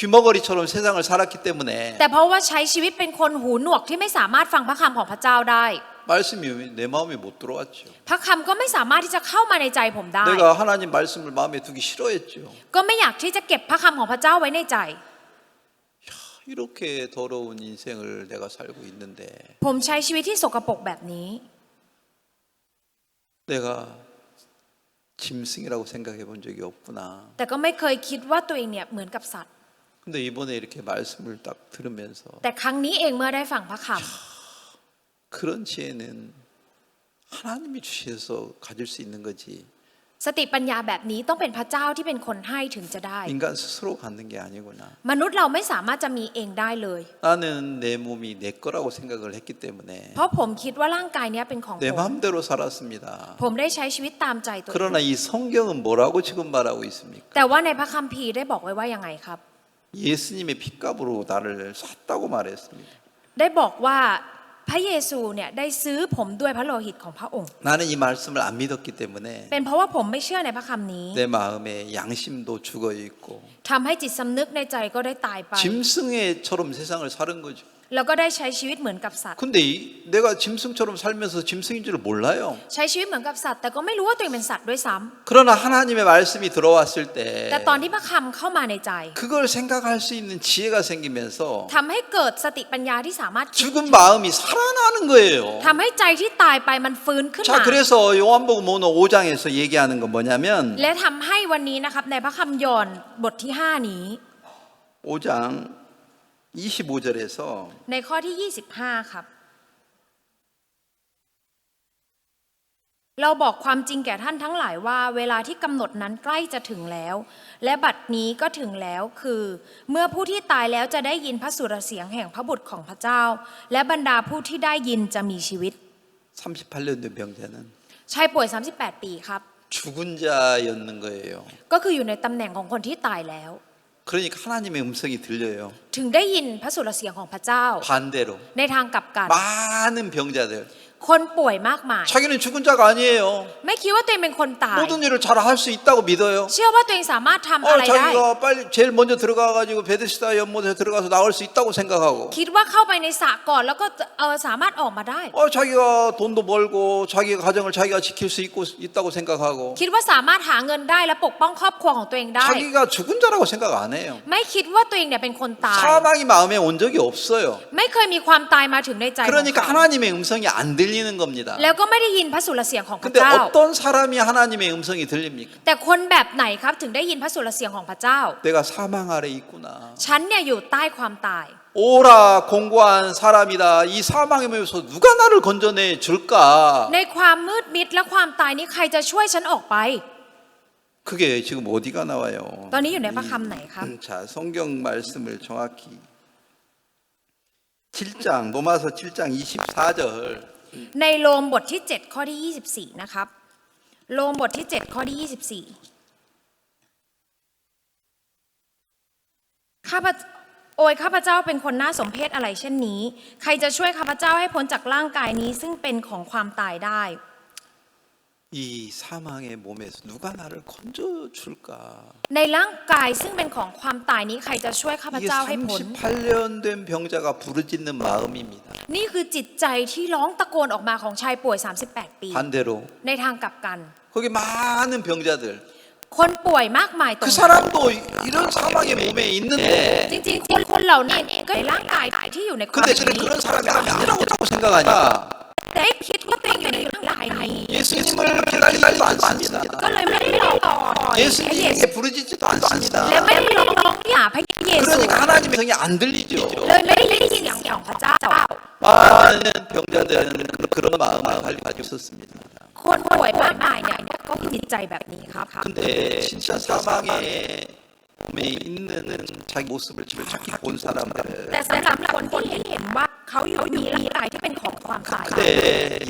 귀머거리처럼 세상을 살았기 때문에 แต่เพราะว่าใช้ชีวิตเป็นคนหูหนวกที่ไม่สามารถฟังพระคำของพระเจ้าได้ 말씀이 내 마음에 못 들어왔죠. พระคำก็ไม่สามารถที่จะเข้ามาในใจผมได้ 내가 하나님 말씀을 마음에 두기 싫어했죠. ก็ไม่อยากที่จะเก็บพระคำของพระเจ้าไว้ในใจ 이렇게 더러운 인생을 내가 살고 있는데 ผมใช้ชีวิตที่สกปรกแบบนี้ 내가 짐승이라고 생각해 본 적이 없구나. แต่ก็ไม่เคยคิดว่าตัวเองเนี่ยเหมือนกับสัตว์ 근데 이번에 이렇게 말씀을 딱 들으면서 แต่ครั้งนี้เองเมื่อได้ฟังพระค 그런 지혜는 하나님이 주셔서 가질 수 있는 거지 ำสติปัญญาแบบนี้ต้องเป็นพระเจ้าที่เป็นคนให้ถึงจะได้ 인간 스스로 갖는 게 아니구나. มนุษย์เราไม่สามารถจะมีเองได้เลย 나는 내 몸이 내 거라고 생각을 했기 때문에 เพราะผมคิดว่าร่างกายเนี้ยเป็นของ 내 ผม 마음대로 살았습니다. ผมได้ใช้ชีวิตตามใจตัวเอง 그러나 이 성경은 뭐라고 지금 말하고 있습니까? แต่ว่าในพระคัมภีร์ได้บอกไว้ว่ายังไงครับ 예수님의 핏값으로 나를 샀다고 말했습니다. ได้บอกว่าพระเยซูเนี่ยได้ซื้อผมด้วยพระโลหิตของพระองค์ 나는 이 말씀을 안 믿었기 때문에 เป็นเพราะว่าผมไม่เชื่อในพระคำนี้ 내 마음에 양심도 죽어 있고 ทำให้จิตสำนึกในใจก็ได้ตายไป 짐승처럼 세상을 사는 거죠. แล้วก็ได้ใช้ชีวิตเหมือนกับสัตว์ 근데 내가 짐승처럼 살면서 짐승인 줄 몰라요. ใช้ชีวิตเหมือนกับสัตว์แต่ก็ไม่รู้ว่าตัวเองเป็นสัตว์ด้วยซ้ำ 그러나 하나님의 말씀이 들어왔을 แต่ 때 ตอนที่พระคำเข้ามาในใจ 그걸 생각할 수 있는 지혜가 생기면서 ทำให้เกิดสติปัญญาที่สามารถคิด 죽은 마음이 살아나는 거예요. ทำให้ใจที่ตายไปมันฟื้นขึ้น 자, มา 그래서 요한복음 5장에서 얘기하는 건 뭐냐면 และทำให้วันนี้นะครับในพระคำยอห์นบทที่5นี้ 5장 25절에서 ในข้อที่25ครับเราบอกความจริงแก่ท่านทั้งหลายว่าเวลาที่กำหนดนั้นใกล้จะถึงแล้ว และบัดนี้ก็ถึงแล้วคือเมื่อผู้ที่ตายแล้วจะได้ยินพระสุรเสียงแห่งพระบุตรของพระเจ้า และบรรดาผู้ที่ได้ยินจะมีชีวิต 38년 된 병자는 ชายป่วย38ปีครับ 죽은 자였는 거예요. ก็คืออยู่ในตำแหน่งของคนที่ตายแล้ว 그러니까 하나님의 음성이 들려요. ถึงได้ยินพระสุรเสียงของพระเจ้า 반대로 ในทางกลับกัน 많은 병자들 คนป่วยมากมาย 자기는 죽은 자가 아니에요. ไม่คิดว่าตัวเองเป็นคนตาย 모든 일을 잘 할 수 있다고 믿어요. เชื่อว่าตัวเองสามารถทำอะไรได้ 자기가 빨리 제일 먼저 들어가가지고 베데스다 연못에 들어가서 나올 수 있다고 생각하고 คิดว่าเข้าไปในสระก่อนแล้วก็สามารถออกมาได้ 자기가 돈도 벌고 자기 가정을 자기가 지킬 수 있다고 생각하고 คิดว่าสามารถหาเงินได้และปกป้องครอบครัวของตัวเองได้ 자기가 죽은 자라고 생각 안 해요. ไม่คิดว่าตัวเองเนี่ยเป็นคนตาย 사망이 마음에 온 적이 없어요. ไม่เคยมีความตายมาถึงในใจของ 그러니까 เขา 하나님의 음성이 안 들리는 겁니다. แล้วก็ไม่ได้ยินพระสุรเสียงของพระ 근데 เจ้า 어떤 사람이 하나님의 음성이 들립니까? แต่คนแบบไหนครับถึงได้ยินพระสุรเสียงของพระเจ้า 내가 사망 아래 있구나. ฉันเนี่ยอยู่ใต้ความตาย 오라 공고한 사람이다. 이 사망의 몸에서 누가 나를 건져내 줄까? ในความมืดมิดและความตายนี้ใครจะช่วยฉันออกไป 그게 지금 어디가 나와요? ตอนนี้อยู่ในพระคำไหนครับ 자, 성경 말씀을 정확히 7장 로마서 7장 24절 ในโรมบทที่7ข้อที่24นะครับโรมบทที่7ข้อที่24ข้าพเจ้าเป็นคนน่าสมเพชอะไรเช่นนี้ใครจะช่วยข้าพเจ้าให้พ้นจากร่างกายนี้ซึ่งเป็นของความตายได้ 이 사망의 몸에서 누가 나를 건져 줄까? ในร่างกายซึ่งเป็นของความตายนี้ใครจะช่วยข้าพ 이게 เจ้าให้พ้น 38년 된 병자가 부르짖는 마음입니다. นี่คือจิตใจที่ร้องตะโกนออกมาของชายป่วย38ปี 반대로 ในทางกลับกัน 거기 많은 병자들 คนป่วยมากมายตรง 그 นั้น 사람도 이런 사망의 몸에 있는데 จริงๆคนเหล่านี้ก็ในร่างกายที่อยู่ในความ 근데 ตาย 저는 그런 사람이 아니라고 다 생각하니까 ได้คิดว่าตัวเองอยู่ในเรื่องใดนี้ 예수님을 기다리지도 않습니다. ก็เลยไม่ได้ร้องต่อพระเยซู 예수님께 부르짖지도 않습니다. และไม่ได้ร้องหาพระเยซู 그러니까 하나님의 성이 안 들리죠. เลยไม่ได้ยินเสียงของพระเจ้า 많은 병자들은 그런 마음을 가지고 있었습니다. คนป่วยมากมายเนี่ยก็คือจิตใจแบบนี้ครับ 근데 진짜 사망의 몸에 있는 자기 모습을 정확히 본 사람들 แต่สำหรับคนที่เห็นว่าเขาอยู่มีร่างกายที่เป็นของความตาย 그때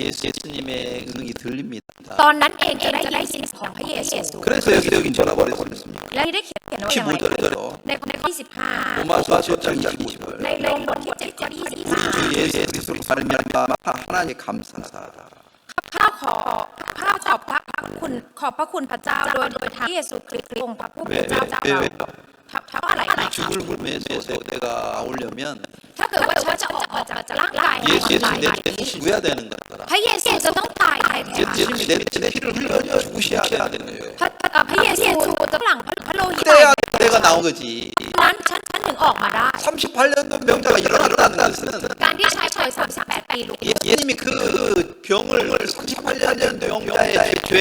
예수님의 음성이 들립니다. ตอนนั้นเองจะได้ยินเสียงของพระเยซู 그래서 여기 전화 버렸습니다. และได้เขียนไว้อย่างไร 15절에요. ในข้อที่15 로마서 10장 20절. ในโลงบทที่7ข้อที่ 주 예수 그리스도로 말미암아 하나님께 감사하라. ข้าตอบขอบพระคุณพระเจ้าโดยทางเยซูคริสต์องค์พระผู้เป็นเจ้าเราเพราะอะไร 죽을 굶에서 내가 나오려면 ถ้าเกิดว่าฉันจะออกมาจากร่างกาย 예수 내 대신 죽어야 되는 거다. พระเยซูจะต้องตายแทน 예수님이 내 피를 흘려 죽으셔야 되는 거예요. พระเยซูจะหลั่งพระโลหิต 그래야 내가 나온 거지. นั้นฉันถึงออกมาได้ 38년도 병자가 일어났다는 것은 การที่ชายป่วย38 ปีลุก 예수님이 그 병을 38년 병자의 죄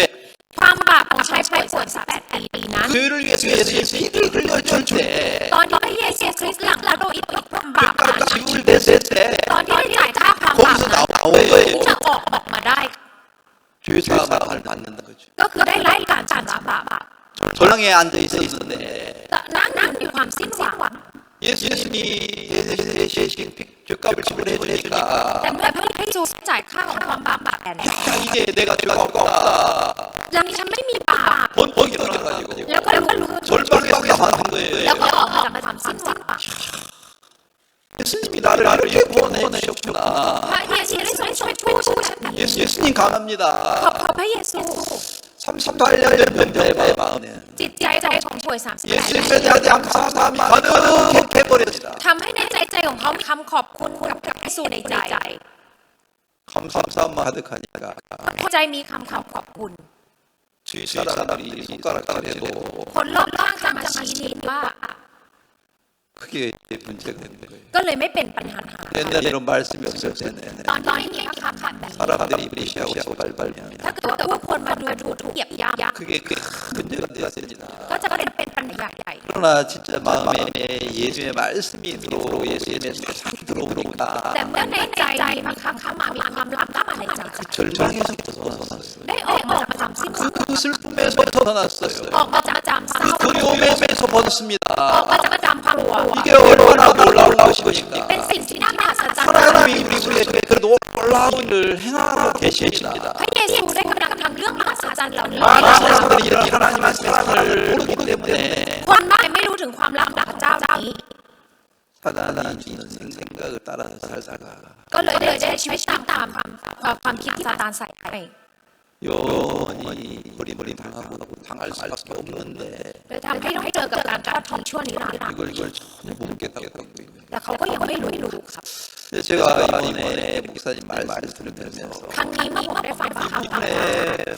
ความบาปของชายป่วย38 ปีนั้น 그를 위해서 예수의 피를 흘려줄 때 ตอนที่พระเยซูคริสต์หลั่งพระโลหิตเพื่อความบาป 그러니까 지구를 냈을 때 ตอนที่ได้จ่ายค่าความบาป 거기서 나온 거예요. จะออกมาได้ 죄사함을 받는다 거죠. ก็คือได้ไล่การชำระบาป 절랑에 앉아 있었는데 นั่งอยู่ความสิ้นหวัง 예수님이 대신 죄값을 지불해 주니까 แต่เมื่อพระเยซูจ่ายค่าของความบาปแทน 야 이제 내가 죄가 없다 ยังนี้ฉันไม่มีบาป 번쩍 일어나가지고 แล้วก็ลุก 절망에서 나왔던 แล้ว 거예요. ก็ออกมาจากความสิ้นหวัง 예수님이 나를 이렇게 구원해 주셨구나. พระเยซูได้ทรงช่วยผู้ฉันนี้ 예수님 감사합니다. ขอบพระเยซู 38년 병자의 마음에 จิตใจของป่วย38 예수님에 대한 감사함이 가득해버렸다. ทำให้ในใจของเขามีคำขอบคุณกับพระเยซูในใจ 감사함만 가득하니까 ใจมีคำขอบคุณ 주위 사람들이 손가락질해도 คนรอบข้างจะมาชี้นิ้ว่า 그게 문제가 되는 거예요. ก็เลยไม่เป็นปัญหา 옛날에 이런 말씀이 없을 때는 ตอนนี้มีคำแบบนี้ 사람들이 무시하고 발발면 ถ้าเกิดว่าผู้คนมาดูถูกเหยียบย่ำ 그게 큰 문제가 되었습니다. ก็จะเป็นปัญหาใหญ่ 그러나 진짜 마음에 예수의 말씀이 들어오고 예수의 세상이 들어오니까 แต่เมื่อในใจมีคำเข้ามามีความลับเข้ามาในใจ 절망에서 벗어났어요. ได้ออกมาจากความสิ้นหวัง 그 슬픔에서 벗어났어요. ออกมาจากจำเศร้า 그 두려움에서 벗었습니다. ออกมาจากจำกลัว 이게 얼마나 놀라운 것인가. เป็นสิ่งที่น่ามหัศจรรย์ 하나님이 우리 속에 그래도 놀라운 일을 행하고 계십니다. พระเยซูได้กำลังทำเรื่องมหัศจรรย์เหล่านี้ 많은 사람들이 이런 하나님의 사랑을 모르기 때문에 คนมากไม่รู้ถึงความลับของเจ้านี้ 사단이 주는 생각을 따라서 살다가 ก็เลยได้ใช้ชีวิตตามความคิดที่ซาตานใส่ให้ 영원히 버림버림 당할 수밖에 없는데 เลยทำให้ต้องเจอกับการทอดทิ้งชั่วนิรันดร์ 이걸 전혀 못 깨닫고 있는 แต่เขาก็ยังไม่รู้ครับ 제가 이번에 목사님 말씀을 들으면서 ครั้งนี้เมื่อผมได้ฟังคำ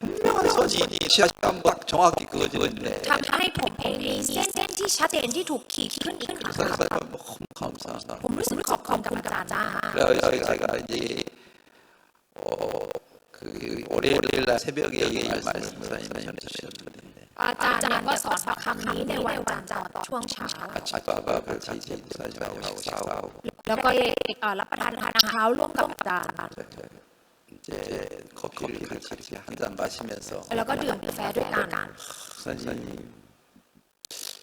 분명한 선이 시간과 정확히 그어지는데 ทำให้ผมเองมีเส้นที่ชัดเจนที่ถูกขีดขึ้นอีกครั้ง 그래서 너무 감사하다. ผมรู้สึกขอบคุณกับอาจารย์มาก 그래서 제가 이제 그 월요일 날 새벽에 이 말씀을 전해주셨는데 อาจารย์ก็สอนคำนี้ในวันจันทร์ช่วงเช้า 아침밥을 같이 이제 목사님하고 식사하고 แล้วก็รับประทานอาหารเช้าร่วมกับอาจารย์ 이제 커피를 같이 한 잔 마시면서 แล้วก็ดื่มกาแฟด้วยกัน 목사님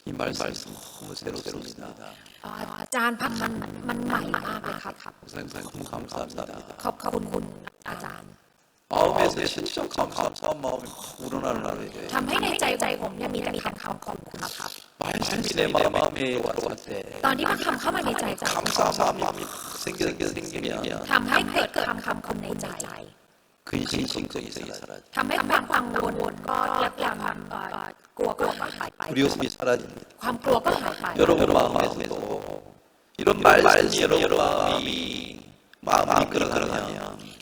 이 말씀 너무 새롭습니다. อาจารย์พักมันใหม่มากเลยครับ 목사님 너무 감사합니다. ขอบคุณอาจารย์ 마음에서 진짜 감사한 마음이 우러나는 날이에요. ทำให้ในใจผมเนี่ยมีแต่คำขอบคุณครับ 말씀이 내 마음에 왔을 때 ตอนที่มันเข้ามาในใจ 감사한 마음이 생기면 ทำให้เกิดคำคุณในใจ 그 진정성이 사라져. ทำให้ความกังวลก็และความกลัวก็หายไป 두려움이 사라집니다. ความกลัวก็หายไป 여러분 마음에서도 이런 말씀이 여러분 마음이 이끌어가면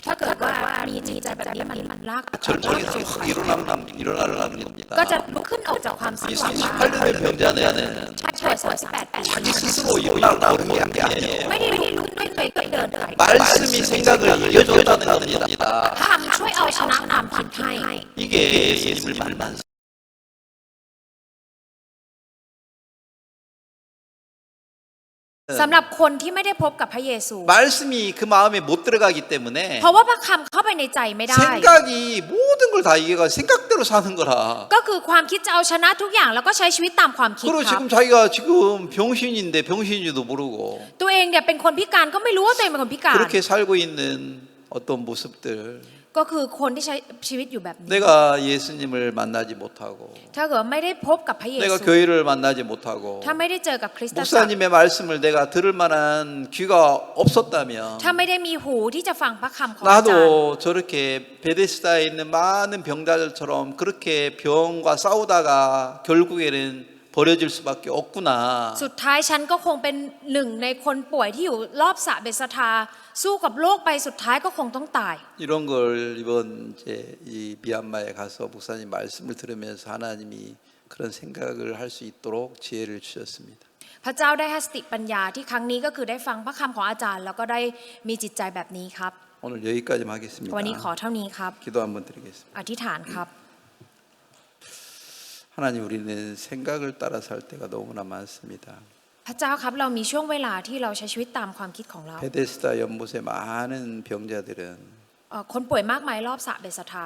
ถ้าเกิดว่ามีจิตใจแบบนี้มันลากประคับ 절망에서 확 일어나는 겁니다. ก็จะลุกขึ้นออกจากความสิ้นหวัง 18년 된 병자는 ชายวัย38 ปี 자기 스스로 일어나는 게 아니에요. ไม่ได้ลุกด้วยตัวเองเดินไป 말씀이 생각을 이겨줬다는 겁니다. คำช่วยเอาชนะความคิดให้ 이게 예수님을 만난สำหรับคนที่ไม่ได้พบกับพระเยซู 말씀이 그 마음에 못 들어가기 때문에 เพราะว่าพระคำเข้าไปในใจไม่ได้ 생각이 모든 걸 다 이겨가 생각대로 사는 거라. ก็คือความคิดจะเอาชนะทุกอย่างแล้วก็ใช้ชีวิตตามความคิด 그리고 ครับ 지금 자기가 지금 병신인데 병신인지도 모르고 ตัวเองเนี่ยเป็นคนพิการก็ไม่รู้ว่าตัวเองเป็นคนพิการ 그렇게 살고 있는 어떤 모습들 ก็คือคนที่ใช้ชีวิตอยู่แบบนี้ 내가 예수님을 만나지 못하고 ถ้าเกิดไม่ได้พบกับพระเย 내가 ซู 교회를 만나지 못하고 ถ้าไม่ได้เจอกับคริสตจักร 목사님의 말씀을 내가 들을 만한 귀가 없었다면 ถ้าไม่ได้มีหูที่จะฟังพระคำของอาจารย์ 나도 저렇게 베데스다에 있는 많은 병자들처럼 그렇게 병과 싸우다가 결국에는 버려질 수밖에 없구나. สุดท้ายฉันก็คงเป็นหนึ่งในคนป่วยที่อยู่รอบสระเบสทาสู้กับโลกไปสุดท้ายก็คงต้องตาย 이런 걸 이번 이제 이 미얀마에 가서 목사님 말씀을 들으면서 하나님이 그런 생각을 할 수 있도록 지혜를 주셨습니다. พระเจ้าได้ให้สติปัญญาที่ครั้งนี้ก็คือได้ฟังพระคำของอาจารย์แล้วก็ได้มีจิตใจแบบนี้ครับ 오늘 여기까지만 하겠습니다. วันนี้ขอเท่านี้ครับ 기도 한번 드리겠습니다. อธิษฐานครับ 하나님 우리는 생각을 따라 살 때가 너무나 많습니다. พระเจ้าครับเรามีช่วงเวลาที่เราใช้ชีวิตตามความคิดของเรา 베데스다 연못의 많은 병자들은 คนป่วยมากมายรอบสระเบสทา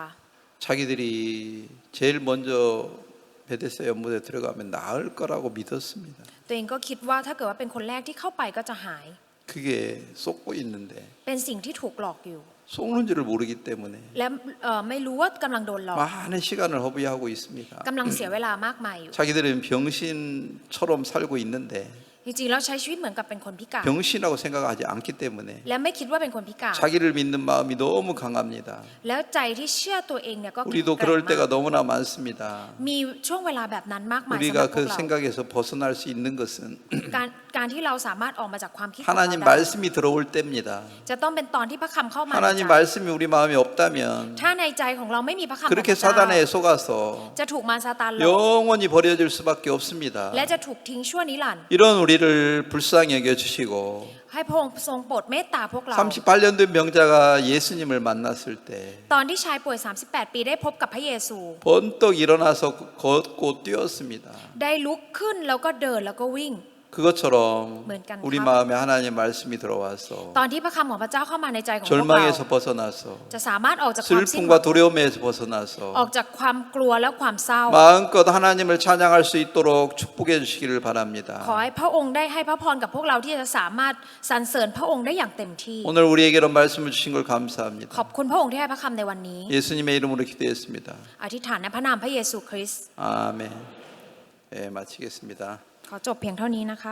자기들이 제일 먼저 베데스다 연못에 들어가면 나을 거라고 믿었습니다. ตัวเองก็คิดว่าถ้าเกิดว่าเป็นคนแรกที่เข้าไปก็จะหาย 그게 쏟고 있는데 เป็นสิ่งที่ถูกหลอกอยู่ 쏟는 줄을 모르기 때문에 และไม่รู้ว่ากำลังโดนหลอก 많은 시간을 허비하고 있습니다. กำลังเสียเวลามากมายอยู่ 자기들은 병신처럼 살고 있는데 จริงๆแล้วใช้ชีวิตเหมือนกับเป็นคนพิการ 병신이라고 생각하지 않기 때문에 และไม่คิดว่าเป็นคนพิการ 자기를 믿는 마음이 너무 강합니다. แล้วใจที่เชื่อตัวเองเนี่ยก็แข็ง 우리도 แกร่ง 그럴 มา 때가 ก 너무나 많습니다. มีช่วงเวลาแบบนั้นมากมายสำหรับ 우리가 พว 그 กเรา 생각에서 벗어날 수 있는 것은 การที่เราสามารถออกมาจากความคิดของเรา 하나님 ได้ 말씀이 들어올 때입니다. จะต้องเป็นตอนที่พระคำเข้ามาใน 하나님 ใจ 말씀이 우리 마음에 없다면 ถ้าในใจของเราไม่มีพระคำของพ 그렇게 ระเจ้า 사단에 속아서 จะถูกมารซาตานหลอก 영원히 버려질 수밖에 없습니다. และจะถูกทิ้งชั่วนิรันดร์ 이런 우리를 불쌍히 여겨주시고 ให้พระองค์ทรงโปรดមេตตาพวกเรา 38년 된 병자가 예수님을 만났을 때 ตอนที่ชายป่วย 38 ปีได้พบกับพระเยซู 번떡 일어나서 걷고 뛰었습니다. ได้ลุกขึ้นแล้วก็เดินแล้วก็วิ่ง 그것처럼เหมือนกัน 우리 ครับ 마음에 하나님 말씀이 들어와서 ตอนที่พระคำของพระเจ้าเข้ามาในใจของพวกเรา 절망에서 벗어나서 จะสามารถออกจากความสิ้นหวั 슬픔과 ง 두려움에서 벗어나서 ออกจากความกลัวและความเศร้า 마음껏 하나님을 찬양할 수 있도록 축복해 주시기를 ขอ 바랍니다. ให้พระองค์ได้ให้พระพรกับพวกเราที่จะสามารถสรรเสริญพระองค์ได้อย่างเต็มที่ 오늘 우리에게 이런 말씀을 주신 걸 ขอบ 감사합니다. คุณพระองค์ที่ให้พระคำในวันนี้ 예수님의 이름으로 기도했습니다. อธิษฐานในพระนามพระเยซูคริสต์ 아멘. 네, 마치겠습니다. ขอจบเพียงเท่านี้นะคะ